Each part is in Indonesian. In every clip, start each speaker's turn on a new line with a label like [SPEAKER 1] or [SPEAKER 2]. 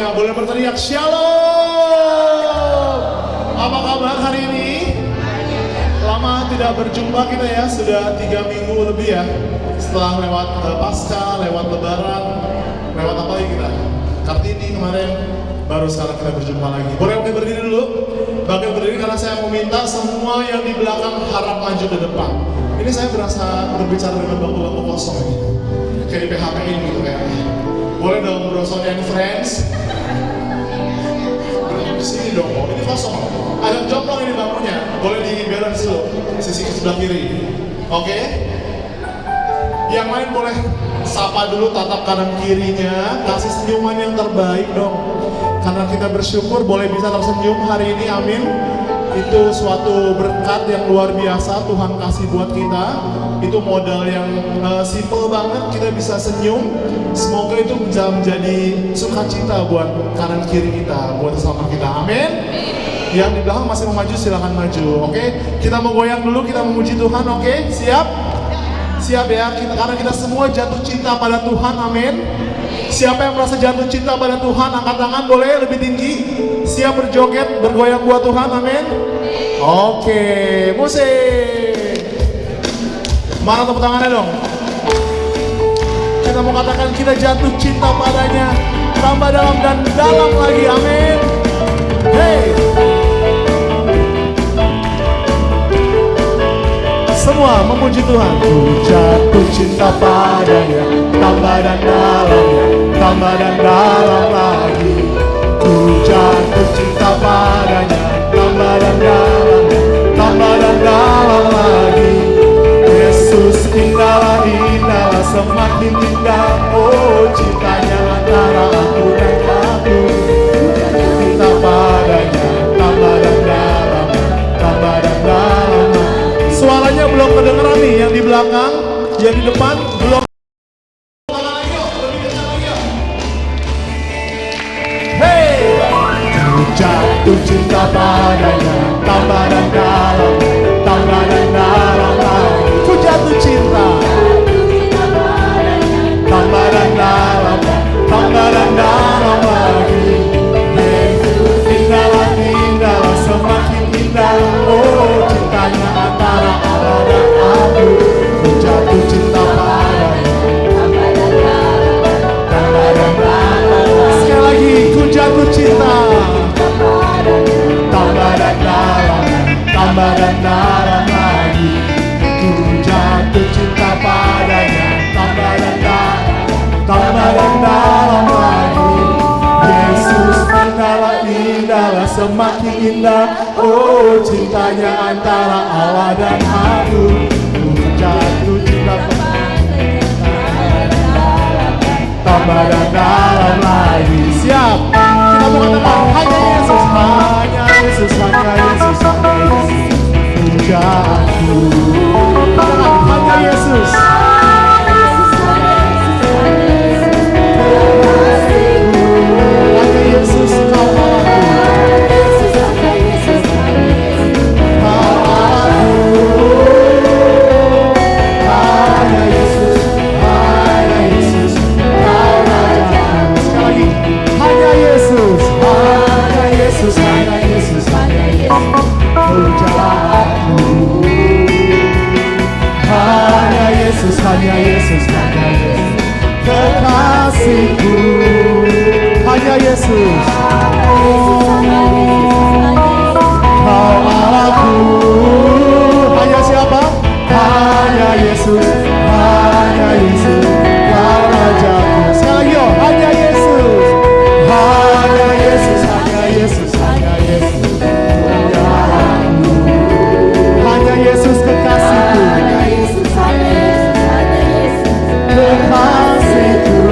[SPEAKER 1] semuanya boleh berteriak Shalom. Apa kabar hari ini? Lama tidak berjumpa kita ya, sudah 3 minggu lebih ya. Setelah lewat Pasca, lewat Lebaran, lewat apa lagi kita? Kartini kemarin, baru sekarang kita berjumpa lagi. Boleh berdiri dulu? Bagi berdiri karena saya mau minta semua yang di belakang harap maju ke depan. Ini saya berasa berbicara dengan bangku-bangku kosong ini. Kayak di PHP-in gitu kayaknya. Boleh dong bro, Sony and Friends. Di sini dong, oh, ini kosong. Agak jomplang ini bangkunya. Boleh di-balance dulu, sisi sebelah kiri. Oke? Yang lain boleh sapa dulu, tatap kanan kirinya, kasih senyuman yang terbaik dong. Karena kita bersyukur boleh bisa tersenyum hari ini, amin. Itu suatu berkat yang luar biasa Tuhan kasih buat kita. Itu modal yang simple banget, kita bisa senyum. Semoga itu bisa menjadi sukacita buat kanan kiri kita, buat sesama kita, amin. Yang di belakang masih mau maju silahkan maju, oke? Kita mau goyang dulu, kita memuji Tuhan, oke? Siap? Siap ya, karena kita semua jatuh cinta pada Tuhan, amin. Siapa yang merasa jatuh cinta pada Tuhan, angkat tangan boleh lebih tinggi. Siap berjoget, bergoyang buat Tuhan, amin. Oke, musik. Mana tepuk tangannya dong? Kita mau katakan kita jatuh cinta padanya. Tambah dalam dan dalam lagi, amin. Hey. Semua memuji Tuhan. Ku jatuh cinta padanya, tambah dan dalamnya, tambah dan dalam lagi. Ku jatuh cinta padanya, tambah dan dalamnya, tambah dan dalam lagi. Yesus indahlah, indahlah, semakin indah. Oh cintanya antara aku dan aku. Ku jatuh cinta padanya, tambah dan dalamnya, tambah dan dalamnya. Suaranya belum kedengeran nih, yang di belakang, yang di depan belum. Hey, ku jatuh cinta padanya, tambah dan dalam, tambah dan dalam lagi. Ku jatuh cinta, tambah dan dalam, tambah dan dalam lagi. Yesus indahlah, indahlah, semakin indah. Oh cintanya antara Allah dan aku. Ku jatuh cinta padanya, tambah dan dalam, tambah dan dalam. Sekali lagi, ku jatuh cinta, tambah dan dalam, tambah dan dalam lagi. Ku jatuh cinta padanya, tambah dan dalam, tambah dan dalam lagi. Yesus indahlah, indahlah, semakin indah. Oh cintanya antara Allah dan aku. Ku jatuh cinta padanya, tambah dan dalam lagi. Siap, kita mau katakan hanya Yesus, hanya Yesus, hanya Yesus, hanya Yesus. Pujaku, katakan hanya Yesus. Hanya Yesus kau hanya Yesus, hanya Yesus, kekasihku, hanya Yesus, kau Allahku, hanya siapa? Hanya Yesus, hanya Yesus, kau Rajaku. Sekali lagi yo, hanya Yesus, hanya Yesus, hanya Yesus, hanya Yesus, hanya Yesus kekasihku. Kekasihku,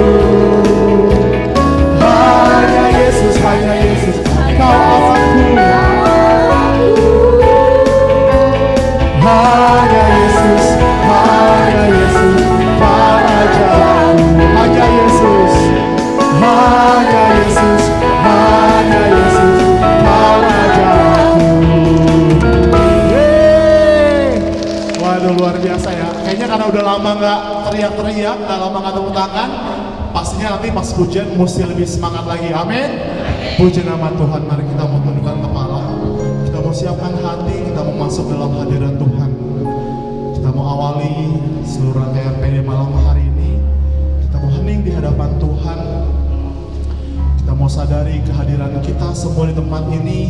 [SPEAKER 1] hanya Yesus, hanya Yesus, kau Allahku. Hanya Yesus, hanya Yesus, kau Rajaku. Hanya Yesus, hanya Yesus, hanya Yesus, kau Rajaku. Waduh luar biasa ya. Kayaknya karena udah lama nggak teriak-teriak, nggak lama nggak tepuk tangan, pastinya nanti pas pujian mesti lebih semangat lagi. Amin. Puji nama Tuhan. Mari kita mau tundukkan kepala, kita mau siapkan hati, kita mau masuk dalam hadirat Tuhan. Kita mau awali seluruh rangkaian PD malam hari ini. Kita mau hening di hadapan Tuhan. Kita mau sadari kehadiran kita semua di tempat ini.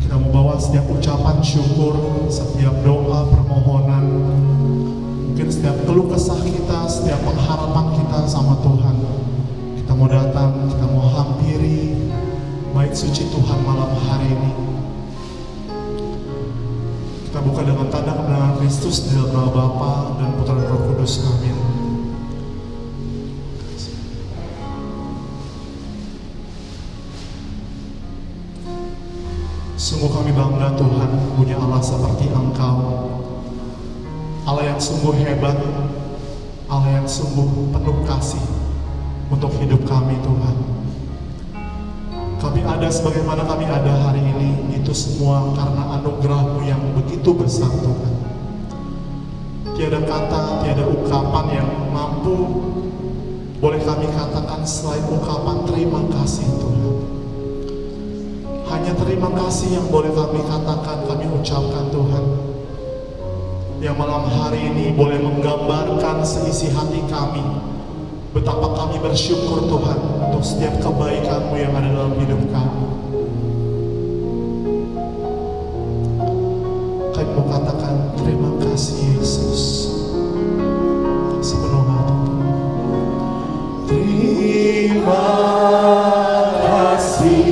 [SPEAKER 1] Kita mau bawa setiap ucapan syukur, setiap doa, permohonan, mungkin setiap keluh kesah kita, setiap pengharapan kita sama Tuhan. Kita mau datang, kita mau hampiri bait suci Tuhan malam hari ini. Kita buka dengan tanda kebenaran Kristus di dalam nama Bapa dan Putra dan Roh Kudus. Amin. Sungguh kami bangga Tuhan punya Allah seperti Engkau, Allah yang sungguh hebat, Allah yang sungguh penuh kasih untuk hidup kami Tuhan. Kami ada sebagaimana kami ada hari ini, itu semua karena anugerah-Mu yang begitu besar Tuhan. Tiada kata, tiada ungkapan yang mampu boleh kami katakan selain ungkapan terima kasih Tuhan. Hanya terima kasih yang boleh kami katakan, kami ucapkan Tuhan. Yang malam hari ini boleh menggambarkan seisi hati kami, betapa kami bersyukur Tuhan untuk setiap kebaikan-Mu yang ada dalam hidup kami. Kami mau katakan terima kasih Yesus sepenuh hati. Terima kasih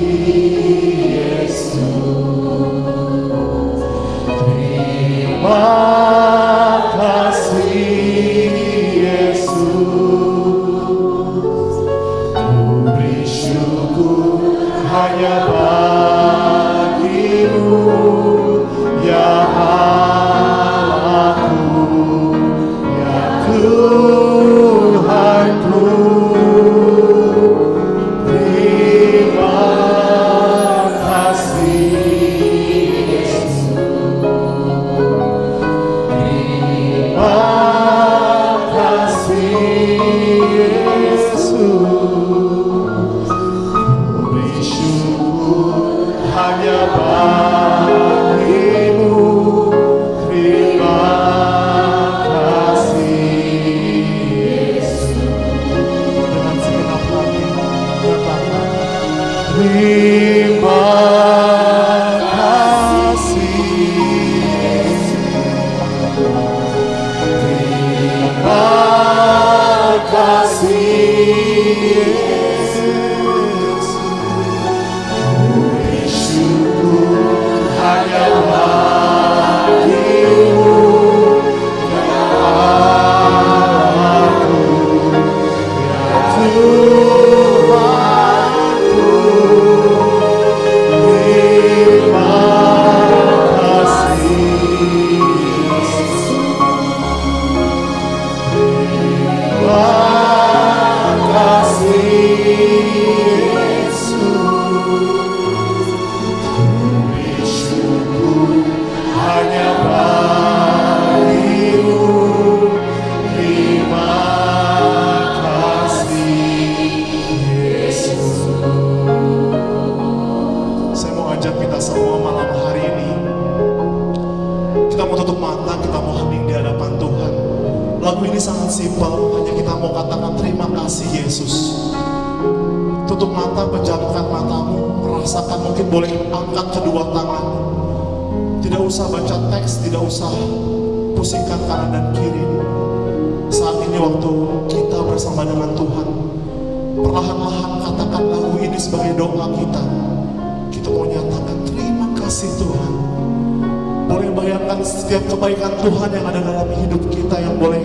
[SPEAKER 1] setiap kebaikan Tuhan yang ada dalam hidup kita yang boleh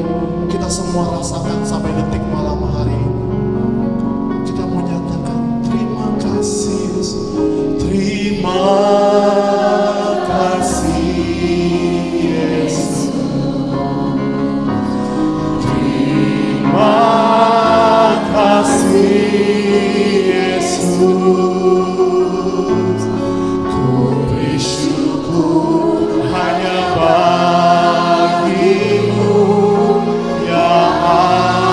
[SPEAKER 1] kita semua rasakan sampai detik malam hari ini. Kita mau nyatakan terima kasih Yesus. Terima kasih Yesus. Terima kasih Yesus. Ku beri syukur hanya bagimu ya Allah.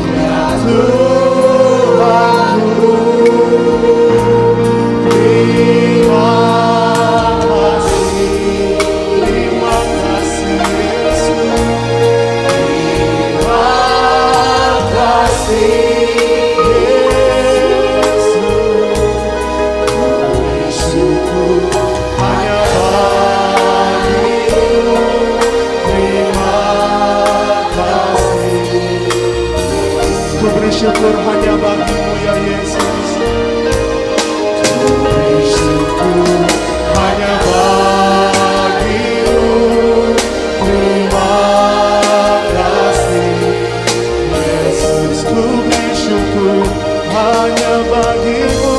[SPEAKER 1] ya Tuhanku. Terima kasih Yesus. Terima kasih Yesus. Ku bersyukur hanya bagimu. Terima kasih. Ku bersyukur hanya bagimu ya Yesus. Ku bersyukur hanya bagimu. Terima kasih Yesus. Ku bersyukur hanya bagimu.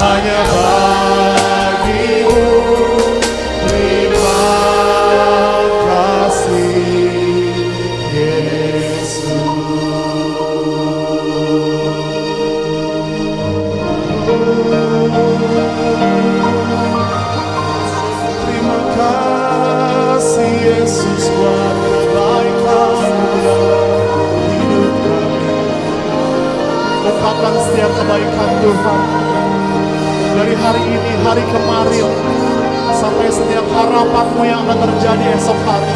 [SPEAKER 1] Hanya bagimu. Terima kasih Yesus. Terima kasih Yesus buat kebaikan-Mu dalam hidup kami. Ungkapkan setiap kebaikan Tuhan dari hari ini, hari kemarin, sampai setiap harapan-Mu yang akan terjadi esok hari.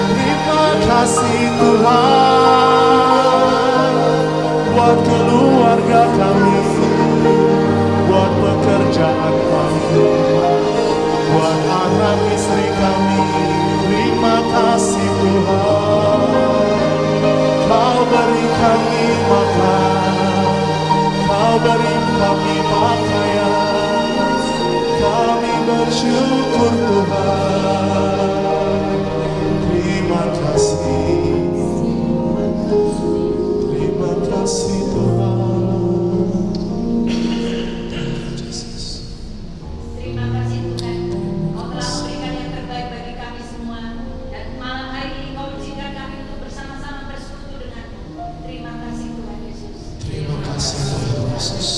[SPEAKER 1] Terima kasih Tuhan buat keluarga kami, buat pekerjaan kami, buat anak istri kami. Terima kasih Tuhan. Kau beri kami makan, Kau beri kami pakaian. Kami bersyukur Tuhan. Terima kasih. Terima kasih Tuhan. Yesus.
[SPEAKER 2] Terima kasih Tuhan, Kau telah memberikan yang terbaik bagi kami semua. Dan malam hari ini Kau izinkan kami untuk bersama-sama bersekutu dengan-Mu. Terima kasih Tuhan Yesus.
[SPEAKER 1] Terima kasih Tuhan Yesus.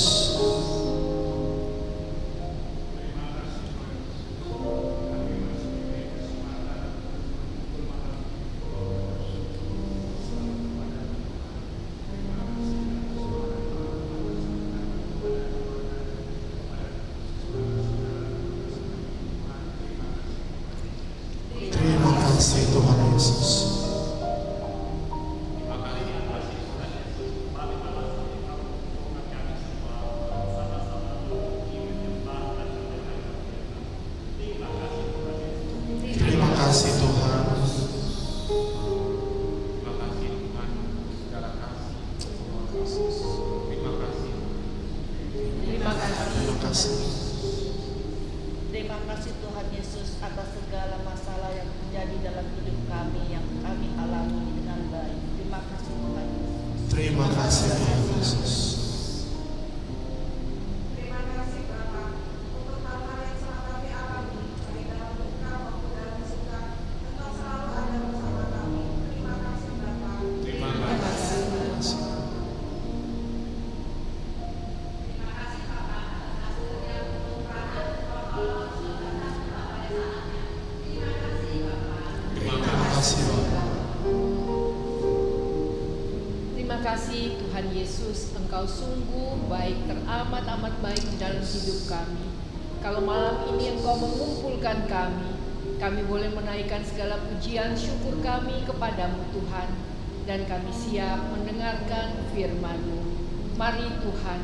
[SPEAKER 1] Terima kasih Tuhan Yesus. Terima kasih Tuhan.
[SPEAKER 2] Terima kasih.
[SPEAKER 1] Terima kasih.
[SPEAKER 3] Terima kasih Tuhan Yesus atas segala masalah yang terjadi dalam hidup kami yang kami alami dengan baik. Terima kasih Tuhan Yesus.
[SPEAKER 1] Terima kasih Tuhan Yesus.
[SPEAKER 4] Terima kasih Bapa untuk hal-hal yang telah kami alami, baik dalam duka maupun dalam suka. Engkau selalu ada bersama kami. Terima kasih Bapa.
[SPEAKER 1] Terima kasih. Terima kasih Bapak.
[SPEAKER 5] Terima kasih Tuhan Yesus, Engkau sungguh baik, teramat-amat baik di dalam hidup kami. Kalau malam ini Engkau mengumpulkan kami boleh menaikkan segala pujian syukur kami kepadamu Tuhan. Dan kami siap mendengarkan firman-Mu. Mari Tuhan,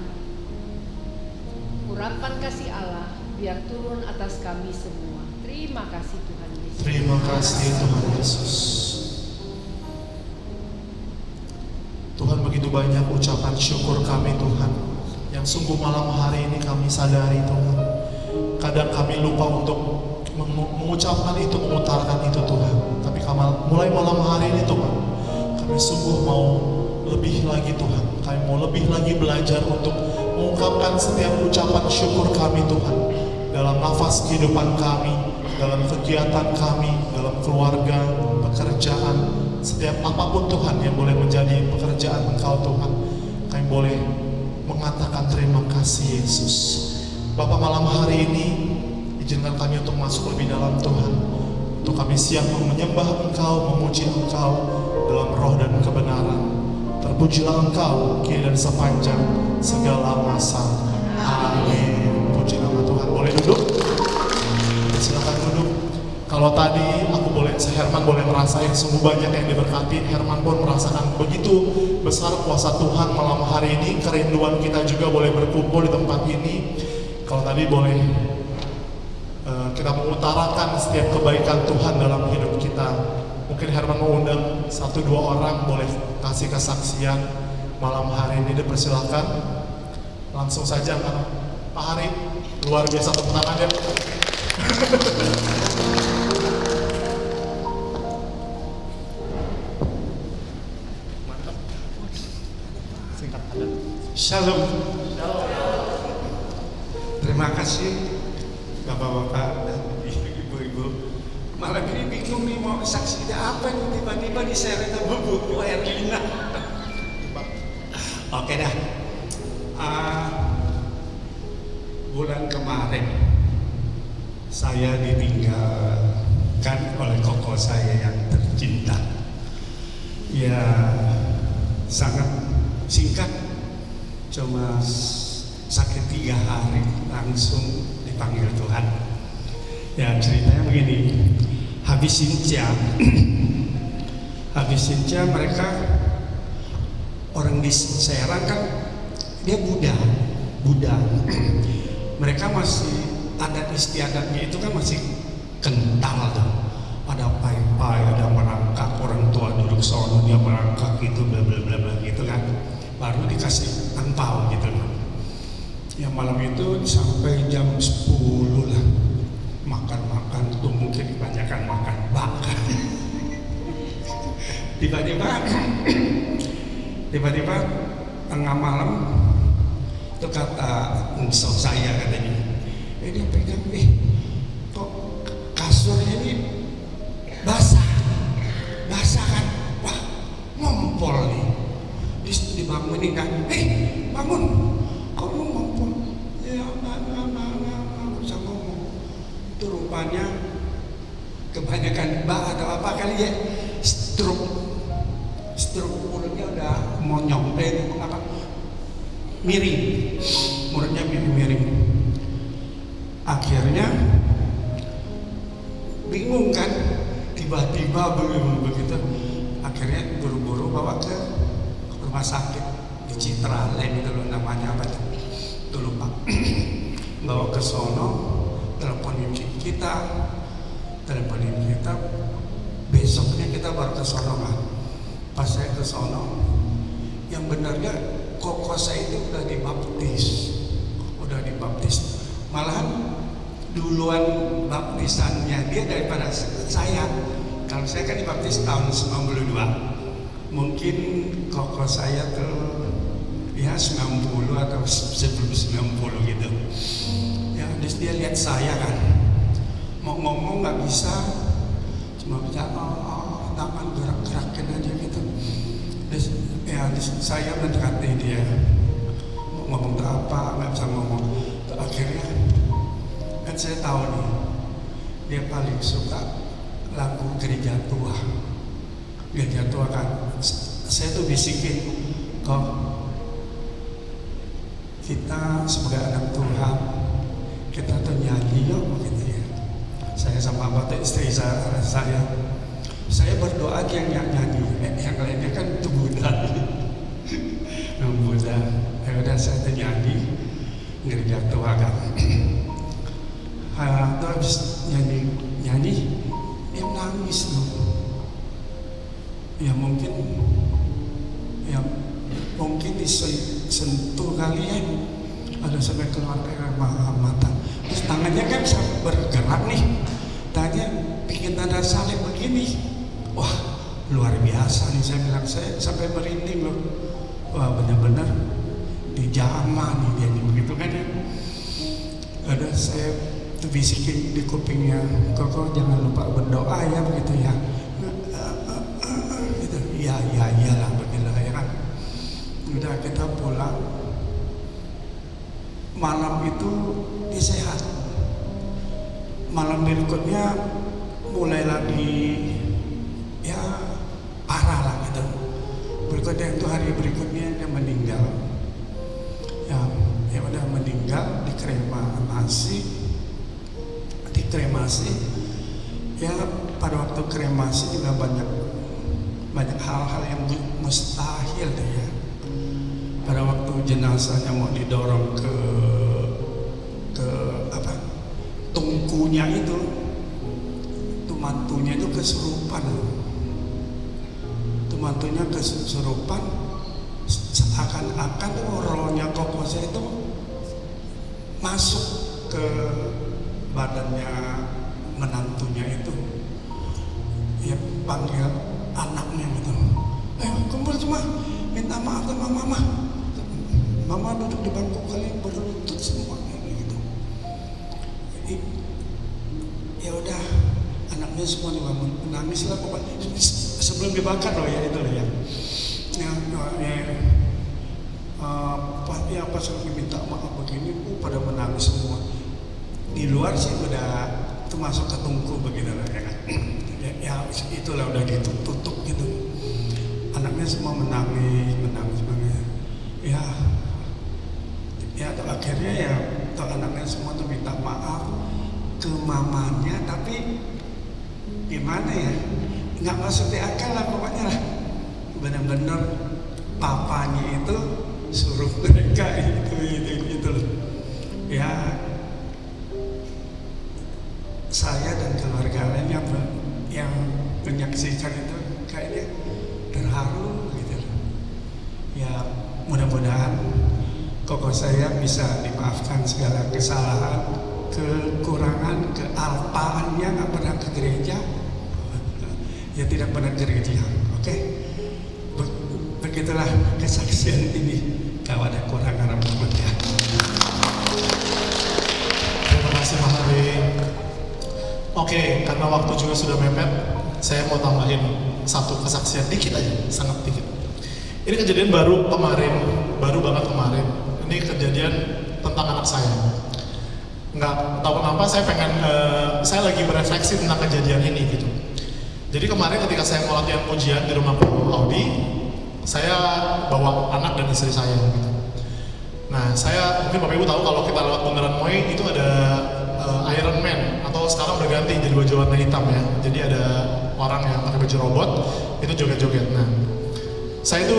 [SPEAKER 5] urapan kasih Allah biar turun atas kami semua. Terima kasih Tuhan Yesus.
[SPEAKER 1] Terima kasih Tuhan Yesus. Tuhan, begitu banyak ucapan syukur kami Tuhan, yang sungguh malam hari ini kami sadari Tuhan, kadang kami lupa untuk mengucapkan itu, mengutarakan itu Tuhan. Tapi mulai malam hari ini Tuhan, kami sungguh mau lebih lagi Tuhan. Kami mau lebih lagi belajar untuk mengungkapkan setiap ucapan syukur kami Tuhan, dalam nafas kehidupan kami, dalam kegiatan kami, dalam keluarga, pekerjaan, setiap apapun Tuhan yang boleh menjadi pekerjaan Engkau Tuhan, kami boleh mengatakan terima kasih Yesus. Bapak, malam hari ini izinkan kami untuk masuk lebih dalam Tuhan, untuk kami siap menyembah Engkau, memuji Engkau dalam roh dan kebenaran. Terpujilah Engkau kini dan sepanjang segala masa. Amin. Puji nama Tuhan. Boleh duduk? Silakan duduk. Kalau tadi Herman boleh merasakan sungguh banyak yang diberkati, Herman pun merasakan begitu besar kuasa Tuhan malam hari ini. Kerinduan kita juga boleh berkumpul di tempat ini. Kalau tadi boleh kita mengutarakan setiap kebaikan Tuhan dalam hidup kita. Mungkin Herman mau undang 1-2 orang boleh kasih kesaksian malam hari ini. Dipersilakan langsung saja kan Pak Hari, luar biasa tepuk tangannya. Mantap. Singkat padat.
[SPEAKER 6] Shalom. Terima kasih Bapak-bapak dan ibu-ibu. Malam ini bingung nih mau saksinya apa nih, tiba-tiba diseret sama buku Erlina. Oke dah. Bulan kemarin saya ditinggalkan oleh koko saya yang tercinta. Ya sangat singkat, cuma sakit 3 hari langsung dipanggil Tuhan. Ya ceritanya begini, habis Sinja mereka orang di Serang kan dia Buddha. Mereka masih adat istiadatnya itu kan masih kental tuh. Ada pai-pai, ada merangkak, orang tua duduk sono dia merangkak gitu bla bla bla bla gitu kan. Baru dikasih angpau gitu loh. Ya malam itu sampai jam 10 lah makan tuh, mungkin kebanyakan makan bakar. tiba-tiba tengah malam itu kata musuh saya katanya, dia pegang kok kasurnya ini basah kan, wah ngompol nih, dibangunin kan, bangun, kamu ngompol, ya nggak bisa ngomong, itu rupanya kebanyakan atau apa kali ya, stroke mulutnya udah monyong, miring, mulutnya miring. Akhirnya bingung kan, tiba-tiba begitu. Akhirnya buru-buru bawa ke rumah sakit di Citraland itu loh, namanya apa tuh lupa. Bawa ke sono, teleponin kita, besoknya kita baru ke sono kan. Pas saya ke sono, yang benarnya koko saya itu udah dibaptis. Malahan duluan baptisannya dia daripada saya. Kalau saya kan dibaptis tahun 92, mungkin koko saya tuh ya 90 atau sebelum 90 gitu. Ya, terus dia lihat saya kan, mau ngomong nggak bisa, cuma bisa tangan gerak-gerakin aja gitu. Terus saya mendekati dia, mau ngomong apa, nggak bisa ngomong. Akhirnya kan saya tahu nih, dia paling suka lagu gereja tua kan. Saya tuh bisikin, kok kita sebagai anak Tuhan, kita tuh nyanyi yuk gitu ya. Saya sama bapak istri saya berdoa aja yang nyanyi, yang lainnya kan itu Buddha. Buddha, ya udah saya tuh nyanyi gereja tua kan. Terus nyanyi, dia nangis loh. Ya mungkin disentuh kali ya, ada sampai keluar air mata. Terus tangannya kan bisa bergerak nih, tangannya bikin tanda salib begini. Wah luar biasa nih, saya bilang, saya sampai merinding loh. Wah benar-benar dijamah nih dia nih, begitu kan ya. Ada saya tuh bisikin di kupingnya, kok jangan lupa berdoa ya begitu ya. Gitu, iyalah begitu ya kan. Udah kita pulang, malam itu dia sehat. Malam berikutnya mulai lagi ya parah lah gitu. Berikutnya itu hari berikutnya dia meninggal. Ya udah meninggal, dikremasi. Ya pada waktu kremasi juga banyak hal-hal yang mustahil deh ya. Pada waktu jenazahnya mau didorong ke tungkunya itu mantunya itu kesurupan. Mantunya kesurupan, seakan-akan rohnya Koko saya itu masuk ke badannya menantunya itu. Ya panggil anaknya gitu, ayo kumpul semua, minta maaf sama mama. Mama duduk di bangku kalian berlutut semua gitu. Jadi ya udah, anaknya semua juga menangis lah pokoknya. Sebelum dibakar loh ya itu loh ya. Pas lagi minta maaf begini, pada menangis semua. Di luar sih udah itu masuk ke tungku begitu lah ya kan. Ya itulah udah ditutup gitu. Anaknya semua menangis. Ya akhirnya ya anaknya semua tuh minta maaf ke mamanya, tapi gimana ya, nggak masuk di akal lah pokoknya lah. Benar-benar papanya itu suruh mereka itu loh. Ya saya dan keluarga lain yang menyaksikan itu kayaknya terharu gitu loh. Ya mudah-mudahan Koko saya bisa dimaafkan segala kesalahan, kekurangan, kealpaannya, nggak pernah ke gereja. Ya tidak pernah ke gereja, oke? Begitulah kesaksian ini. Kalau ada kurang harap ya.
[SPEAKER 1] Terima kasih Mas Ade. Oke, karena waktu juga sudah mepet, saya mau tambahin satu kesaksian dikit aja, sangat dikit. Ini kejadian baru banget kemarin. Ini kejadian tentang anak saya. Nggak tahu kenapa saya lagi berefleksi tentang kejadian ini gitu. Jadi kemarin ketika saya mau latihan pujian di rumah Audi, saya bawa anak dan istri saya gitu. Nah, mungkin Bapak Ibu tahu kalau kita lewat Bundaran Moi itu ada Iron Man, atau sekarang berganti jadi baju warna hitam ya. Jadi ada orang yang pakai baju robot itu joget-joget. Nah, saya itu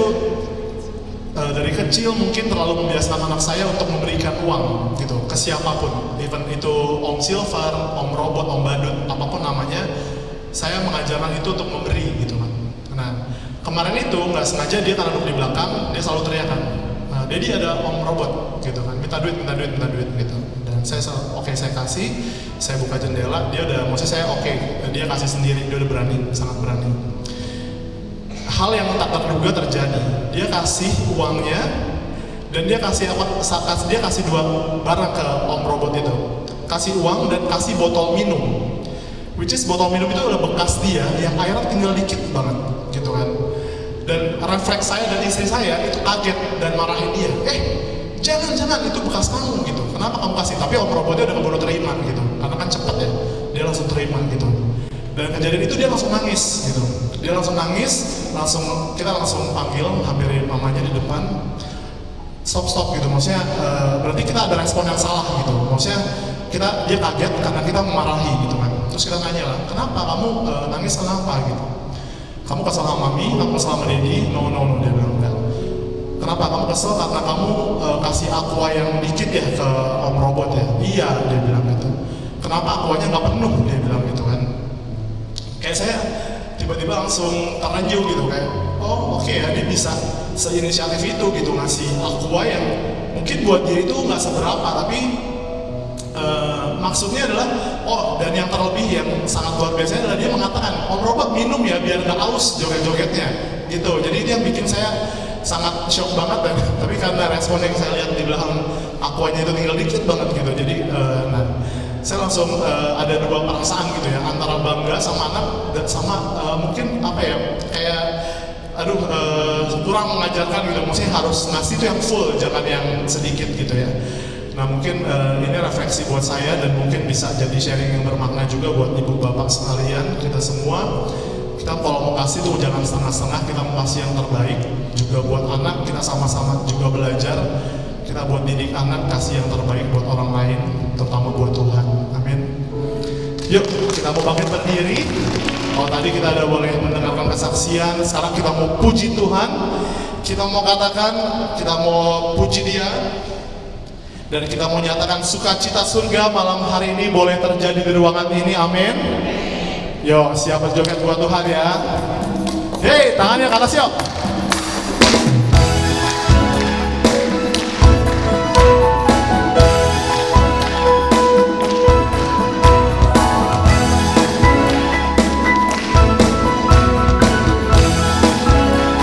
[SPEAKER 1] dari kecil mungkin terlalu membiasakan anak saya untuk memberikan uang gitu ke siapapun, even itu Om Silver, Om Robot, Om Badut, apapun namanya, saya mengajarkan itu untuk memberi gitu kan. Nah, kemarin itu nggak sengaja dia karena duduk di belakang, dia selalu teriakan, nah, Dedi ada Om Robot gitu kan, minta duit gitu. Dan saya kasih, saya buka jendela, maksudnya saya dia kasih sendiri, dia udah berani, sangat berani. Hal yang tak terduga terjadi, dia kasih uangnya dan dia kasih dua barang ke Om Robot itu, kasih uang dan kasih botol minum, which is botol minum itu udah bekas dia yang airnya tinggal dikit banget gitu kan. Dan refleks saya dan istri saya itu kaget dan marahin dia, jangan itu bekas kamu gitu, kenapa kamu kasih? Tapi Om Robotnya udah keburu terima gitu, karena kan cepet ya, dia langsung terima gitu. Dan kejadian itu dia langsung nangis gitu. Dia langsung nangis, kita langsung panggil, hampirin mamanya di depan. Stop gitu, maksudnya berarti kita ada respon yang salah gitu. Maksudnya dia kaget karena kita memarahi gitu kan. Terus kita nanya lah, kenapa kamu nangis, kenapa gitu? Kamu kesel sama mami, kamu kesel sama Dedi? No, dia bilang enggak. Kenapa kamu kesel? Karena kamu kasih aqua yang dikit ya ke Om Robot ya? Iya, dia bilang gitu. Kenapa aquanya nggak penuh? Dia bilang gitu kan. Kayak saya tiba-tiba langsung terenyuh gitu kayak, oke ya, dia bisa seinisiatif itu gitu ngasih aqua yang mungkin buat dia itu nggak seberapa, tapi maksudnya adalah dan yang terlebih yang sangat luar biasa adalah dia mengatakan, Om Robot minum ya biar nggak aus joget-jogetnya gitu. Jadi dia bikin saya sangat shock banget, tapi karena respon yang saya lihat di belakang aquanya itu tinggal dikit banget gitu. Jadi saya langsung ada dua perasaan gitu ya, antara bangga sama anak dan sama mungkin kayak kurang mengajarkan gitu, maksudnya harus ngasih itu yang full, jangan yang sedikit gitu ya. Nah mungkin ini refleksi buat saya dan mungkin bisa jadi sharing yang bermakna juga buat ibu bapak sekalian, kita semua. Kita kalau mau kasih tuh jangan setengah-setengah, kita mau kasih yang terbaik. Juga buat anak, kita sama-sama juga belajar. Kita buat didik anak, kasih yang terbaik buat orang lain, terutama buat Tuhan. Amin. Yuk, kita mau bangkit berdiri. Kalau tadi kita udah boleh mendengarkan kesaksian, sekarang kita mau puji Tuhan. Kita mau katakan, kita mau puji Dia. Dan kita mau nyatakan sukacita surga malam hari ini boleh terjadi di ruangan ini. Amin. Yo, siap berjoget buat Tuhan ya. Hei, tangannya ke atas yuk.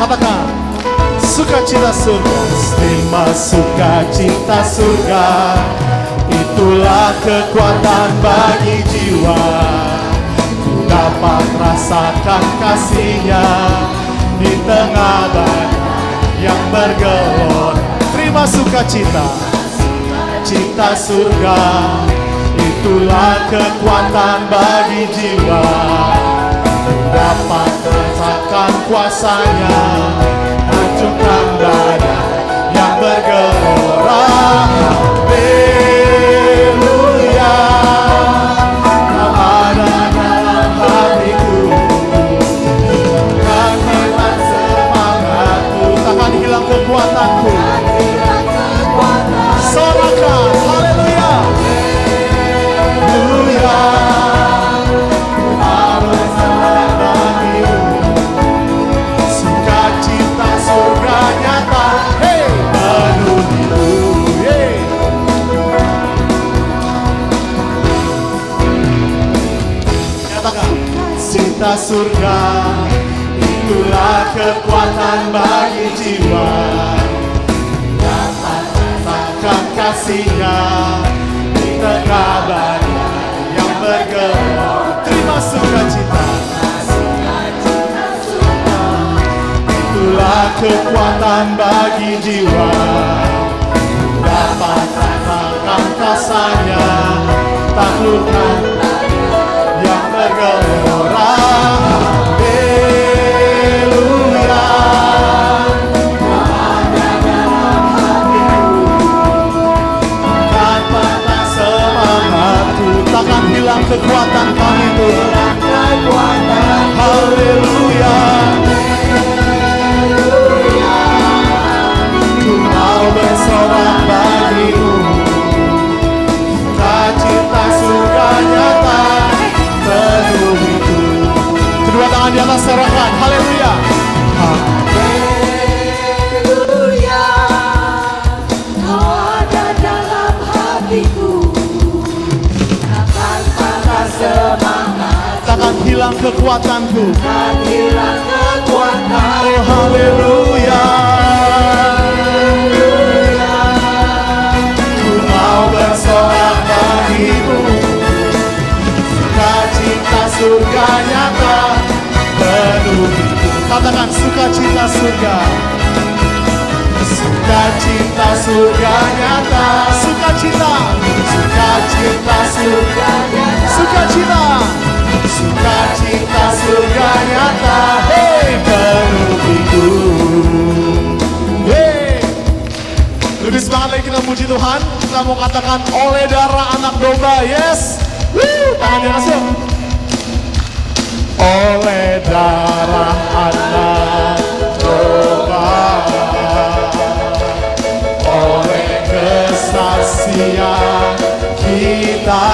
[SPEAKER 1] Katakan sukacita surga, terima sukacita surga, itulah kekuatan bagi jiwa. Ku dapat rasakan kasih-Nya di tengah badai yang bergelora. Terima sukacita, cita surga, itulah kekuatan bagi jiwa. Dapat rasakan kuasa-Nya, hancurkan badai yang bergelora. Haleluya, Kau ada dalam hatiku, kan hilang semangatku, takkan hilang kekuatanku. Sorakan, haleluya, haleluya. Surga, itulah kekuatan bagi jiwa. Dapat rasakan kasih-Nya di tengah badai yang bergelora. Terima sukacita, itulah kekuatan bagi jiwa. Dapat rasakan kasih-Nya, taklukkan yang bergelora. Kekuatan kami Tuhan, haleluya, ku mau bersorak bagimu, sukacita surga nyata penuhiku. Kedua tangan di atas sorakan, haleluya,
[SPEAKER 7] haleluya, Kau ada dalam hatiku.
[SPEAKER 1] Takkan hilang kekuatanku,
[SPEAKER 7] Takkan hilang kekuatan.
[SPEAKER 1] Oh haleluya, ku mau bersorak bagimu, sukacita surga nyata penuhiku. Katakan sukacita surga, sukacita surga nyata, sukacita, sukacita surga nyata, sukacita, sukacita surga nyata, hei penuhiku. Hei, lebih semangat lagi kita puji Tuhan. Kita mau katakan oleh darah anak domba, yes. Tangan di atas yuk. Oleh darah anak domba, oleh kesaksian kita.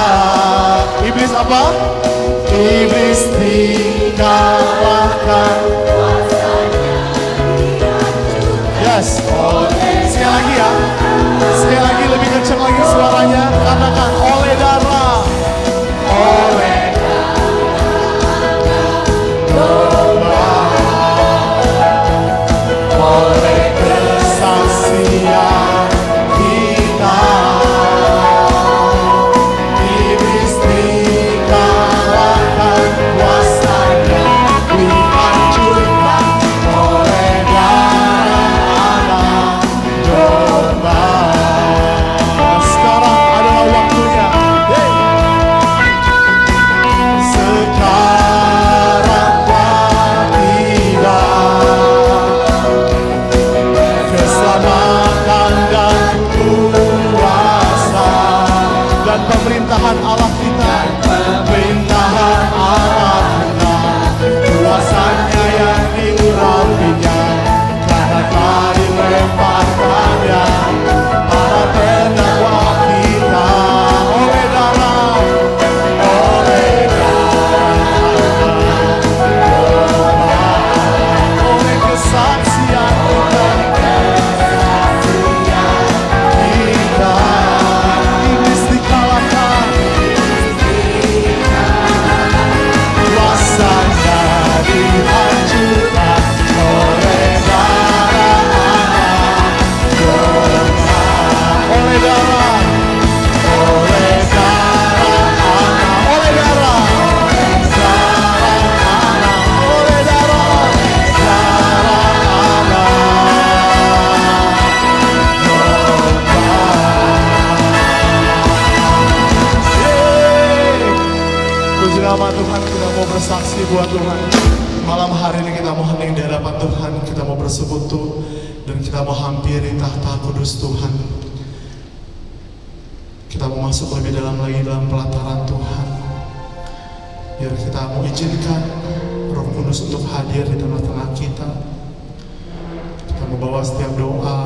[SPEAKER 1] Iblis apa? Iblis dikalahkan. Yes, sekali lagi ya. Sekali lagi lebih kencang lagi suaranya. Katakan oleh darah. Oleh domba, oleh kesaksian kita. Iblis dikalahkan, kuasanya dihancurkan oleh darah anak domba. bersekutu dan kita mau hampiri tahta kudus Tuhan. Kita mau masuk lebih dalam lagi dalam pelataran Tuhan. Biar kita mau izinkan Roh Kudus untuk hadir di tengah-tengah kita. Kita membawa setiap doa,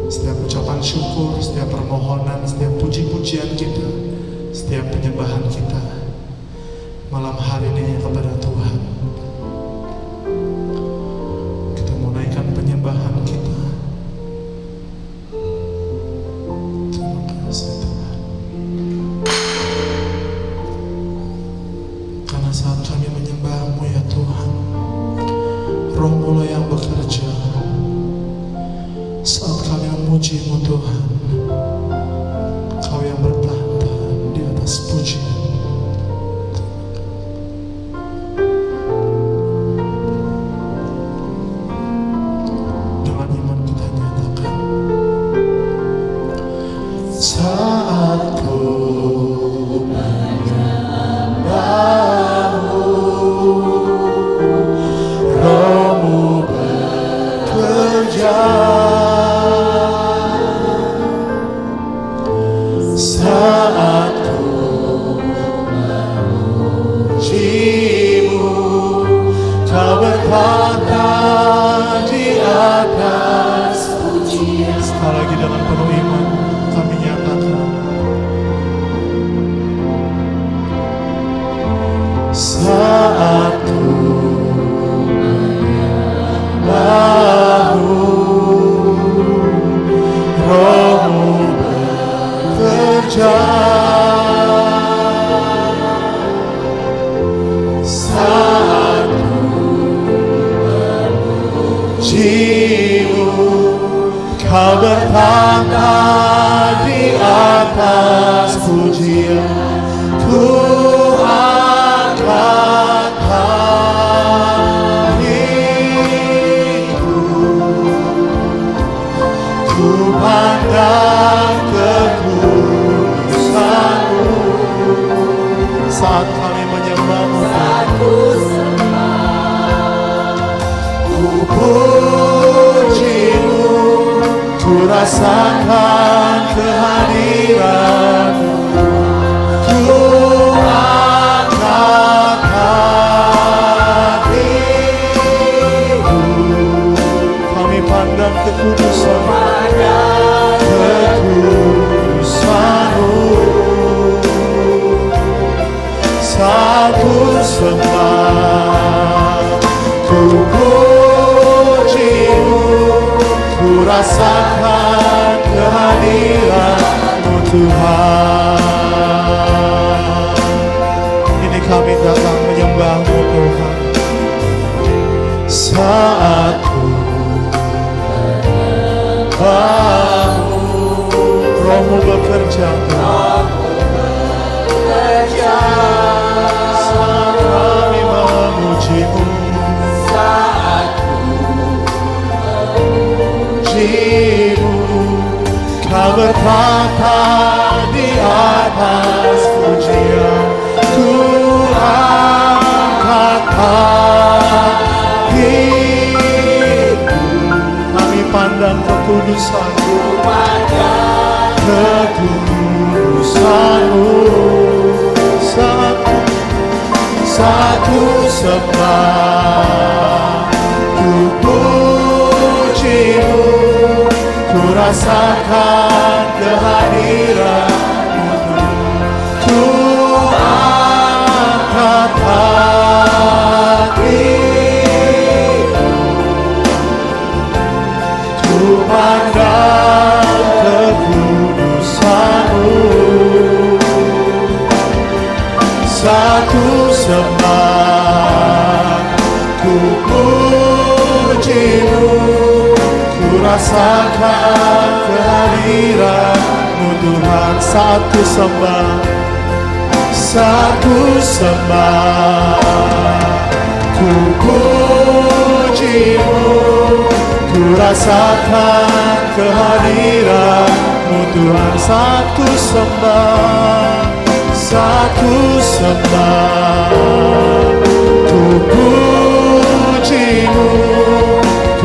[SPEAKER 1] setiap ucapan syukur, setiap permohonan, setiap puji-pujian kita, setiap penyembahan kita malam hari ini kepada Tuhan. Kita mau naikkan penyembahan kita. Terima kasih Tuhan. Karena saat kami menyembah-Mu ya Tuhan, Roh-Mu lah yang bekerja. Saat kami memuji-Mu Tuhan, Kau yang bertahta di atas pujian. Dengan iman kita nyatakan, saat ku menyembah-Mu, Roh-Mu bekerja. Saat ku memuji-Mu, Kau bertahta di atas pujian. Sekali lagi dengan penuh iman kami nyatakan, saat ku menyembah-Mu, Roh-Mu bekerja. Saat ku memuji-Mu, Kau bertahta di atas pujian. Ku angkat hatiku, ku pandang kekudusan-Mu. Saat kami menyembah-Mu, saat ku sembah, ku puji-Mu, ku rasakan kehadiran-Mu. Ku angkat hatiku, kami pandang kekudusan-Mu, kekudusan-Mu. Saat ku sembah, ku puji-Mu, ku rasakan kehadiran-Mu Tuhan. Ini kami datang menyembah-Mu Tuhan. Saat ku menyembah-Mu, Roh-Mu bekerja. Saat kami memuji-Mu, saat ku memuji-Mu, Kau bertahta di atas pujian. Ku angkat hatiku, kami pandang kekudusan-Mu, kekudusan-Mu. Saat ku sembah, ku puji-Mu, ku rasakan kehadiran-Mu. Ku angkat hatiku, ku pandang kekudusan-Mu. Saat ku sembah, ku puji-Mu, ku rasakan kehadiran-Mu Tuhan. Saat ku sembah, saat ku sembah, ku puji-Mu, ku rasakan kehadiran-Mu Tuhan. Saat ku sembah, saat ku sembah, ku puji-Mu,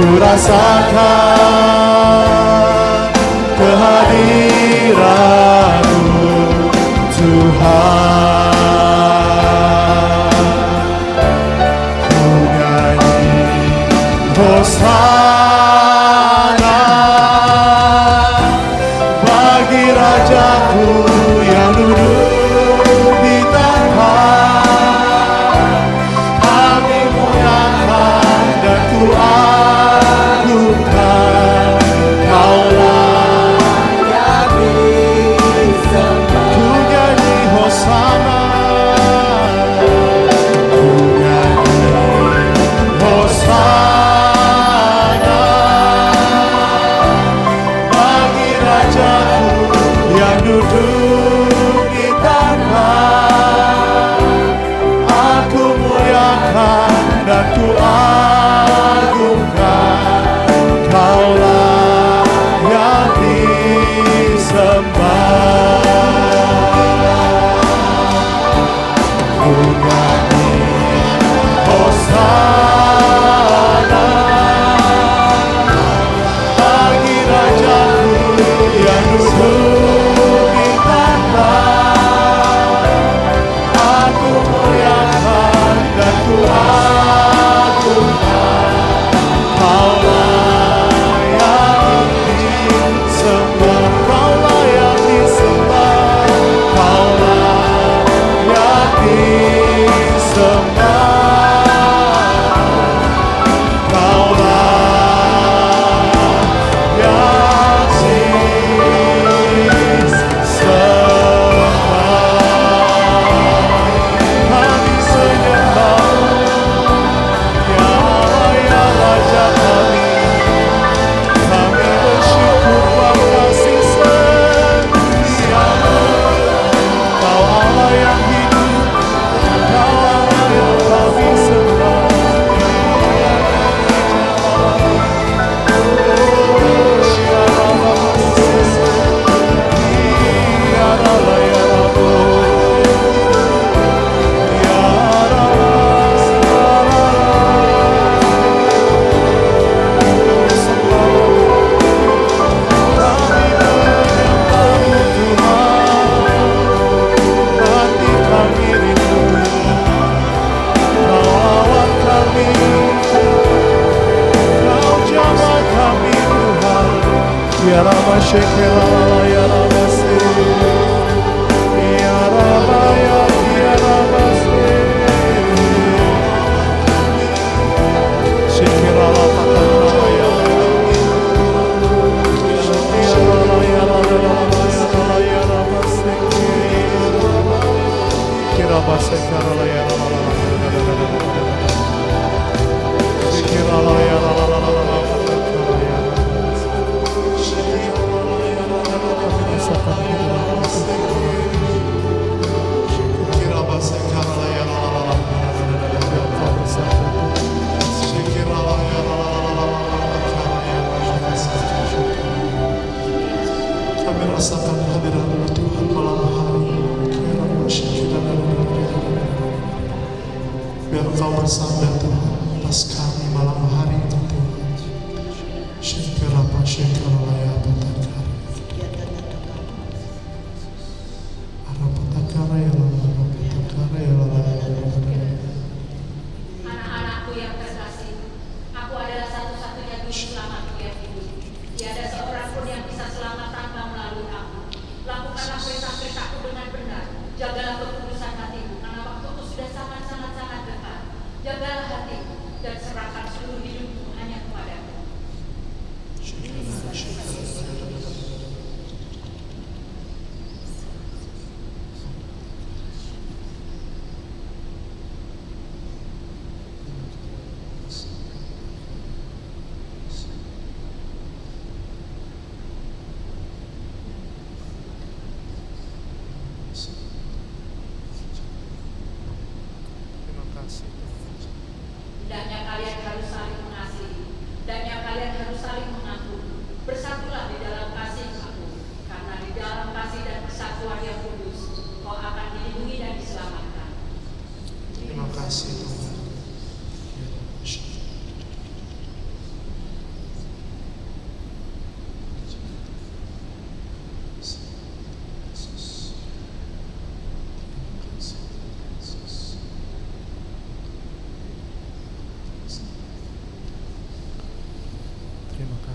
[SPEAKER 1] ku rasakan kehadiran-Mu Tuhan. Ku nyanyi Hosana bagi Rajaku yang duduk di tahta. Kami muliakan dan ku agungkan Kaulah yang disembah. Ku nyanyi Hosana, ku nyanyi Hosana bagi Rajaku yang duduk di tahta. Aku muliakan dan ku agungkan Kaulah yang disembah. Ku nyanyi Hosana bagi Rajaku yang duduk di tahta. Aku muliakan dan ku agungkan Kaulah yang disembah. Kaulah yang disembah. Kaulah yang disembah. Kaulah yang disembah. Kami senyembah, ya Raja kami. Kami bersyukur kasih setia-Mu. Kau Allah yang hidup, Kau Allah yang kami sembah. Hati kami rindu, Kau awat kami, Kau jamah kami Tuhan. Ya Rama Shekerala, Ya Rama Se, Ya Rama Ya, Ya Rama Se. Shekerala Patala, Ya Rama. Shekerala, Ya Rama, Ya Rama Se. Kiraba Shekerala, Ya Rama, Shekerala, Ya Rama, Ya Rama.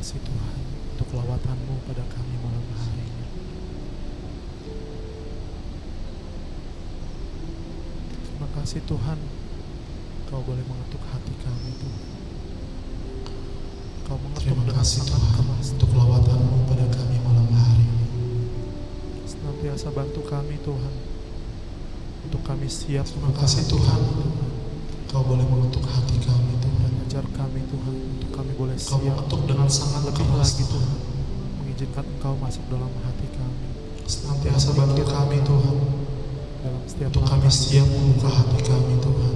[SPEAKER 1] kasih Tuhan untuk lawatan-Mu pada kami malam hari ini. Terima kasih Tuhan, Kau boleh mengetuk hati kami Tuhan. Kau mengetuk dengan sangat keras untuk lawatan-Mu pada kami malam hari ini. Senantiasa bantu kami Tuhan, untuk kami siap. Terima kasih Tuhan, Kau boleh mengetuk hati kami Tuhan. Dan ajar kami Tuhan, untuk kami boleh siap. Kau mengetuk dengan sangat lebih lagi Tuhan, mengizinkan Engkau masuk dalam hati kami. Senantiasa bantu kami Tuhan, dalam setiap untuk kami siap membuka hati kami Tuhan.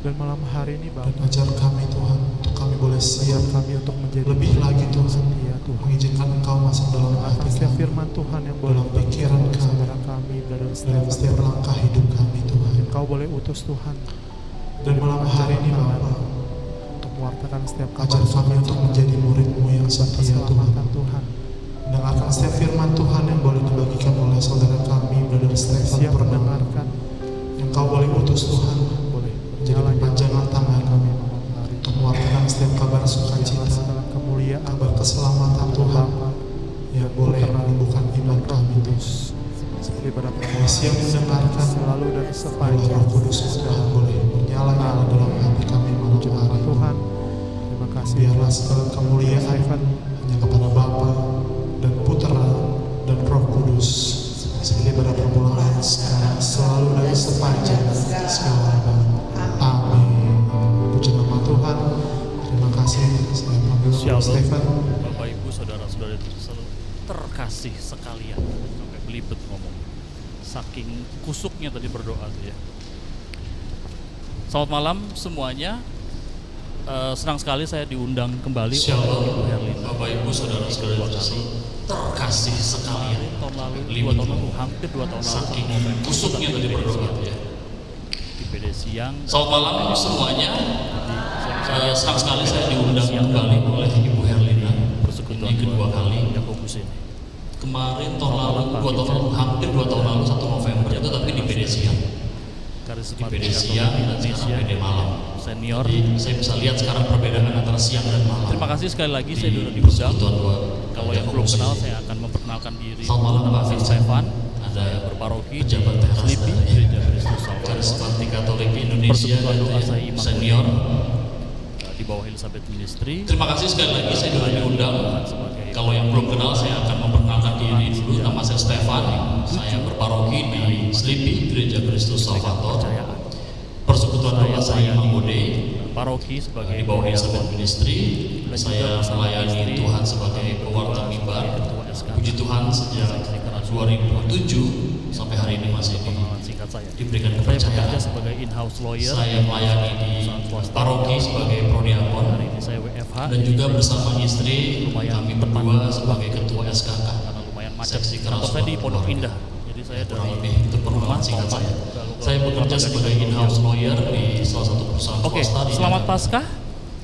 [SPEAKER 1] Dan malam hari ini Bapa, dan ajar kami Tuhan, untuk kami boleh siap kami untuk menjadi lebih lagi Tuhan, setia Tuhan, mengizinkan Engkau masuk dalam hati setiap firman Tuhan yang boleh dalam pikiran kami dalam setiap langkah hidup kami Tuhan. Engkau boleh utus Tuhan. Dan malam hari ini Bapa, untuk mewartakan setiap kabar kami untuk menjadi murid-Mu yang setia Tuhan. Mendengarkan setiap firman Tuhan yang boleh dibagikan oleh saudara kami, Brother Stefan, mendengarkan yang Kau boleh utus Tuhan, boleh menjadi panjangan tangan kami untuk mewartakan setiap kabar sukacita, kemuliaan, kabar keselamatan Tuhan yang boleh menumbuhkan iman kami terus. Seperti pada siang mendengarkan selalu dan sepanjang Roh Kudus Tuhan boleh menyala-nyala dalam hati kami malam hari Tuhan. Terima kasih. Biarlah segala kemuliaan hanya kepada Bapa dan Putra dan Roh Kudus, seperti pada permulaan, sekarang, selalu dan sepanjang segala abad. Amin. Puji nama Tuhan. Terima kasih. Saya panggil Stefan.
[SPEAKER 8] Bapak Ibu saudara-saudara terkasih sekalian, sampai belibet ngomong, saking kusuknya tadi berdoa tuh ya. Selamat malam semuanya. Senang sekali saya diundang kembali oleh Ibu Herlina.
[SPEAKER 9] Bapak Ibu saudara-saudara terkasih sekalian.
[SPEAKER 8] Tahun lalu, 2 tahun lalu, hampir 2 tahun lalu.
[SPEAKER 9] Saking kusuknya tadi berdoa ya.
[SPEAKER 8] Di PD Siang.
[SPEAKER 9] Selamat malam semuanya. Senang sekali saya diundang kembali oleh Ibu Herlina. Ini kedua kali. Kemarin tahun lalu, 2 tahun lalu, hampir 2 tahun lalu 1 November itu tapi di PD Siang. Di PD Siang dan sekarang PD Malam.
[SPEAKER 8] Senior.
[SPEAKER 9] Jadi saya bisa lihat sekarang perbedaan antara siang dan malam.
[SPEAKER 8] Terima kasih sekali lagi saya sudah diundang. Kalau yang belum kenal saya akan memperkenalkan diri.
[SPEAKER 9] Selamat malam Pak
[SPEAKER 8] Stefan.
[SPEAKER 9] Ada
[SPEAKER 8] berparoki
[SPEAKER 9] pejabat teras
[SPEAKER 8] Sleepy Gereja Kristus
[SPEAKER 9] Karismatik Katolik Indonesia dan senior
[SPEAKER 8] di bawah Elizabeth Ministry.
[SPEAKER 9] Terima kasih sekali lagi saya sudah diundang. Kalau yang belum kenal saya akan memperkenalkan diri dulu. Nama saya Stefan. Saya berparoki di Sleepy Gereja Kristus Salvator. Persekutuan doa saya Imam Bode.
[SPEAKER 8] Paroki sebagai
[SPEAKER 9] di bawah Elizabeth Ministry. Saya melayani Tuhan sebagai pewarta mimbar. Puji Tuhan sejak 2007 sampai hari ini masih diberikan kepercayaan.
[SPEAKER 8] Saya sebagai in-house lawyer.
[SPEAKER 9] Saya melayani di paroki sebagai prodiakon.
[SPEAKER 8] Hari ini saya WFH.
[SPEAKER 9] Dan juga bersama istri kami berdua sebagai ketua SKK.
[SPEAKER 8] Karena lumayan macet.
[SPEAKER 9] Seksi
[SPEAKER 8] Kantor saya di Pondok Indah. Jadi saya dari
[SPEAKER 9] lebih itu perkenalan singkat saya. Saya bekerja sebagai in-house lawyer di salah satu perusahaan swasta di
[SPEAKER 8] Selamat Paskah.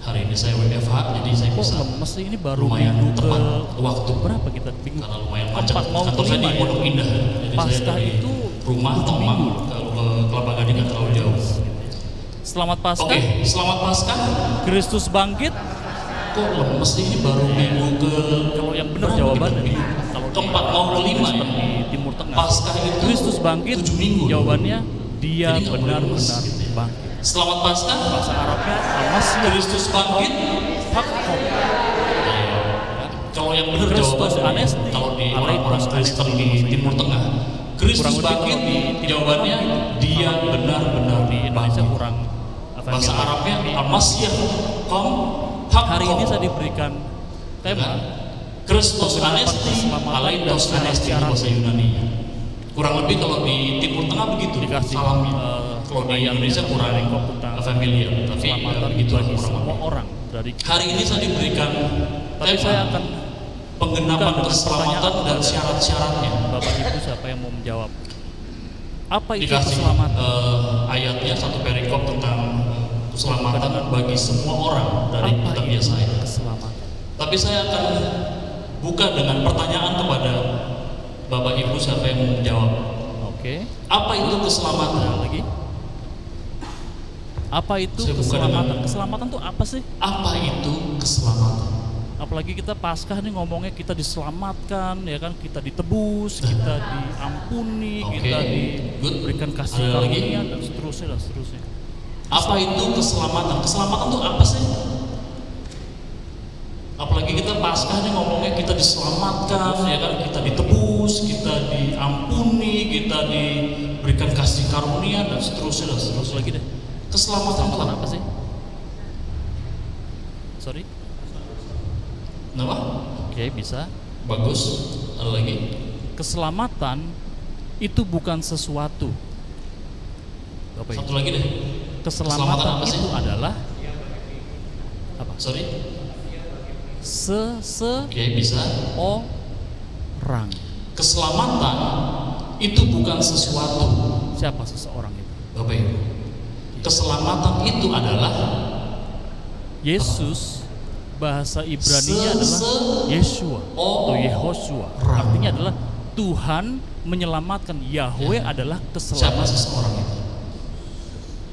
[SPEAKER 9] Hari ini saya WFH, jadi saya bisa
[SPEAKER 8] mesti ini baru
[SPEAKER 9] lumayan
[SPEAKER 8] minggu
[SPEAKER 9] tepat waktu
[SPEAKER 8] berapa kita minggu
[SPEAKER 9] karena lumayan macet.
[SPEAKER 8] 4 mau
[SPEAKER 9] Kantor saya di Pondok Indah. Jadi
[SPEAKER 8] Paskah
[SPEAKER 9] saya dari
[SPEAKER 8] itu
[SPEAKER 9] rumah Tomang kalau ke Kelapa Gading nggak terlalu jauh.
[SPEAKER 8] Selamat Paskah.
[SPEAKER 9] Oke, selamat Paskah.
[SPEAKER 8] Kristus bangkit.
[SPEAKER 9] Kok lemes ini baru minggu ke
[SPEAKER 8] kalau yang benar jawabannya kalau
[SPEAKER 9] keempat mau kelima ya
[SPEAKER 8] di Timur Tengah.
[SPEAKER 9] Paskah itu
[SPEAKER 8] Kristus bangkit.
[SPEAKER 9] 7 minggu.
[SPEAKER 8] Jawabannya dia
[SPEAKER 9] Jadi
[SPEAKER 8] benar-benar bangkit.
[SPEAKER 9] Selamat Paskah.
[SPEAKER 8] Bahasa Arabnya Al-Masih
[SPEAKER 9] Kristus bangkit.
[SPEAKER 8] Hakkom.
[SPEAKER 9] Kalau yang benar
[SPEAKER 8] Kristus
[SPEAKER 9] jawabannya
[SPEAKER 8] anesti.
[SPEAKER 9] kalau di orang-orang Kristen di Timur Tengah, Kristus bangkit jawabannya dia benar-benar
[SPEAKER 8] di Indonesia
[SPEAKER 9] bangkit.
[SPEAKER 8] kurang
[SPEAKER 9] Bahasa Arabnya Al-Masih Hakkom.
[SPEAKER 8] Hari ini saya diberikan tema
[SPEAKER 9] Kristus anesti, alaitos anesti bahasa Yunani. Kurang lebih kalau di Timur Tengah begitu
[SPEAKER 8] dikasih
[SPEAKER 9] salamnya. Kalau di Indonesia kurang familiar, tapi begitu
[SPEAKER 8] bagi
[SPEAKER 9] kurang
[SPEAKER 8] semua
[SPEAKER 9] lebih.
[SPEAKER 8] orang dari
[SPEAKER 9] Hari ini saya diberikan
[SPEAKER 8] tapi saya akan
[SPEAKER 9] penggenapan
[SPEAKER 8] buka
[SPEAKER 9] keselamatan dan syarat-syaratnya.
[SPEAKER 8] Bapak Ibu siapa yang mau menjawab? Apa itu
[SPEAKER 9] Dikasih
[SPEAKER 8] keselamatan?
[SPEAKER 9] ayatnya satu perikop tentang keselamatan bagi semua orang dari
[SPEAKER 8] Apa
[SPEAKER 9] kitab
[SPEAKER 8] itu
[SPEAKER 9] Yesaya.
[SPEAKER 8] keselamatan?
[SPEAKER 9] Tapi saya akan buka dengan pertanyaan kepada Bapak Ibu siapa yang mau menjawab.
[SPEAKER 8] Oke.
[SPEAKER 9] Apa itu keselamatan?
[SPEAKER 8] Lagi. Apa itu
[SPEAKER 9] Saya buka
[SPEAKER 8] keselamatan?
[SPEAKER 9] dengan-
[SPEAKER 8] Keselamatan itu apa sih?
[SPEAKER 9] Apa itu keselamatan?
[SPEAKER 8] Apalagi kita Paskah nih ngomongnya kita diselamatkan, ya kan, kita ditebus, kita diampuni,
[SPEAKER 9] Oke,
[SPEAKER 8] kita
[SPEAKER 9] good.
[SPEAKER 8] diberikan kasih
[SPEAKER 9] Ada lagi?
[SPEAKER 8] karunia dan seterusnya dan seterusnya.
[SPEAKER 9] Apa itu keselamatan? Keselamatan itu apa sih? Apalagi kita Paskah nih ngomongnya kita diselamatkan, ya kan, kita ditebus, kita diampuni, kita diberikan kasih karunia dan seterusnya dan seterusnya.
[SPEAKER 8] Lagi deh.
[SPEAKER 9] Keselamatan itu
[SPEAKER 8] Keselamatan apa sih? Sorry?
[SPEAKER 9] Kenapa?
[SPEAKER 8] Oke, bisa.
[SPEAKER 9] Bagus. Ada lagi?
[SPEAKER 8] Keselamatan itu bukan sesuatu. Apa
[SPEAKER 9] Satu lagi deh.
[SPEAKER 8] Keselamatan
[SPEAKER 9] apa sih?
[SPEAKER 8] itu adalah apa?
[SPEAKER 9] Sorry.
[SPEAKER 8] Seseorang.
[SPEAKER 9] Oke, bisa. Keselamatan itu bukan sesuatu.
[SPEAKER 8] Siapa seseorang itu?
[SPEAKER 9] Bapak Ibu. Keselamatan itu adalah
[SPEAKER 8] Yesus. Bahasa Ibrani-nya adalah Yeshua atau Yehoshua. Artinya adalah Tuhan menyelamatkan. Yahweh adalah
[SPEAKER 9] siapa
[SPEAKER 8] keselamatan.
[SPEAKER 9] seseorang itu?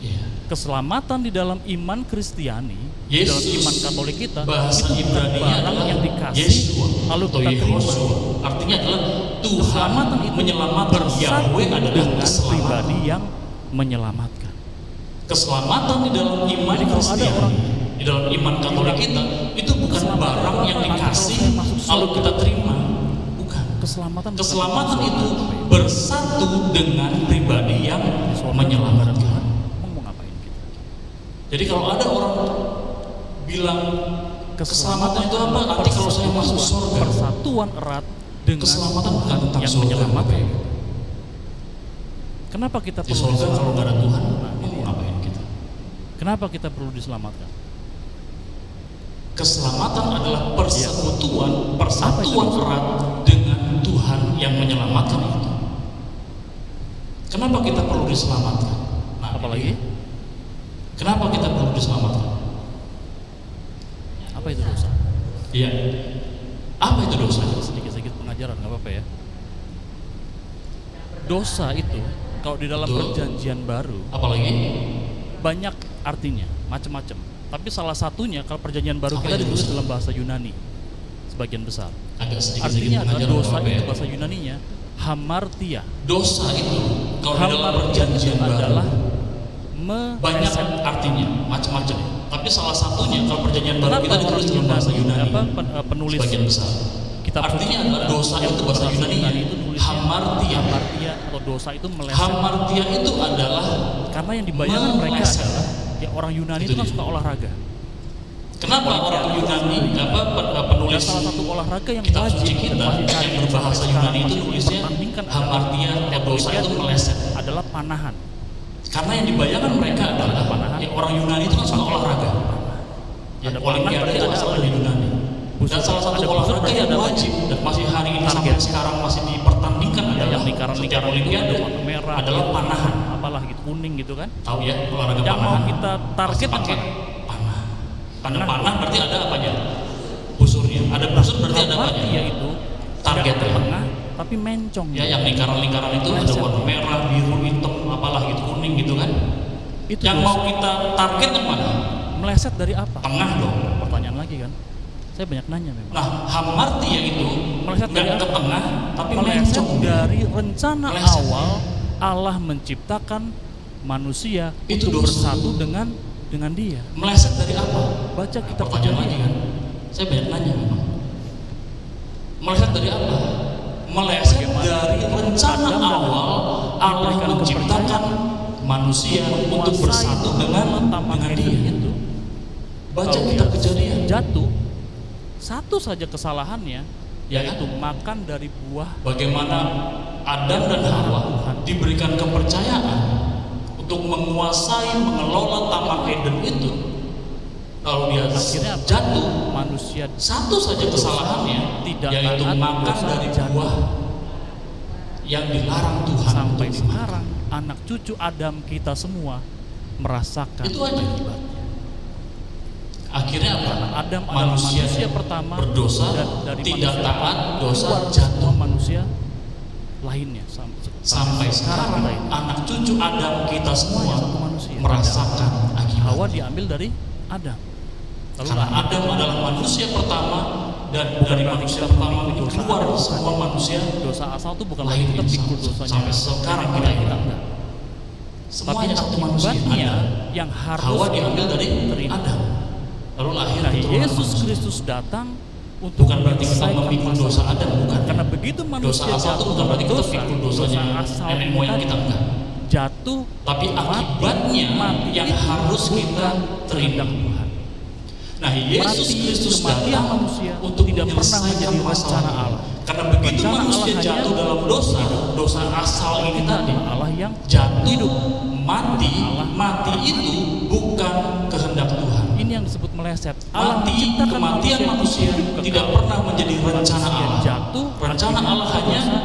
[SPEAKER 9] Iya.
[SPEAKER 8] Keselamatan di dalam iman Kristiani, di dalam
[SPEAKER 9] Yesus,
[SPEAKER 8] iman Katolik kita,
[SPEAKER 9] bahasa
[SPEAKER 8] itu bukan
[SPEAKER 9] Ibrani-nya
[SPEAKER 8] barang
[SPEAKER 9] adalah
[SPEAKER 8] yang dikasih
[SPEAKER 9] Yeshua
[SPEAKER 8] lalu
[SPEAKER 9] atau
[SPEAKER 8] kita terima.
[SPEAKER 9] Yehoshua. Artinya adalah Tuhan
[SPEAKER 8] Keselamatan itu
[SPEAKER 9] menyelamatkan.
[SPEAKER 8] bersatu
[SPEAKER 9] Yahweh adalah
[SPEAKER 8] dengan
[SPEAKER 9] keselamatan.
[SPEAKER 8] pribadi yang menyelamatkan.
[SPEAKER 9] Keselamatan di dalam iman
[SPEAKER 8] Jadi kalau ada
[SPEAKER 9] Kristiani,
[SPEAKER 8] orang
[SPEAKER 9] di dalam iman Katolik kita, itu bukan barang yang dikasih lalu kita terima. Bukan.
[SPEAKER 8] Keselamatan bukan
[SPEAKER 9] Keselamatan
[SPEAKER 8] sesuatu.
[SPEAKER 9] itu bersatu dengan pribadi yang menyelamatkan.
[SPEAKER 8] Mau ngapain kita?
[SPEAKER 9] Jadi kalau ada orang bilang keselamatan itu apa? Nanti kalau saya masuk surga.
[SPEAKER 8] Persatuan erat dengan
[SPEAKER 9] Keselamatan bukan tentang
[SPEAKER 8] yang
[SPEAKER 9] surga.
[SPEAKER 8] menyelamatkan. Kenapa kita
[SPEAKER 9] Di
[SPEAKER 8] perlu
[SPEAKER 9] surga kalau nggak ada Tuhan,
[SPEAKER 8] Nah,
[SPEAKER 9] mau ngapain kita?
[SPEAKER 8] Kenapa kita perlu diselamatkan?
[SPEAKER 9] Keselamatan adalah persekutuan,
[SPEAKER 8] Apa
[SPEAKER 9] persatuan
[SPEAKER 8] itu?
[SPEAKER 9] erat dengan Tuhan yang menyelamatkan itu. Kenapa kita perlu diselamatkan? Nah,
[SPEAKER 8] Apalagi?
[SPEAKER 9] kenapa kita perlu diselamatkan?
[SPEAKER 8] Apa itu dosa?
[SPEAKER 9] Iya. Apa itu dosa?
[SPEAKER 8] Sedikit-sedikit pengajaran, nggak apa-apa ya. Dosa itu kalau di dalam
[SPEAKER 9] Betul.
[SPEAKER 8] perjanjian baru
[SPEAKER 9] Apalagi?
[SPEAKER 8] banyak artinya, macam-macam. Tapi salah satunya kalau perjanjian baru
[SPEAKER 9] Apa
[SPEAKER 8] kita
[SPEAKER 9] itu
[SPEAKER 8] ditulis
[SPEAKER 9] dosa?
[SPEAKER 8] dalam bahasa Yunani sebagian besar.
[SPEAKER 9] Agak sedikit-sedikit
[SPEAKER 8] Artinya adalah
[SPEAKER 9] pengajaran
[SPEAKER 8] dosa
[SPEAKER 9] Bapak ya.
[SPEAKER 8] itu bahasa Yunaninya hamartia.
[SPEAKER 9] Dosa itu kalau di dalam
[SPEAKER 8] Hamartia itu
[SPEAKER 9] perjanjian
[SPEAKER 8] adalah
[SPEAKER 9] baru banyak artinya, macam-macam. Tapi salah satunya kalau perjanjian baru
[SPEAKER 8] Kenapa
[SPEAKER 9] kita ditulis
[SPEAKER 8] orang
[SPEAKER 9] dalam bahasa Yunani.
[SPEAKER 8] penulis
[SPEAKER 9] Sebagian besar.
[SPEAKER 8] kitab
[SPEAKER 9] Artinya
[SPEAKER 8] suci
[SPEAKER 9] adalah dosa
[SPEAKER 8] yang
[SPEAKER 9] itu bahasa
[SPEAKER 8] berbahasa
[SPEAKER 9] Yunani-nya
[SPEAKER 8] itu nulisnya
[SPEAKER 9] hamartia.
[SPEAKER 8] hamartia atau dosa itu meleset.
[SPEAKER 9] Hamartia itu adalah
[SPEAKER 8] Karena yang dibayangkan mereka
[SPEAKER 9] meleset.
[SPEAKER 8] adalah ya orang Yunani
[SPEAKER 9] Itu
[SPEAKER 8] itu kan
[SPEAKER 9] dia.
[SPEAKER 8] suka olahraga.
[SPEAKER 9] Kenapa orang Yunani
[SPEAKER 8] Dan
[SPEAKER 9] penulis
[SPEAKER 8] salah satu olahraga yang
[SPEAKER 9] kitab
[SPEAKER 8] wajib
[SPEAKER 9] suci
[SPEAKER 8] dan
[SPEAKER 9] kita
[SPEAKER 8] masih
[SPEAKER 9] yang berbahasa Yunani itu tulisnya
[SPEAKER 8] dipertandingkan
[SPEAKER 9] hamartia atau dosa itu meleset.
[SPEAKER 8] adalah panahan.
[SPEAKER 9] Karena yang dibayangkan mereka adalah ya, orang Yunani itu kan suka olahraga. Ya,
[SPEAKER 8] Ada panah,
[SPEAKER 9] Olimpiade
[SPEAKER 8] berarti
[SPEAKER 9] itu
[SPEAKER 8] ada
[SPEAKER 9] asal
[SPEAKER 8] apa
[SPEAKER 9] dari
[SPEAKER 8] nih?
[SPEAKER 9] Yunani.
[SPEAKER 8] Busur.
[SPEAKER 9] Dan salah satu
[SPEAKER 8] Ada busur,
[SPEAKER 9] olahraga
[SPEAKER 8] berarti
[SPEAKER 9] yang
[SPEAKER 8] ada apa?
[SPEAKER 9] wajib dan masih hari ini sampai
[SPEAKER 8] Target.
[SPEAKER 9] sekarang masih dipertandingkan
[SPEAKER 8] Ya,
[SPEAKER 9] adalah
[SPEAKER 8] yang
[SPEAKER 9] setiap
[SPEAKER 8] lingkaran-lingkaran itu
[SPEAKER 9] Olimpiade
[SPEAKER 8] ada warna merah,
[SPEAKER 9] adalah
[SPEAKER 8] gitu,
[SPEAKER 9] panahan.
[SPEAKER 8] apalah gitu, kuning gitu kan.
[SPEAKER 9] Tahu ya olahraga
[SPEAKER 8] Yang mau
[SPEAKER 9] panahan?
[SPEAKER 8] kita target
[SPEAKER 9] Pasti pakai
[SPEAKER 8] apa?
[SPEAKER 9] panah. Tanda
[SPEAKER 8] Panah.
[SPEAKER 9] panah berarti ada apanya? Busurnya. Ada busur berarti ada apanya?
[SPEAKER 8] Hamartia itu
[SPEAKER 9] Target
[SPEAKER 8] tidak
[SPEAKER 9] ya.
[SPEAKER 8] tengah tapi mencong.
[SPEAKER 9] Ya, yang lingkaran-lingkaran itu ada
[SPEAKER 8] Meleset.
[SPEAKER 9] warna merah, biru, hitam, apalah gitu, kuning gitu kan.
[SPEAKER 8] Itu
[SPEAKER 9] Yang
[SPEAKER 8] dosa.
[SPEAKER 9] mau kita target yang mana?
[SPEAKER 8] Meleset dari apa?
[SPEAKER 9] Tengah dong.
[SPEAKER 8] Pertanyaan lagi kan. Saya banyak nanya memang.
[SPEAKER 9] Nah, hamartia itu
[SPEAKER 8] Meleset dari
[SPEAKER 9] nggak ke
[SPEAKER 8] apa?
[SPEAKER 9] tengah, tapi
[SPEAKER 8] Meleset
[SPEAKER 9] mencong.
[SPEAKER 8] dari rencana
[SPEAKER 9] Meleset.
[SPEAKER 8] awal Allah menciptakan manusia
[SPEAKER 9] Itu
[SPEAKER 8] untuk
[SPEAKER 9] dosa.
[SPEAKER 8] bersatu dengan Dia.
[SPEAKER 9] Meleset dari apa?
[SPEAKER 8] Baca kitab
[SPEAKER 9] Pertanyaan lagi
[SPEAKER 8] Kejadian.
[SPEAKER 9] kan? Saya banyak nanya memang. Meleset dari apa? Meleset
[SPEAKER 8] Bagaimana
[SPEAKER 9] dari rencana
[SPEAKER 8] Adam dan
[SPEAKER 9] awal Allah
[SPEAKER 8] diberikan
[SPEAKER 9] menciptakan manusia untuk bersatu dengan
[SPEAKER 8] Taman
[SPEAKER 9] Dia.
[SPEAKER 8] Eden itu.
[SPEAKER 9] Baca
[SPEAKER 8] Kalau
[SPEAKER 9] kitab
[SPEAKER 8] dia
[SPEAKER 9] Kejadian.
[SPEAKER 8] jatuh, satu saja kesalahannya,
[SPEAKER 9] Ya
[SPEAKER 8] yaitu
[SPEAKER 9] kan?
[SPEAKER 8] makan dari buah.
[SPEAKER 9] Bagaimana Adam dan Hawa diberikan kepercayaan untuk menguasai, mengelola Taman Eden itu. Lalu dia
[SPEAKER 8] Akhirnya apa?
[SPEAKER 9] jatuh.
[SPEAKER 8] Manusia
[SPEAKER 9] Satu saja kesalahannya,
[SPEAKER 8] Tidak
[SPEAKER 9] yaitu
[SPEAKER 8] taat,
[SPEAKER 9] makan
[SPEAKER 8] dosa,
[SPEAKER 9] dari
[SPEAKER 8] jatuh.
[SPEAKER 9] buah yang dilarang Tuhan
[SPEAKER 8] sampai
[SPEAKER 9] untuk dimakan.
[SPEAKER 8] sekarang anak cucu Adam kita semua merasakan
[SPEAKER 9] Itu aja.
[SPEAKER 8] akibatnya.
[SPEAKER 9] Akhirnya apa?
[SPEAKER 8] Karena Adam adalah manusia pertama
[SPEAKER 9] berdosa,
[SPEAKER 8] dan dari
[SPEAKER 9] tidak
[SPEAKER 8] manusia
[SPEAKER 9] taat, dosa
[SPEAKER 8] keluar
[SPEAKER 9] jatuh.
[SPEAKER 8] semua manusia lainnya
[SPEAKER 9] Sampai sekarang
[SPEAKER 8] kita ini.
[SPEAKER 9] anak cucu Adam kita semua
[SPEAKER 8] Semuanya satu manusia.
[SPEAKER 9] merasakan akibat.
[SPEAKER 8] Hawa diambil dari Adam.
[SPEAKER 9] Karena Adam adalah manusia pertama, dan dari manusia pertama itu keluar semua manusia.
[SPEAKER 8] Dosa asal itu bukan
[SPEAKER 9] lahir
[SPEAKER 8] kita pikul dosanya
[SPEAKER 9] sampai sekarang kita
[SPEAKER 8] enggak.
[SPEAKER 9] Semuanya
[SPEAKER 8] Tapi
[SPEAKER 9] satu manusia
[SPEAKER 8] akibatnya
[SPEAKER 9] ada.
[SPEAKER 8] yang harus
[SPEAKER 9] Hawa diambil dari
[SPEAKER 8] terima.
[SPEAKER 9] Adam, lalu lahir
[SPEAKER 8] Nah,
[SPEAKER 9] keturunan
[SPEAKER 8] Yesus
[SPEAKER 9] manusia.
[SPEAKER 8] Kristus datang untuk
[SPEAKER 9] Bukan berarti kita
[SPEAKER 8] menyelesaikan
[SPEAKER 9] memikul
[SPEAKER 8] masalah.
[SPEAKER 9] dosa Adam, bukan.
[SPEAKER 8] Karena begitu
[SPEAKER 9] Dosa
[SPEAKER 8] manusia
[SPEAKER 9] asal itu
[SPEAKER 8] jatuh
[SPEAKER 9] bukan
[SPEAKER 8] dalam
[SPEAKER 9] berarti kita
[SPEAKER 8] dosa,
[SPEAKER 9] pikul
[SPEAKER 8] dosa
[SPEAKER 9] dosanya
[SPEAKER 8] asal
[SPEAKER 9] nenek moyang kita, enggak.
[SPEAKER 8] jatuh,
[SPEAKER 9] Tapi
[SPEAKER 8] mati,
[SPEAKER 9] akibatnya
[SPEAKER 8] mati
[SPEAKER 9] yang
[SPEAKER 8] itu
[SPEAKER 9] harus kita
[SPEAKER 8] bukan
[SPEAKER 9] terima.
[SPEAKER 8] kehendak Tuhan.
[SPEAKER 9] Nah, Yesus
[SPEAKER 8] Mati,
[SPEAKER 9] Kristus
[SPEAKER 8] kematian
[SPEAKER 9] datang
[SPEAKER 8] manusia
[SPEAKER 9] untuk
[SPEAKER 8] tidak pernah
[SPEAKER 9] menyelesaikan
[SPEAKER 8] menjadi rencana
[SPEAKER 9] masalah
[SPEAKER 8] Allah.
[SPEAKER 9] Karena begitu
[SPEAKER 8] Rencana
[SPEAKER 9] manusia
[SPEAKER 8] Allah
[SPEAKER 9] jatuh
[SPEAKER 8] hanya
[SPEAKER 9] dalam dosa, dosa asal ini
[SPEAKER 8] Kita
[SPEAKER 9] tadi,
[SPEAKER 8] adalah Allah yang
[SPEAKER 9] jatuh, mati,
[SPEAKER 8] Allah.
[SPEAKER 9] mati itu bukan kehendak Tuhan.
[SPEAKER 8] Ini yang disebut meleset. Allah
[SPEAKER 9] Mati,
[SPEAKER 8] menciptakan
[SPEAKER 9] kematian manusia
[SPEAKER 8] hidup
[SPEAKER 9] tidak
[SPEAKER 8] kekal.
[SPEAKER 9] pernah menjadi rencana
[SPEAKER 8] Manusia
[SPEAKER 9] Allah.
[SPEAKER 8] jatuh,
[SPEAKER 9] Rencana
[SPEAKER 8] akhirnya
[SPEAKER 9] Allah hanya
[SPEAKER 8] dosa,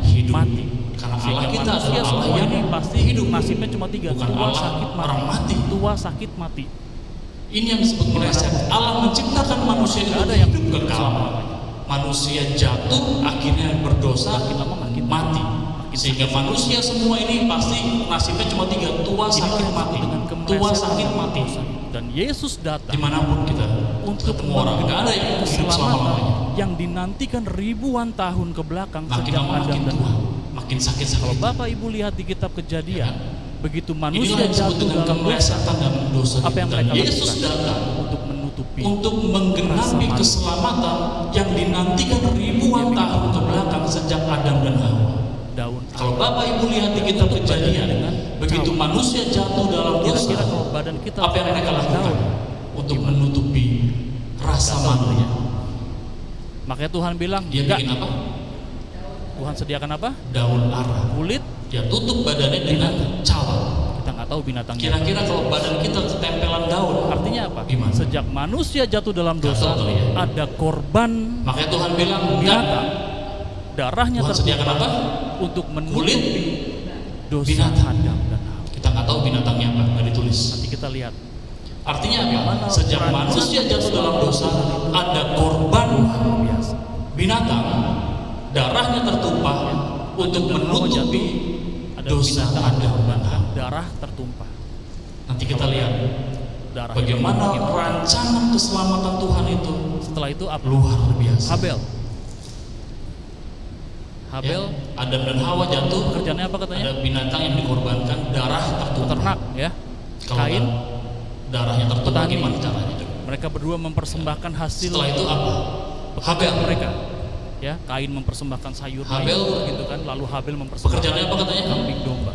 [SPEAKER 9] hidup.
[SPEAKER 8] mati.
[SPEAKER 9] Karena
[SPEAKER 8] Sehingga
[SPEAKER 9] Allah kita
[SPEAKER 8] manusia
[SPEAKER 9] adalah Allah
[SPEAKER 8] semua
[SPEAKER 9] yang
[SPEAKER 8] ini pasti
[SPEAKER 9] hidup.
[SPEAKER 8] nasibnya cuma 3,
[SPEAKER 9] Bukan
[SPEAKER 8] tua,
[SPEAKER 9] Allah
[SPEAKER 8] sakit,
[SPEAKER 9] orang mati.
[SPEAKER 8] Tua, sakit, mati.
[SPEAKER 9] Ini yang disebut meleset. Allah menciptakan manusia itu
[SPEAKER 8] Nggak ada yang
[SPEAKER 9] hidup kekal.
[SPEAKER 8] selama-lamanya.
[SPEAKER 9] Manusia jatuh, akhirnya berdosa,
[SPEAKER 8] Makin lama makin
[SPEAKER 9] mati.
[SPEAKER 8] makin
[SPEAKER 9] Sehingga manusia semua ini pasti nasibnya cuma 3, tua, sakit, mati. Tua, sakit, mati.
[SPEAKER 8] Dan Yesus datang
[SPEAKER 9] Dimanapun kita
[SPEAKER 8] untuk
[SPEAKER 9] ketemu orang, nggak ada yang hidup
[SPEAKER 8] keselamatan
[SPEAKER 9] selama-lamanya.
[SPEAKER 8] yang dinantikan ribuan tahun ke belakang
[SPEAKER 9] Makin
[SPEAKER 8] sejak
[SPEAKER 9] lama
[SPEAKER 8] Adam
[SPEAKER 9] makin
[SPEAKER 8] dan
[SPEAKER 9] tua,
[SPEAKER 8] Hawa.
[SPEAKER 9] makin
[SPEAKER 8] Kalau
[SPEAKER 9] sakit-sakit.
[SPEAKER 8] Bapak Ibu lihat di kitab Kejadian, begitu
[SPEAKER 9] Inilah
[SPEAKER 8] manusia
[SPEAKER 9] yang disebut
[SPEAKER 8] jatuh
[SPEAKER 9] dengan
[SPEAKER 8] dalam dosa,
[SPEAKER 9] kemelesetan dan dosa.
[SPEAKER 8] apa yang
[SPEAKER 9] Dan
[SPEAKER 8] mereka
[SPEAKER 9] Yesus
[SPEAKER 8] lakukan?
[SPEAKER 9] datang
[SPEAKER 8] Untuk menutupi
[SPEAKER 9] untuk menggenapi
[SPEAKER 8] rasa malu.
[SPEAKER 9] keselamatan yang dinantikan ribuan tahun ke belakang sejak Adam dan Hawa.
[SPEAKER 8] daun.
[SPEAKER 9] Kalau Bapak Ibu lihat di kitab Kejadian, begitu manusia jatuh dalam dosa,
[SPEAKER 8] Kira-kira kalau badan kita
[SPEAKER 9] apa yang mereka lakukan
[SPEAKER 8] daun,
[SPEAKER 9] untuk menutupi rasa malunya?
[SPEAKER 8] makanya Tuhan bilang,
[SPEAKER 9] Dia
[SPEAKER 8] enggak.
[SPEAKER 9] bikin apa?
[SPEAKER 8] Tuhan sediakan apa?
[SPEAKER 9] Daun ara.
[SPEAKER 8] Kulit.
[SPEAKER 9] Dia tutup badannya dengan cawang.
[SPEAKER 8] Kita nggak tahu binatangnya.
[SPEAKER 9] Kira-kira kalau badan kita ketempelan daun,
[SPEAKER 8] Artinya apa?
[SPEAKER 9] Gimana?
[SPEAKER 8] Sejak manusia jatuh dalam
[SPEAKER 9] Nggak
[SPEAKER 8] dosa,
[SPEAKER 9] tahu kali ya.
[SPEAKER 8] ada korban
[SPEAKER 9] Makanya Tuhan bilang, enggak.
[SPEAKER 8] binatang. Darahnya
[SPEAKER 9] Tuhan sediakan
[SPEAKER 8] tertumpah
[SPEAKER 9] apa?
[SPEAKER 8] untuk
[SPEAKER 9] Kulit
[SPEAKER 8] menutupi dosa
[SPEAKER 9] binatang.
[SPEAKER 8] Adam dan Hawa.
[SPEAKER 9] Kita nggak tahu binatangnya apa, nggak ditulis.
[SPEAKER 8] Nanti kita lihat.
[SPEAKER 9] Artinya apa?
[SPEAKER 8] Bagaimana
[SPEAKER 9] Sejak
[SPEAKER 8] peran
[SPEAKER 9] manusia jatuh dalam dosa, ada korban
[SPEAKER 8] Biasa.
[SPEAKER 9] binatang, darahnya tertumpah untuk
[SPEAKER 8] Dan Hawa jatuh,
[SPEAKER 9] menutupi
[SPEAKER 8] ada
[SPEAKER 9] dosa
[SPEAKER 8] binatang
[SPEAKER 9] Adam dan
[SPEAKER 8] korban,
[SPEAKER 9] Hawa.
[SPEAKER 8] darah tertumpah.
[SPEAKER 9] Nanti kita lihat
[SPEAKER 8] Darah
[SPEAKER 9] bagaimana
[SPEAKER 8] yang tertumpah.
[SPEAKER 9] rancangan keselamatan Tuhan itu
[SPEAKER 8] Setelah itu apa?
[SPEAKER 9] luar biasa.
[SPEAKER 8] Habel.
[SPEAKER 9] Ya,
[SPEAKER 8] Habel
[SPEAKER 9] Adam dan Hawa jatuh,
[SPEAKER 8] pekerjaannya apa katanya?
[SPEAKER 9] ada binatang yang dikorbankan, darah tertumpah.
[SPEAKER 8] Peternak ya.
[SPEAKER 9] Kalau
[SPEAKER 8] Kain,
[SPEAKER 9] darahnya tertumpah,
[SPEAKER 8] petani.
[SPEAKER 9] gimana caranya?
[SPEAKER 8] mereka berdua mempersembahkan hasil
[SPEAKER 9] Setelah itu apa?
[SPEAKER 8] pekerjaan
[SPEAKER 9] Habel.
[SPEAKER 8] mereka. Ya, Kain mempersembahkan sayur
[SPEAKER 9] Habel.
[SPEAKER 8] mayur gitu kan, lalu Habel mempersembahkan
[SPEAKER 9] Pekerjaannya apa katanya?
[SPEAKER 8] kambing domba.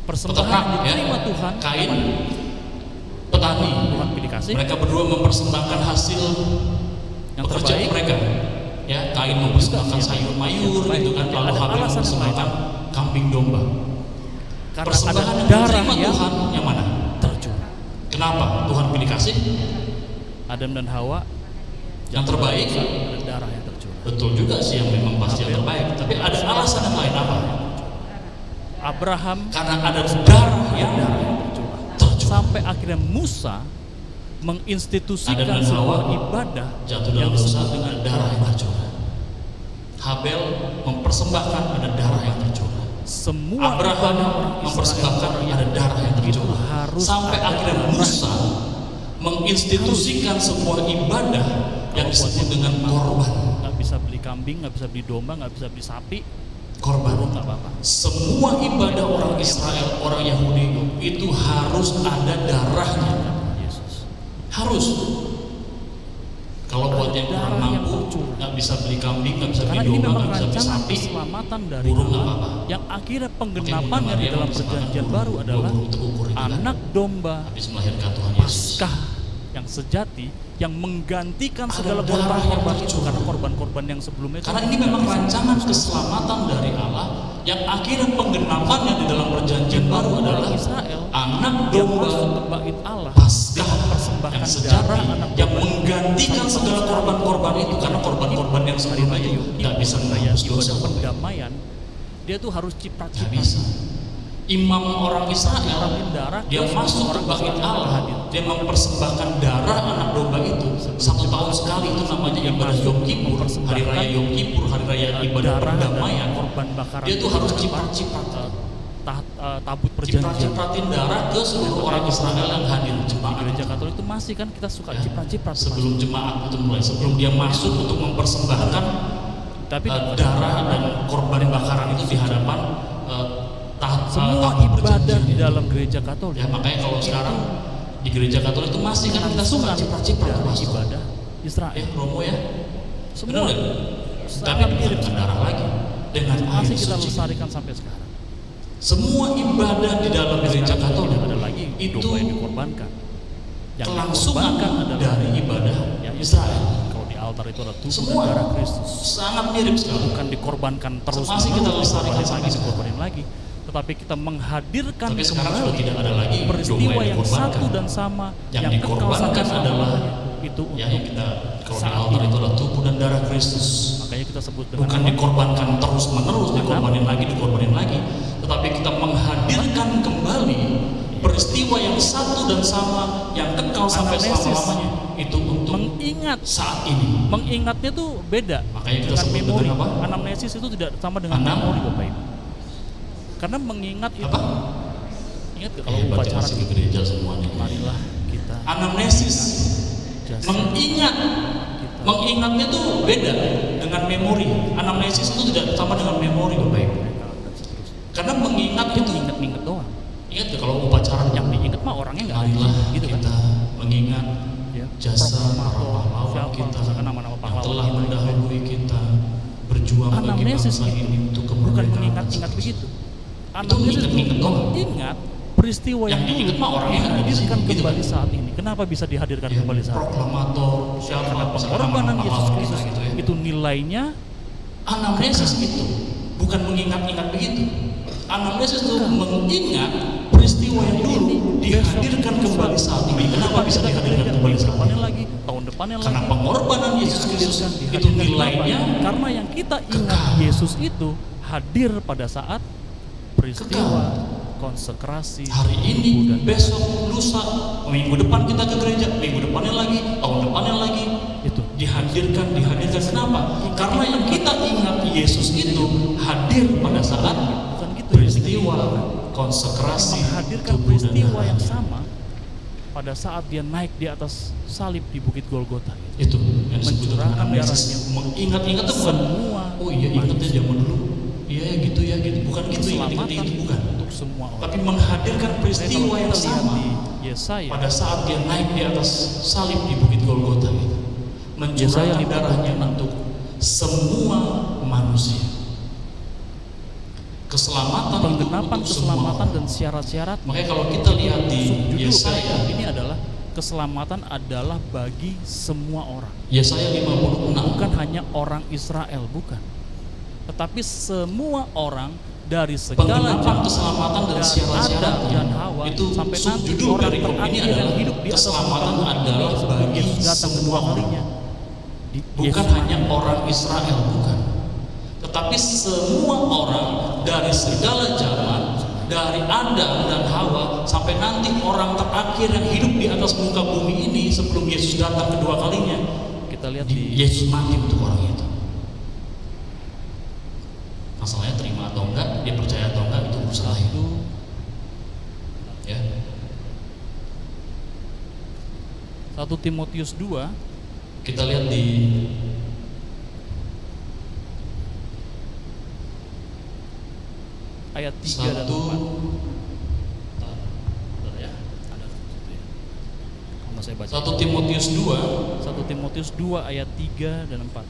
[SPEAKER 8] Persembahan
[SPEAKER 9] Peternak,
[SPEAKER 8] yang
[SPEAKER 9] ya.
[SPEAKER 8] diterima Tuhan,
[SPEAKER 9] Kain,
[SPEAKER 8] yang
[SPEAKER 9] petani.
[SPEAKER 8] Tuhan pilih kasih,
[SPEAKER 9] Mereka berdua mempersembahkan hasil
[SPEAKER 8] yang
[SPEAKER 9] pekerjaan
[SPEAKER 8] terbaik.
[SPEAKER 9] mereka. Ya, Kain mempersembahkan
[SPEAKER 8] Juga,
[SPEAKER 9] sayur mayur
[SPEAKER 8] baik.
[SPEAKER 9] gitu kan,
[SPEAKER 8] Ada
[SPEAKER 9] lalu Habel
[SPEAKER 8] alasan yang
[SPEAKER 9] mempersembahkan kambing domba.
[SPEAKER 8] Karena ada
[SPEAKER 9] Persembahan yang
[SPEAKER 8] darah
[SPEAKER 9] diterima
[SPEAKER 8] yang
[SPEAKER 9] Tuhan yang mana?
[SPEAKER 8] tercurah.
[SPEAKER 9] Kenapa Tuhan pilih kasih?
[SPEAKER 8] Adam dan Hawa
[SPEAKER 9] Yang terbaik?
[SPEAKER 8] ada darah yang tercurah.
[SPEAKER 9] Betul juga sih, yang memang pasti yang terbaik. Tapi ada alasan yang lain apa?
[SPEAKER 8] Abraham
[SPEAKER 9] Karena ada darah yang
[SPEAKER 8] darah yang tercurah.
[SPEAKER 9] tercurah.
[SPEAKER 8] Sampai akhirnya Musa
[SPEAKER 9] Adam
[SPEAKER 8] menginstitusikan
[SPEAKER 9] dan
[SPEAKER 8] sebuah
[SPEAKER 9] Hawa
[SPEAKER 8] ibadah
[SPEAKER 9] jatuh
[SPEAKER 8] yang
[SPEAKER 9] dalam dosa
[SPEAKER 8] disebut
[SPEAKER 9] dengan
[SPEAKER 8] dengan
[SPEAKER 9] darah yang tercurah. Habel mempersembahkan ada darah yang tercurah.
[SPEAKER 8] semua
[SPEAKER 9] Abraham
[SPEAKER 8] ibadah orang
[SPEAKER 9] mempersembahkan
[SPEAKER 8] Israel
[SPEAKER 9] ada darah yang tercurah.
[SPEAKER 8] harus
[SPEAKER 9] Sampai
[SPEAKER 8] ada
[SPEAKER 9] akhirnya
[SPEAKER 8] darah.
[SPEAKER 9] Musa menginstitusikan sebuah ibadah yang disebut dengan korban.
[SPEAKER 8] Nggak bisa beli kambing, nggak bisa beli domba, nggak bisa beli sapi,
[SPEAKER 9] Korban.
[SPEAKER 8] nggak apa-apa.
[SPEAKER 9] Semua ibadah orang Israel, orang Yahudi itu harus ada darahnya.
[SPEAKER 8] Yesus.
[SPEAKER 9] Harus. Kalau buat yang kurang
[SPEAKER 8] Darah yang
[SPEAKER 9] mampu,
[SPEAKER 8] tercurah.
[SPEAKER 9] nggak bisa beli kambing, nggak bisa
[SPEAKER 8] Karena
[SPEAKER 9] beli
[SPEAKER 8] ini
[SPEAKER 9] domba,
[SPEAKER 8] memang
[SPEAKER 9] nggak bisa beli
[SPEAKER 8] rancangan
[SPEAKER 9] sapi,
[SPEAKER 8] keselamatan dari
[SPEAKER 9] burung nggak
[SPEAKER 8] Allah
[SPEAKER 9] apa-apa.
[SPEAKER 8] yang akhirnya
[SPEAKER 9] Makanya
[SPEAKER 8] penggenapannya di
[SPEAKER 9] Maria
[SPEAKER 8] dalam
[SPEAKER 9] mempersembahkan
[SPEAKER 8] perjanjian
[SPEAKER 9] burung,
[SPEAKER 8] baru
[SPEAKER 9] dua
[SPEAKER 8] adalah
[SPEAKER 9] burung terukur itu kan.
[SPEAKER 8] anak domba
[SPEAKER 9] Habis melahirkan Tuhan Yesus.
[SPEAKER 8] Paskah yang sejati yang menggantikan
[SPEAKER 9] Ada
[SPEAKER 8] segala
[SPEAKER 9] darah yang
[SPEAKER 8] korban-korban itu,
[SPEAKER 9] tercurah.
[SPEAKER 8] karena korban-korban yang sebelumnya itu
[SPEAKER 9] Karena ini memang rancangan keselamatan dari Allah yang akhirnya penggenapannya di dalam perjanjian baru adalah
[SPEAKER 8] orang Israel
[SPEAKER 9] anak
[SPEAKER 8] yang
[SPEAKER 9] domba
[SPEAKER 8] masuk ke bait Allah
[SPEAKER 9] Paskah
[SPEAKER 8] mempersembahkan
[SPEAKER 9] yang
[SPEAKER 8] darah
[SPEAKER 9] sejati
[SPEAKER 8] anak
[SPEAKER 9] yang
[SPEAKER 8] domba
[SPEAKER 9] menggantikan segala korban-korban itu, karena korban-korban yang sebelumnya itu nggak bisa menghapus dosa.
[SPEAKER 8] ibadah pendamaian. Dia tuh harus
[SPEAKER 9] Nggak
[SPEAKER 8] ciprat-ciprat
[SPEAKER 9] bisa. Imam orang Israel
[SPEAKER 8] Ciptakin darah
[SPEAKER 9] dia
[SPEAKER 8] ke
[SPEAKER 9] masuk ke
[SPEAKER 8] orang
[SPEAKER 9] bait
[SPEAKER 8] Israel
[SPEAKER 9] Allah,
[SPEAKER 8] hadir.
[SPEAKER 9] dia mempersembahkan darah anak domba itu 1 tahun sekali. Itu namanya ibadah Yom Kippur, hari raya Yom Kippur, hari raya ibadah
[SPEAKER 8] darah
[SPEAKER 9] perdamaian.
[SPEAKER 8] dan korban bakaran
[SPEAKER 9] Dia tuh harus
[SPEAKER 8] apa?
[SPEAKER 9] ciprat-ciprat.
[SPEAKER 8] tabut perjanjian.
[SPEAKER 9] Ciprat-cipratin darah ke seluruh orang Israel yang hadir
[SPEAKER 8] Di
[SPEAKER 9] jemaat.
[SPEAKER 8] gereja Katolik itu masih kan kita suka
[SPEAKER 9] Ya,
[SPEAKER 8] ciprat-ciprat.
[SPEAKER 9] sebelum jemaat itu mulai, sebelum dia masuk untuk mempersembahkan
[SPEAKER 8] Tapi
[SPEAKER 9] darah dan korban bakaran itu di hadapan
[SPEAKER 8] semua
[SPEAKER 9] tabut
[SPEAKER 8] ibadah
[SPEAKER 9] perjanjian
[SPEAKER 8] di
[SPEAKER 9] itu.
[SPEAKER 8] dalam gereja Katolik
[SPEAKER 9] Ya, makanya kalau sekarang di gereja Katolik itu masih kan kita suka
[SPEAKER 8] langsungan
[SPEAKER 9] ciprat-ciprat
[SPEAKER 8] dari
[SPEAKER 9] pastor.
[SPEAKER 8] ibadah Israel.
[SPEAKER 9] Romo ya.
[SPEAKER 8] Semua
[SPEAKER 9] Benar nggak? Tapi
[SPEAKER 8] sangat
[SPEAKER 9] bukan
[SPEAKER 8] mirip
[SPEAKER 9] dengan darah lagi, dengan air
[SPEAKER 8] masih kita
[SPEAKER 9] suci.
[SPEAKER 8] lestarikan sampai sekarang.
[SPEAKER 9] Semua ibadah di dalam gereja
[SPEAKER 8] Sekarang
[SPEAKER 9] Katolik
[SPEAKER 8] tidak ada lagi
[SPEAKER 9] itu
[SPEAKER 8] domba yang dikorbankan. Yang
[SPEAKER 9] kelangsungan
[SPEAKER 8] dikorbankan adalah
[SPEAKER 9] dari ibadah
[SPEAKER 8] ya,
[SPEAKER 9] Israel.
[SPEAKER 8] Kalau di altar itu ada tubuh
[SPEAKER 9] Semua
[SPEAKER 8] dan darah Kristus.
[SPEAKER 9] sangat mirip sekali.
[SPEAKER 8] Bukan dikorbankan terus
[SPEAKER 9] Masih kita lestarikan
[SPEAKER 8] dikorbanin
[SPEAKER 9] sampai
[SPEAKER 8] lagi,
[SPEAKER 9] sekarang.
[SPEAKER 8] dikorbanin lagi, tetapi kita menghadirkan
[SPEAKER 9] Tapi sekarang sudah
[SPEAKER 8] kembali
[SPEAKER 9] tidak ada lagi domba
[SPEAKER 8] peristiwa
[SPEAKER 9] yang
[SPEAKER 8] yang
[SPEAKER 9] dikorbankan.
[SPEAKER 8] satu dan sama
[SPEAKER 9] Yang
[SPEAKER 8] kekal
[SPEAKER 9] dikorbankan
[SPEAKER 8] sampai
[SPEAKER 9] adalah
[SPEAKER 8] selama-lamanya. Itu
[SPEAKER 9] Ya,
[SPEAKER 8] untuk
[SPEAKER 9] yang kita kalau di
[SPEAKER 8] saat
[SPEAKER 9] altar
[SPEAKER 8] ini.
[SPEAKER 9] itu adalah tubuh dan darah Kristus.
[SPEAKER 8] Makanya kita sebut dengan
[SPEAKER 9] Bukan
[SPEAKER 8] nama.
[SPEAKER 9] dikorbankan terus menerus, dikorbanin lagi, tetapi kita menghadirkan kembali peristiwa yang satu dan sama yang kekal sampai
[SPEAKER 8] Anamnesis.
[SPEAKER 9] selama-lamanya itu untuk
[SPEAKER 8] mengingat.
[SPEAKER 9] saat ini.
[SPEAKER 8] Mengingatnya tuh beda
[SPEAKER 9] Makanya kita
[SPEAKER 8] dengan
[SPEAKER 9] sebut
[SPEAKER 8] memori.
[SPEAKER 9] dengan apa?
[SPEAKER 8] Anamnesis itu tidak sama dengan
[SPEAKER 9] Anam?
[SPEAKER 8] memori, Bapak Ibu. Karena mengingat itu
[SPEAKER 9] Apa?
[SPEAKER 8] ingat gak kalau
[SPEAKER 9] Hebat ya,
[SPEAKER 8] upacara
[SPEAKER 9] masih ke gereja semuanya.
[SPEAKER 8] marilah kita
[SPEAKER 9] Anamnesis,
[SPEAKER 8] jasa
[SPEAKER 9] mengingat.
[SPEAKER 8] kita
[SPEAKER 9] Mengingatnya tuh beda dengan memori. Anamnesis itu tidak sama dengan memori, Bapak Ibu.
[SPEAKER 8] dan seterusnya.
[SPEAKER 9] Karena mengingat
[SPEAKER 8] Itu
[SPEAKER 9] itu,
[SPEAKER 8] ingat-ingat doang.
[SPEAKER 9] ingat gak kalau upacara
[SPEAKER 8] Yang diingat mah orangnya nggak ada
[SPEAKER 9] marilah
[SPEAKER 8] gitu kan.
[SPEAKER 9] kita mengingat
[SPEAKER 8] Ya,
[SPEAKER 9] jasa para
[SPEAKER 8] proklamator,
[SPEAKER 9] pahlawan
[SPEAKER 8] siapa,
[SPEAKER 9] kita
[SPEAKER 8] misalkan nama-nama
[SPEAKER 9] yang
[SPEAKER 8] pahlawan
[SPEAKER 9] telah
[SPEAKER 8] kita.
[SPEAKER 9] mendahului kita berjuang bagi
[SPEAKER 8] Anamnesis
[SPEAKER 9] bangsa
[SPEAKER 8] itu
[SPEAKER 9] ini untuk
[SPEAKER 8] bukan
[SPEAKER 9] kemerdekaan.
[SPEAKER 8] mengingat-ingat begitu.
[SPEAKER 9] Itu
[SPEAKER 8] Anamnesis itu
[SPEAKER 9] ingat-ingat doang.
[SPEAKER 8] mengingat peristiwa
[SPEAKER 9] Yang
[SPEAKER 8] yang
[SPEAKER 9] diingat mah orangnya nggak ada di
[SPEAKER 8] dihadirkan
[SPEAKER 9] situ, gitu
[SPEAKER 8] kembali
[SPEAKER 9] kan.
[SPEAKER 8] saat ini. Kenapa bisa dihadirkan
[SPEAKER 9] Ya,
[SPEAKER 8] kembali saat ini?
[SPEAKER 9] proklamator siapa
[SPEAKER 8] Karena
[SPEAKER 9] misalkan
[SPEAKER 8] pengorbanan
[SPEAKER 9] nama-nama
[SPEAKER 8] Yesus
[SPEAKER 9] pahlawan
[SPEAKER 8] Kristus
[SPEAKER 9] kita gitu ya.
[SPEAKER 8] itu nilainya
[SPEAKER 9] Anamnesis itu bukan mengingat-ingat begitu. Anamnesis itu mengingat peristiwa yang dulu dihadirkan kembali saat ini. Kenapa bisa dihadirkan kembali saat
[SPEAKER 8] depannya
[SPEAKER 9] ini?
[SPEAKER 8] lagi, tahun depannya
[SPEAKER 9] Karena
[SPEAKER 8] lagi.
[SPEAKER 9] pengorbanan Yesus Kristus itu
[SPEAKER 8] Dihadirkan
[SPEAKER 9] nilainya
[SPEAKER 8] kenapa? Karena yang kita ingat
[SPEAKER 9] kekal.
[SPEAKER 8] Yesus itu hadir pada saat peristiwa konsekrasi
[SPEAKER 9] hari
[SPEAKER 8] tubuh
[SPEAKER 9] ini,
[SPEAKER 8] dan
[SPEAKER 9] besok, lusa, minggu depan kita ke gereja, minggu depannya lagi, tahun depannya lagi
[SPEAKER 8] itu.
[SPEAKER 9] dihadirkan. Kenapa? Karena yang kita ingat Yesus itu hadir pada saat
[SPEAKER 8] Bukan gitu.
[SPEAKER 9] peristiwa konsekrasi
[SPEAKER 8] Menghadirkan
[SPEAKER 9] tubuh dan
[SPEAKER 8] peristiwa
[SPEAKER 9] darah.
[SPEAKER 8] yang sama pada saat dia naik di atas salib di Bukit Golgota.
[SPEAKER 9] Itu yang disebut dengan
[SPEAKER 8] Mencurahkan
[SPEAKER 9] anamnesis.
[SPEAKER 8] darahnya.
[SPEAKER 9] Mengingat-ingat itu bukan
[SPEAKER 8] Semua
[SPEAKER 9] oh iya ingatnya zaman dulu, iya ya gitu ya gitu, bukan gitu, ingat-ingat
[SPEAKER 8] keselamatan
[SPEAKER 9] itu bukan,
[SPEAKER 8] untuk semua orang.
[SPEAKER 9] tapi menghadirkan
[SPEAKER 8] Makanya
[SPEAKER 9] peristiwa
[SPEAKER 8] kalau
[SPEAKER 9] yang
[SPEAKER 8] kita lihat
[SPEAKER 9] sama
[SPEAKER 8] di Yesaya,
[SPEAKER 9] pada saat dia naik di atas salib di Bukit Golgota gitu.
[SPEAKER 8] Yesaya
[SPEAKER 9] Mencurahkan
[SPEAKER 8] 56.
[SPEAKER 9] darahnya untuk semua manusia. Keselamatan itu
[SPEAKER 8] penggenapan
[SPEAKER 9] untuk semua
[SPEAKER 8] keselamatan
[SPEAKER 9] orang.
[SPEAKER 8] dan syarat-syarat.
[SPEAKER 9] Makanya kalau kita lihat di
[SPEAKER 8] Subjudul
[SPEAKER 9] Yesaya,
[SPEAKER 8] kali ini adalah keselamatan adalah bagi semua orang.
[SPEAKER 9] Yesaya 56,
[SPEAKER 8] Bukan hanya orang Israel, bukan. Tetapi semua orang dari segala
[SPEAKER 9] penggenapan
[SPEAKER 8] jalan,
[SPEAKER 9] keselamatan dan
[SPEAKER 8] dari
[SPEAKER 9] syarat-syaratnya
[SPEAKER 8] Adam dan Hawa
[SPEAKER 9] itu
[SPEAKER 8] sampai nanti
[SPEAKER 9] subjudul
[SPEAKER 8] orang
[SPEAKER 9] dari ini
[SPEAKER 8] terakhir
[SPEAKER 9] adalah
[SPEAKER 8] yang hidup di atas
[SPEAKER 9] keselamatan
[SPEAKER 8] muka bumi
[SPEAKER 9] adalah
[SPEAKER 8] sebelum
[SPEAKER 9] bagi
[SPEAKER 8] Yesus datang kedua
[SPEAKER 9] semua
[SPEAKER 8] kalinya.
[SPEAKER 9] bukan
[SPEAKER 8] Yesus
[SPEAKER 9] hanya orang Israel, bukan, tetapi semua orang dari segala zaman, dari Adam dan Hawa sampai nanti orang terakhir yang hidup di atas muka bumi ini sebelum Yesus datang kedua kalinya.
[SPEAKER 8] kita lihat di
[SPEAKER 9] Yesus mati untuk orang itu. Masalahnya terima atau enggak, dia percaya atau enggak, itu urusan lain.
[SPEAKER 8] itu
[SPEAKER 9] Ya.
[SPEAKER 8] 1 Timotius 2
[SPEAKER 9] Kita lihat di
[SPEAKER 8] ayat 3 dan 4.
[SPEAKER 9] 1
[SPEAKER 8] Ya, ada di situ ya. Kalau saya baca
[SPEAKER 9] 1 Timotius 2
[SPEAKER 8] 1 Timotius 2 ayat 3 dan 4.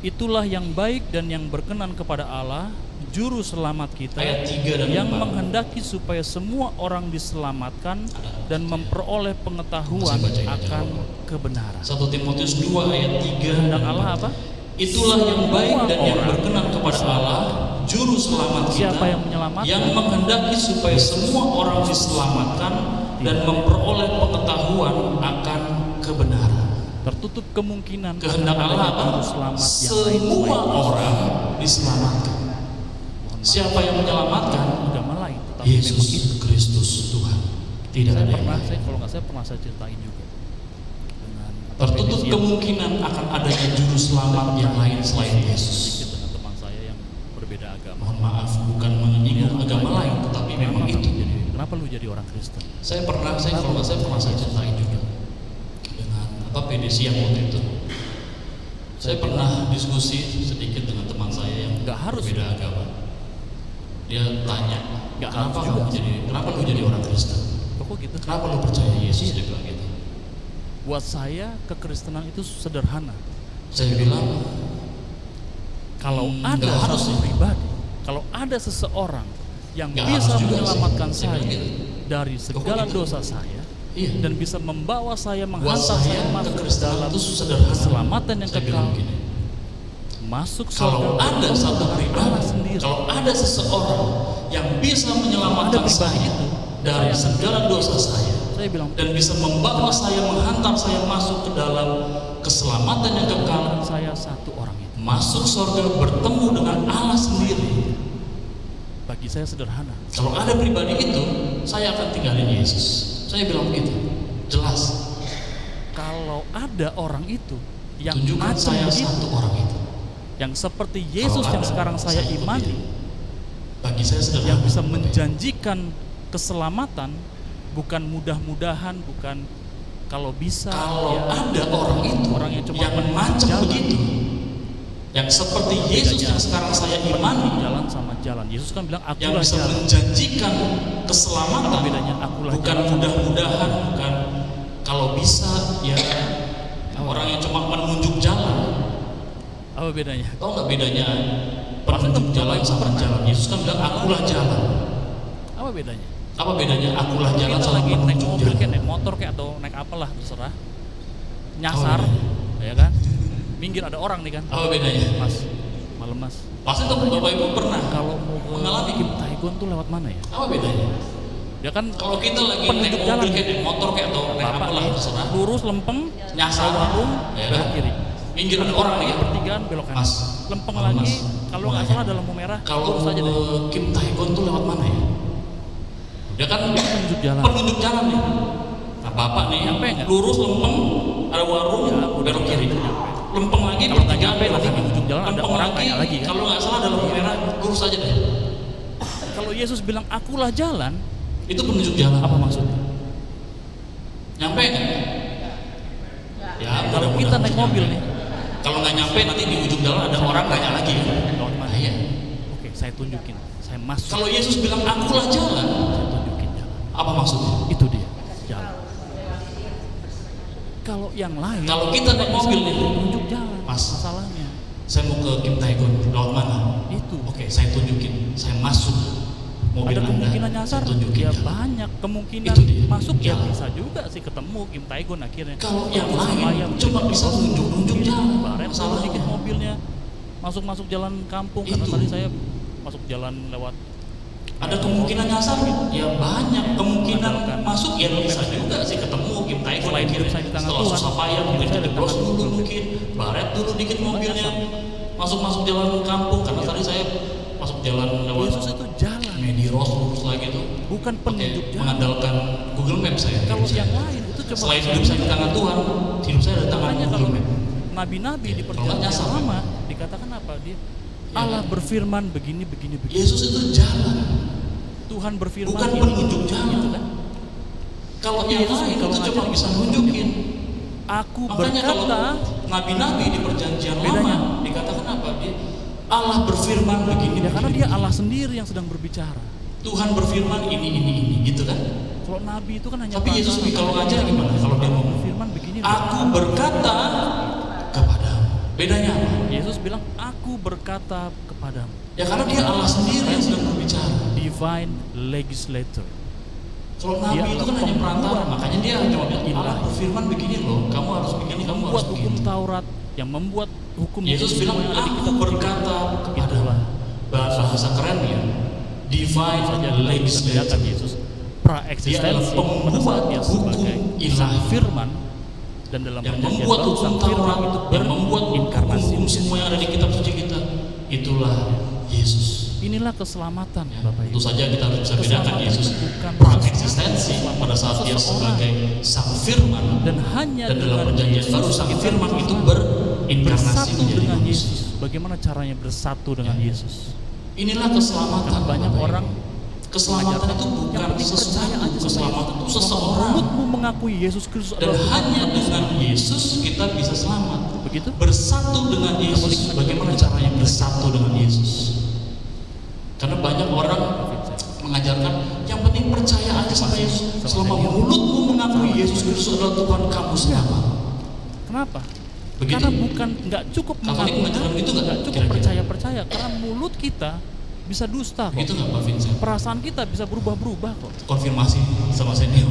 [SPEAKER 8] Itulah yang baik dan yang berkenan kepada Allah, juru selamat kita,
[SPEAKER 9] ayat 3 dan
[SPEAKER 8] yang
[SPEAKER 9] 4.
[SPEAKER 8] menghendaki supaya semua orang diselamatkan dan memperoleh pengetahuan
[SPEAKER 9] Masih baca ini,
[SPEAKER 8] akan
[SPEAKER 9] jangan
[SPEAKER 8] kebenaran.
[SPEAKER 9] 1 Timotius 2 ayat 3
[SPEAKER 8] Kehendak
[SPEAKER 9] dan
[SPEAKER 8] Allah
[SPEAKER 9] 4.
[SPEAKER 8] apa?
[SPEAKER 9] Itulah yang baik dan yang
[SPEAKER 8] Semua
[SPEAKER 9] berkenan kepada Allah, juru selamat kita,
[SPEAKER 8] Siapa yang menyelamatkan?
[SPEAKER 9] yang menghendaki supaya semua orang diselamatkan dan memperoleh pengetahuan akan kebenaran.
[SPEAKER 8] Tertutup kemungkinan
[SPEAKER 9] Kehendak Allah
[SPEAKER 8] adanya
[SPEAKER 9] apa?
[SPEAKER 8] juru selamat yang lain
[SPEAKER 9] Semua
[SPEAKER 8] selain
[SPEAKER 9] orang diselamatkan. Siapa yang menyelamatkan?
[SPEAKER 8] agama lain, tetapi memang
[SPEAKER 9] Yesus
[SPEAKER 8] itu.
[SPEAKER 9] Kristus Tuhan. Tidak
[SPEAKER 8] Saya
[SPEAKER 9] ada yang
[SPEAKER 8] pernah,
[SPEAKER 9] lain.
[SPEAKER 8] saya kalau nggak saya pernah saya ceritain juga dengan
[SPEAKER 9] Tertutup
[SPEAKER 8] definisi yang
[SPEAKER 9] kemungkinan akan adanya juru selamat yang lain selain Yesus.
[SPEAKER 8] sedikit dengan teman saya yang berbeda agama.
[SPEAKER 9] Mohon maaf, bukan menyinggung agama lain, tetapi memang
[SPEAKER 8] Kenapa lu jadi orang Kristen?
[SPEAKER 9] Kalau nggak saya ceritain juga dengan PDC yang waktu itu. Saya pernah diskusi sedikit dengan teman saya yang berbeda agama. Dia tanya, kenapa lu jadi orang Kristen?
[SPEAKER 8] Kok gitu?
[SPEAKER 9] Kenapa lu percaya Yesus? Dia bilang gitu.
[SPEAKER 8] Buat saya kekristenan itu sederhana.
[SPEAKER 9] Saya bilang,
[SPEAKER 8] kalau ada satu pribadi, kalau ada seseorang yang bisa menyelamatkan saya dari segala dosa saya dan bisa membawa saya, menghantar saya masuk ke dalam keselamatan yang kekal, masuk
[SPEAKER 9] kalau ada satu pribadi, kalau ada seseorang yang bisa menyelamatkan saya dari segala dosa saya dan bisa membawa saya, menghantar saya masuk ke dalam keselamatan yang kekal,
[SPEAKER 8] saya satu orang itu
[SPEAKER 9] masuk surga, bertemu dengan Allah sendiri.
[SPEAKER 8] Bagi saya sederhana.
[SPEAKER 9] Kalau ada pribadi itu, saya akan tinggalin Yesus. Saya bilang begitu, jelas.
[SPEAKER 8] Kalau ada orang itu yang
[SPEAKER 9] tunjukkan saya satu orang itu,
[SPEAKER 8] yang seperti Yesus yang sekarang saya imani,
[SPEAKER 9] bagi saya sederhana,
[SPEAKER 8] yang bisa menjanjikan keselamatan, bukan mudah-mudahan, bukan kalau bisa.
[SPEAKER 9] Kalau ada orang itu,
[SPEAKER 8] orang yang cuma
[SPEAKER 9] macam begitu, yang seperti Yesus yang sekarang saya imani,
[SPEAKER 8] jalan sama jalan. Yesus kan bilang,
[SPEAKER 9] yang bisa menjanjikan keselamatan.
[SPEAKER 8] Apa bedanya? Akulah
[SPEAKER 9] bukan
[SPEAKER 8] jalan,
[SPEAKER 9] mudah-mudahan, bukan kalau bisa ya orang yang cuma menunjuk jalan.
[SPEAKER 8] Apa bedanya?
[SPEAKER 9] Tahu nggak bedanya penunjuk jalan sama jalan? Yesus kan bilang, akulah jalan.
[SPEAKER 8] Apa bedanya?
[SPEAKER 9] Apa bedanya akulah jalan sama
[SPEAKER 8] lagi naik
[SPEAKER 9] penunjuk
[SPEAKER 8] mobil,
[SPEAKER 9] jalan?
[SPEAKER 8] kayak naik motor kayak atau naik apalah terserah, nyasar, ya kan? Minggir ada orang nih kan?
[SPEAKER 9] Apa bedanya?
[SPEAKER 8] Mas, malam mas.
[SPEAKER 9] Pasti tuh Bapak Ibu pernah
[SPEAKER 8] kalau mau
[SPEAKER 9] mengalami
[SPEAKER 8] Kim Taegon tuh lewat mana ya?
[SPEAKER 9] Apa bedanya?
[SPEAKER 8] Ya kan
[SPEAKER 9] kalau kita lagi naik
[SPEAKER 8] jalan,
[SPEAKER 9] mobil kayak naik motor kayak atau naik apalah terserah,
[SPEAKER 8] lurus lempeng,
[SPEAKER 9] nyasar
[SPEAKER 8] warung,
[SPEAKER 9] ya
[SPEAKER 8] belok
[SPEAKER 9] kan?
[SPEAKER 8] kiri.
[SPEAKER 9] Minggir ada orang nih kan?
[SPEAKER 8] Pertigaan belok kanan.
[SPEAKER 9] Mas,
[SPEAKER 8] lempeng
[SPEAKER 9] malam,
[SPEAKER 8] lagi,
[SPEAKER 9] mas.
[SPEAKER 8] kalau nggak salah ada lampu merah,
[SPEAKER 9] Kalau
[SPEAKER 8] lurus aja deh.
[SPEAKER 9] Kim Taegon tuh lewat mana ya? Dia kan
[SPEAKER 8] penunjuk jalan.
[SPEAKER 9] Penunjuk jalan nih. Nah, Bapak nih, lurus lempeng, ada warung,
[SPEAKER 8] ya,
[SPEAKER 9] belok kiri. Lempeng lagi,
[SPEAKER 8] kalau nggak
[SPEAKER 9] pertigaan
[SPEAKER 8] nyampe
[SPEAKER 9] belok
[SPEAKER 8] nanti di
[SPEAKER 9] kanan.
[SPEAKER 8] ujung jalan ada
[SPEAKER 9] Lempeng
[SPEAKER 8] orang
[SPEAKER 9] lagi,
[SPEAKER 8] kayak lagi kan?
[SPEAKER 9] Kalau nggak salah ada lampu merah, lurus aja deh.
[SPEAKER 8] Kalau Yesus bilang akulah jalan,
[SPEAKER 9] itu penunjuk jalan.
[SPEAKER 8] Apa maksudnya?
[SPEAKER 9] Nyampe nggak? Ya,
[SPEAKER 8] kalau kita naik mobil nih,
[SPEAKER 9] kalau nggak nyampe nanti di ujung jalan ada orang nanya lagi.
[SPEAKER 8] Lewat mana?
[SPEAKER 9] Iya.
[SPEAKER 8] Oke, saya tunjukin, saya masuk.
[SPEAKER 9] Kalau Yesus bilang akulah jalan,
[SPEAKER 8] saya tunjukin jalan.
[SPEAKER 9] apa maksudnya?
[SPEAKER 8] Itu dia, jalan. Kalau yang lain,
[SPEAKER 9] kalau kita naik mobil nih,
[SPEAKER 8] tunjuk jalan.
[SPEAKER 9] Mas,
[SPEAKER 8] masalahnya.
[SPEAKER 9] Saya mau ke Kim Taegon, lewat mana?
[SPEAKER 8] Itu.
[SPEAKER 9] Oke, saya tunjukin, saya masuk. Mobil
[SPEAKER 8] ada kemungkinan
[SPEAKER 9] Anda,
[SPEAKER 8] nyasar,
[SPEAKER 9] ya
[SPEAKER 8] banyak kemungkinan masuk ya bisa juga sih ketemu Kim Taegon akhirnya.
[SPEAKER 9] Kalau yang lain cuma bisa nunjuk jalan,
[SPEAKER 8] baret salah dikit mobilnya, masuk jalan kampung karena tadi saya masuk jalan lewat.
[SPEAKER 9] Ada kemungkinan nyasar, ya banyak kemungkinan masuk ya bisa juga sih ketemu Kim Taegon akhirnya. Setelah susah payah mungkin jeblos dulu, mungkin baret dulu dikit mobilnya, masuk jalan kampung karena tadi saya masuk jalan lewat.
[SPEAKER 8] Yesus itu jalan.
[SPEAKER 9] Mediros lurus lagi tuh.
[SPEAKER 8] Bukan penunjuk jalan.
[SPEAKER 9] Mengandalkan Google Maps saya.
[SPEAKER 8] Kalau yang lain itu cuma
[SPEAKER 9] selain hidup saya di tangan Tuhan, hidup saya di tangan Google Maps.
[SPEAKER 8] Nabi-nabi di perjanjian lama dikatakan apa dia? Allah berfirman begini.
[SPEAKER 9] Yesus itu jalan.
[SPEAKER 8] Tuhan berfirman
[SPEAKER 9] bukan penunjuk jalan.
[SPEAKER 8] Gitu kan?
[SPEAKER 9] Kalau yang lain itu cuma bisa nunjukin.
[SPEAKER 8] Aku
[SPEAKER 9] makanya
[SPEAKER 8] berkata,
[SPEAKER 9] kalau nabi-nabi di perjanjian lama dikatakan apa? Dia Allah berfirman begini.
[SPEAKER 8] Ya karena dia Allah sendiri yang sedang berbicara.
[SPEAKER 9] Tuhan berfirman ini gitu kan?
[SPEAKER 8] Kalau nabi itu kan hanya.
[SPEAKER 9] Tapi Yesus kalau ngajar gimana? Kalau dia mau
[SPEAKER 8] berfirman begini.
[SPEAKER 9] Aku berkata kepadamu. Bedanya apa?
[SPEAKER 8] Yesus bilang aku berkata kepadamu.
[SPEAKER 9] Ya karena dia Allah sendiri yang sedang berbicara.
[SPEAKER 8] Divine legislator.
[SPEAKER 9] Kalau nabi itu kan hanya perantara, makanya dia cuma bilang Allah berfirman begini loh, kamu harus begini, kamu harus begini.
[SPEAKER 8] Hukum Taurat yang membuat hukum
[SPEAKER 9] Yesus bilang aku berkata kepadamu. Bahasa keren ya. Divine legislator.
[SPEAKER 8] Yesus praeksistensi pada saat dia sebagai sang firman dan dalam
[SPEAKER 9] yang
[SPEAKER 8] perjanjian
[SPEAKER 9] membuat
[SPEAKER 8] baru
[SPEAKER 9] hukum
[SPEAKER 8] sang firman
[SPEAKER 9] Taurat,
[SPEAKER 8] itu
[SPEAKER 9] yang membuat hukum semua yang ada di kitab suci kita, itulah Yesus.
[SPEAKER 8] Inilah keselamatan, Bapak Ibu.
[SPEAKER 9] Tentu saja kita harus bisa bedakan Yesus praeksistensi pada saat dia sebagai sang firman
[SPEAKER 8] dan hanya
[SPEAKER 9] dan dalam perjanjian baru sang firman itu berinkarnasi menjadi
[SPEAKER 8] dengan
[SPEAKER 9] manusia.
[SPEAKER 8] Yesus. Bagaimana caranya bersatu dengan Yesus?
[SPEAKER 9] Inilah keselamatan.
[SPEAKER 8] Karena banyak orang
[SPEAKER 9] Keselamatan itu bukan sesuatu, keselamatan itu seseorang.
[SPEAKER 8] Mulutmu mengakui Yesus Kristus
[SPEAKER 9] Dan
[SPEAKER 8] adalah
[SPEAKER 9] hanya
[SPEAKER 8] Tuhan.
[SPEAKER 9] dengan Yesus kita bisa selamat.
[SPEAKER 8] Begitu?
[SPEAKER 9] Bersatu dengan Yesus. Bagaimana caranya bersatu dengan Yesus? Karena banyak orang mengajarkan yang penting percaya aja sama Yesus. Selama mulutmu mengakui Yesus Kristus adalah Tuhan, kamu selamat.
[SPEAKER 8] Kenapa?
[SPEAKER 9] Begitu?
[SPEAKER 8] Karena bukan nggak cukup
[SPEAKER 9] Katolik mengajarkan begitu nggak?
[SPEAKER 8] cukup
[SPEAKER 9] Kira-kira?
[SPEAKER 8] percaya, karena mulut kita bisa dusta kok.
[SPEAKER 9] Begitu nggak Pak Vincent?
[SPEAKER 8] Perasaan kita bisa berubah-berubah kok.
[SPEAKER 9] Konfirmasi sama senior.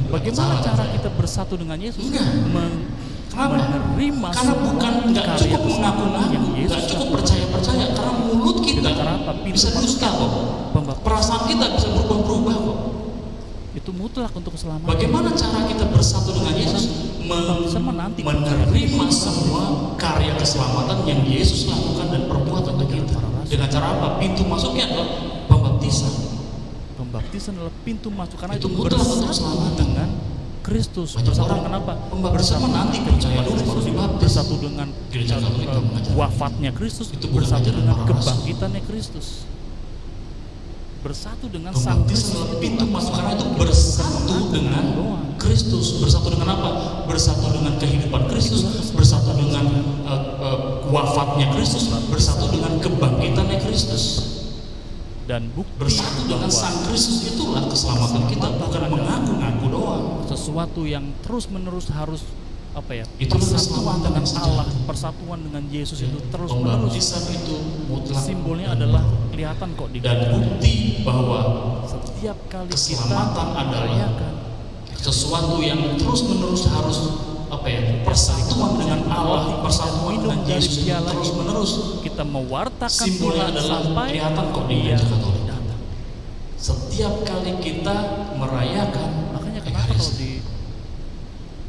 [SPEAKER 8] Bagaimana
[SPEAKER 9] Salah,
[SPEAKER 8] cara
[SPEAKER 9] saya.
[SPEAKER 8] kita bersatu dengan Yesus?
[SPEAKER 9] Enggak. Kenapa?
[SPEAKER 8] Menerima
[SPEAKER 9] Karena
[SPEAKER 8] semua
[SPEAKER 9] bukan nggak
[SPEAKER 8] karya
[SPEAKER 9] cukup
[SPEAKER 8] keselamatan
[SPEAKER 9] mengaku-ngaku,
[SPEAKER 8] yang Yesus
[SPEAKER 9] nggak cukup
[SPEAKER 8] lakukan.
[SPEAKER 9] percaya-percaya. Karena mulut kita
[SPEAKER 8] Dengan cara apa? Pintu
[SPEAKER 9] bisa dusta kok. Perasaan kita bisa berubah-berubah kok.
[SPEAKER 8] Itu mutlak untuk keselamatan.
[SPEAKER 9] Bagaimana cara kita bersatu dengan Yesus? Menerima semua karya keselamatan yang Yesus lakukan dan perbuat untuk kita. Dengan cara apa? Pintu masuknya adalah pembaptisan.
[SPEAKER 8] Pembaptisan adalah pintu masuk karena
[SPEAKER 9] Itu
[SPEAKER 8] itu
[SPEAKER 9] mutlak untuk
[SPEAKER 8] bersatu
[SPEAKER 9] keselamatan.
[SPEAKER 8] dengan Kristus.
[SPEAKER 9] Banyak
[SPEAKER 8] Bersatu
[SPEAKER 9] orang
[SPEAKER 8] kenapa?
[SPEAKER 9] pembaptisan nanti percaya dulu baru dibaptis.
[SPEAKER 8] Bersatu dengan
[SPEAKER 9] Gereja Katolik tak mengajarkan.
[SPEAKER 8] wafatnya Kristus,
[SPEAKER 9] Itu bukan
[SPEAKER 8] bersatu
[SPEAKER 9] ajaran
[SPEAKER 8] dengan
[SPEAKER 9] para rasul.
[SPEAKER 8] kebangkitannya Kristus. Bersatu dengan Sang
[SPEAKER 9] Pembaptisan
[SPEAKER 8] Kristus.
[SPEAKER 9] adalah pintu masuk karena itu bersatu dengan Kristus. Bersatu dengan apa? Bersatu dengan kehidupan Kristus, bersatu dengan wafatnya Kristus, bersatu dengan kebangkitannya Kristus.
[SPEAKER 8] Dan bukti
[SPEAKER 9] Bersatu dengan
[SPEAKER 8] bahwa
[SPEAKER 9] Sang Kristus itulah keselamatan kita, bukan mengaku-ngaku doang.
[SPEAKER 8] sesuatu yang terus-menerus harus
[SPEAKER 9] Itulah
[SPEAKER 8] persatuan
[SPEAKER 9] keselamatan
[SPEAKER 8] dengan
[SPEAKER 9] yang sejati.
[SPEAKER 8] Allah, persatuan dengan Yesus itu terus-menerus.
[SPEAKER 9] Pembaptisan itu mutlak.
[SPEAKER 8] Simbolnya adalah kelihatan kok di
[SPEAKER 9] Dan bukti bahwa
[SPEAKER 8] setiap kali kita
[SPEAKER 9] keselamatan adalah
[SPEAKER 8] merayakan
[SPEAKER 9] sesuatu yang terus-menerus harus persatuan dengan Allah, persatuan
[SPEAKER 8] minum
[SPEAKER 9] dengan
[SPEAKER 8] dari
[SPEAKER 9] Yesus
[SPEAKER 8] piala
[SPEAKER 9] terus-menerus.
[SPEAKER 8] kita mewartakan
[SPEAKER 9] Simbolnya
[SPEAKER 8] Tuhan
[SPEAKER 9] adalah
[SPEAKER 8] sampai
[SPEAKER 9] kelihatan kok di
[SPEAKER 8] Dia
[SPEAKER 9] gereja Katolik.
[SPEAKER 8] datang.
[SPEAKER 9] Setiap kali kita merayakan
[SPEAKER 8] Makanya kenapa kalau
[SPEAKER 9] Ekaristi,
[SPEAKER 8] di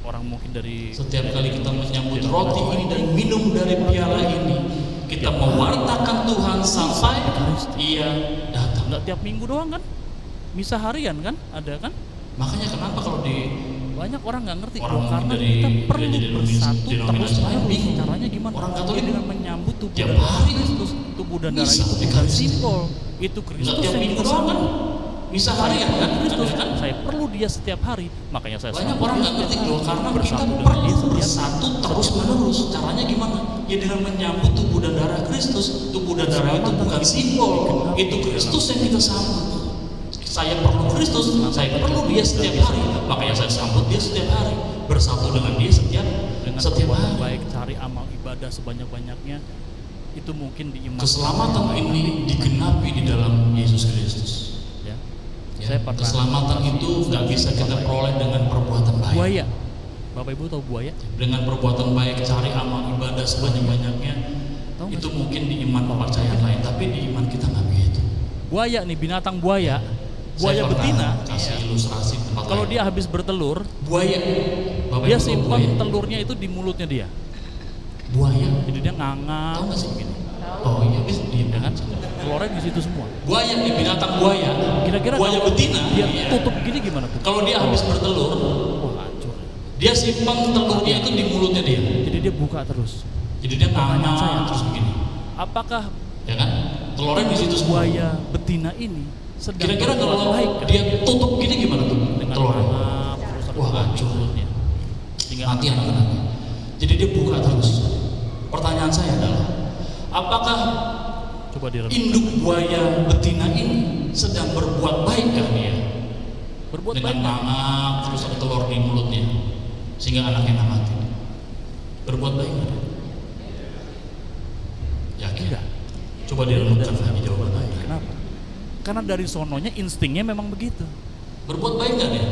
[SPEAKER 8] orang mungkin dari
[SPEAKER 9] setiap kali kita menyambut roti ini dan minum dari piala ini, kita mewartakan Tuhan sampai Ia datang.
[SPEAKER 8] nggak tiap minggu doang kan, misa harian kan ada kan.
[SPEAKER 9] Makanya kenapa kalau di
[SPEAKER 8] Banyak orang nggak ngerti
[SPEAKER 9] Orang
[SPEAKER 8] karena
[SPEAKER 9] dari
[SPEAKER 8] kita perlu
[SPEAKER 9] gereja
[SPEAKER 8] bersatu
[SPEAKER 9] denominasi
[SPEAKER 8] terus
[SPEAKER 9] lain bingung.
[SPEAKER 8] caranya gimana.
[SPEAKER 9] Orang Katolik
[SPEAKER 8] dengan menyambut tubuh
[SPEAKER 9] tiap
[SPEAKER 8] dan darah
[SPEAKER 9] hari
[SPEAKER 8] Kristus. Tubuh dan darah
[SPEAKER 9] misa
[SPEAKER 8] itu bukan
[SPEAKER 9] Ekaristi.
[SPEAKER 8] simbol, itu
[SPEAKER 9] Nggak
[SPEAKER 8] Kristus
[SPEAKER 9] tiap
[SPEAKER 8] yang
[SPEAKER 9] minggu
[SPEAKER 8] kita
[SPEAKER 9] doang kan?
[SPEAKER 8] sambut.
[SPEAKER 9] Bisa harian kan?
[SPEAKER 8] Kristus
[SPEAKER 9] Ada kan?
[SPEAKER 8] saya perlu dia setiap hari, makanya saya
[SPEAKER 9] Banyak
[SPEAKER 8] sambut
[SPEAKER 9] orang
[SPEAKER 8] dia
[SPEAKER 9] nggak ngerti
[SPEAKER 8] setiap
[SPEAKER 9] loh,
[SPEAKER 8] hari.
[SPEAKER 9] karena kita
[SPEAKER 8] Bersatu dengan
[SPEAKER 9] perlu
[SPEAKER 8] dia setiap
[SPEAKER 9] bersatu terus menerus. Caranya gimana? Ya dengan menyambut tubuh dan darah Kristus. Tubuh dan darah itu bukan simbol, itu Kristus yang kita sambut. Saya perlu Kristus, saya perlu dia setiap hari, makanya saya sambut dia setiap hari. Bersatu dengan dia setiap
[SPEAKER 8] perbuatan
[SPEAKER 9] hari.
[SPEAKER 8] baik, cari amal ibadah sebanyak-banyaknya, itu mungkin diimani.
[SPEAKER 9] Keselamatan ini digenapi di dalam Yesus Kristus.
[SPEAKER 8] Ya.
[SPEAKER 9] Ya,
[SPEAKER 8] Saya pernah
[SPEAKER 9] keselamatan itu nggak bisa kita peroleh dengan perbuatan baik.
[SPEAKER 8] buaya. Bapak Ibu tahu buaya?
[SPEAKER 9] Dengan perbuatan baik, cari amal ibadah sebanyak-banyaknya,
[SPEAKER 8] Tahu nggak
[SPEAKER 9] itu
[SPEAKER 8] sih?
[SPEAKER 9] mungkin di iman kepercayaan lain, tapi di iman kita nggak begitu.
[SPEAKER 8] Buaya nih, binatang buaya. Buaya
[SPEAKER 9] Saya pernah
[SPEAKER 8] betina.
[SPEAKER 9] kasih ilustrasi tempat
[SPEAKER 8] Kalau
[SPEAKER 9] lain.
[SPEAKER 8] dia habis bertelur,
[SPEAKER 9] buaya, Bapak
[SPEAKER 8] dia
[SPEAKER 9] Ibu tahu
[SPEAKER 8] simpan
[SPEAKER 9] buaya?
[SPEAKER 8] telurnya itu di mulutnya dia.
[SPEAKER 9] Buaya,
[SPEAKER 8] Jadi dia nganga
[SPEAKER 9] tahu nggak sih begini? Oh iya, bis diem
[SPEAKER 8] ya kan?
[SPEAKER 9] kan?
[SPEAKER 8] Telurnya di situ semua.
[SPEAKER 9] Buaya nih, binatang buaya.
[SPEAKER 8] Kira-kira
[SPEAKER 9] Buaya
[SPEAKER 8] kalau
[SPEAKER 9] betina.
[SPEAKER 8] dia
[SPEAKER 9] iya.
[SPEAKER 8] tutup gini gimana tuh?
[SPEAKER 9] Kalau dia habis bertelur,
[SPEAKER 8] Wah, hancur.
[SPEAKER 9] dia simpan telurnya itu di mulutnya dia.
[SPEAKER 8] Jadi dia buka terus.
[SPEAKER 9] Jadi dia
[SPEAKER 8] Pertanyaan saya.
[SPEAKER 9] nganga terus begini,
[SPEAKER 8] Apakah
[SPEAKER 9] ya kan? Telurnya di situ semua.
[SPEAKER 8] buaya betina ini sedang
[SPEAKER 9] Kira-kira
[SPEAKER 8] berbuat
[SPEAKER 9] kalau
[SPEAKER 8] baik kan?
[SPEAKER 9] dia tutup gini gimana tuh
[SPEAKER 8] Dengan
[SPEAKER 9] telurnya?
[SPEAKER 8] mangap terus ada
[SPEAKER 9] Wah,
[SPEAKER 8] buah di
[SPEAKER 9] hancur.
[SPEAKER 8] mulutnya. Sehingga
[SPEAKER 9] Mati anak-anaknya. Jadi dia buka terus. Pertanyaan saya adalah, apakah
[SPEAKER 8] coba direnung.
[SPEAKER 9] induk buaya betina ini sedang berbuat baik kah dia?
[SPEAKER 8] Berbuat
[SPEAKER 9] Dengan
[SPEAKER 8] baik.
[SPEAKER 9] mangap terus ada telur di mulutnya sehingga anaknya nggak mati. Berbuat baik nggak dia? Yakin?
[SPEAKER 8] Enggak.
[SPEAKER 9] Coba direnungkan lagi jawabannya.
[SPEAKER 8] Kenapa? Karena dari sononya instingnya memang begitu.
[SPEAKER 9] Berbuat baik nggak dia?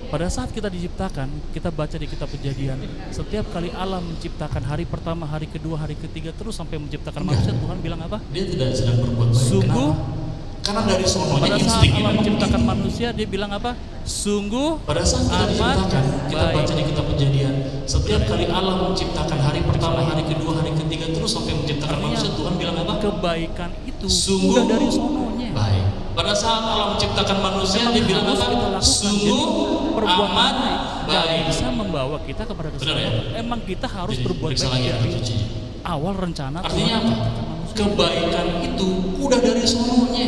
[SPEAKER 8] Pada saat kita diciptakan, kita baca di kitab Kejadian, setiap kali Allah menciptakan hari pertama, hari kedua, hari ketiga, terus sampai menciptakan
[SPEAKER 9] Enggak.
[SPEAKER 8] manusia, Tuhan bilang apa?
[SPEAKER 9] Dia tidak sedang berbuat baik.
[SPEAKER 8] Sungguh,
[SPEAKER 9] Kenapa? Karena dari sononya
[SPEAKER 8] pada saat
[SPEAKER 9] instingnya
[SPEAKER 8] Allah
[SPEAKER 9] memang
[SPEAKER 8] menciptakan
[SPEAKER 9] begitu.
[SPEAKER 8] manusia, dia bilang apa? Sungguh
[SPEAKER 9] Pada saat kita
[SPEAKER 8] amat
[SPEAKER 9] diciptakan, kita
[SPEAKER 8] baik.
[SPEAKER 9] baca di kitab Kejadian, setiap kali Allah menciptakan hari pertama, hari kedua, hari ketiga, terus sampai menciptakan
[SPEAKER 8] Artinya,
[SPEAKER 9] manusia, Tuhan bilang apa?
[SPEAKER 8] Kebaikan itu
[SPEAKER 9] Sungguh
[SPEAKER 8] udah dari sononya.
[SPEAKER 9] baik. Pada saat Allah menciptakan manusia,
[SPEAKER 8] Memang
[SPEAKER 9] dia bilang
[SPEAKER 8] harus
[SPEAKER 9] apa?
[SPEAKER 8] kita lakukan.
[SPEAKER 9] Sungguh
[SPEAKER 8] Jadi, perbuatan
[SPEAKER 9] amat
[SPEAKER 8] nggak
[SPEAKER 9] baik.
[SPEAKER 8] bisa membawa kita kepada
[SPEAKER 9] Benar
[SPEAKER 8] keselamatan.
[SPEAKER 9] ya?
[SPEAKER 8] Emang kita harus
[SPEAKER 9] Jadi,
[SPEAKER 8] berbuat
[SPEAKER 9] periksa
[SPEAKER 8] baik
[SPEAKER 9] lagi
[SPEAKER 8] dari
[SPEAKER 9] kitab suci.
[SPEAKER 8] awal rencana
[SPEAKER 9] Artinya
[SPEAKER 8] Tuhan
[SPEAKER 9] apa?
[SPEAKER 8] menciptakan manusia.
[SPEAKER 9] Kebaikan itu udah dari sononya.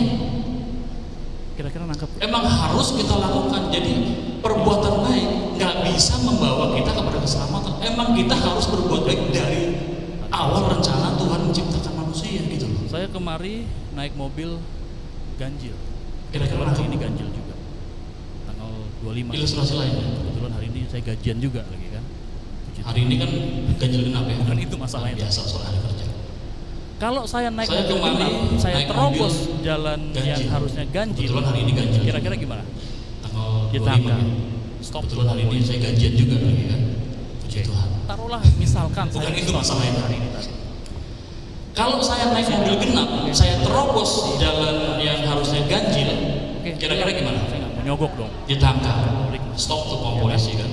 [SPEAKER 8] Kira-kira nangkep?
[SPEAKER 9] Emang harus kita lakukan. Jadi perbuatan baik nggak bisa membawa kita kepada keselamatan. Emang kita harus berbuat baik dari awal rencana Tuhan menciptakan manusia gitu loh.
[SPEAKER 8] Saya kemari naik mobil ganjil.
[SPEAKER 9] Kira-kira
[SPEAKER 8] Kebetulan hari
[SPEAKER 9] nangkep?
[SPEAKER 8] ini ganjil juga. Tanggal 25.
[SPEAKER 9] Ilustrasi lainnya.
[SPEAKER 8] Kebetulan hari ini saya gajian juga lagi kan. Puji
[SPEAKER 9] Hari ini kan ganjil genap ya.
[SPEAKER 8] Bukan itu masalahnya.
[SPEAKER 9] Biasa soal hari kerja.
[SPEAKER 8] Kalau saya naik
[SPEAKER 9] Saya
[SPEAKER 8] mobil
[SPEAKER 9] kemari
[SPEAKER 8] genap, saya
[SPEAKER 9] naik
[SPEAKER 8] terobos
[SPEAKER 9] mobil
[SPEAKER 8] jalan yang
[SPEAKER 9] ganjil.
[SPEAKER 8] harusnya ganjil.
[SPEAKER 9] Kebetulan hari ini ganjil.
[SPEAKER 8] Kira-kira gimana?
[SPEAKER 9] Tanggal
[SPEAKER 8] Ditangkap.
[SPEAKER 9] 25 ya.
[SPEAKER 8] Stop.
[SPEAKER 9] Kebetulan hari ini saya gajian juga lagi kan. Puji Tuhan.
[SPEAKER 8] Taruhlah misalkan
[SPEAKER 9] Bukan
[SPEAKER 8] saya
[SPEAKER 9] itu
[SPEAKER 8] stop
[SPEAKER 9] masalahnya.
[SPEAKER 8] hari ini tadi.
[SPEAKER 9] Kalau saya naik mobil genap, saya terobos jalan yang harusnya ganjil.
[SPEAKER 8] Oke.
[SPEAKER 9] Kira-kira gimana?
[SPEAKER 8] Saya nggak mau nyogok dong.
[SPEAKER 9] Ditangkap. Stop tuh sama polisi kan.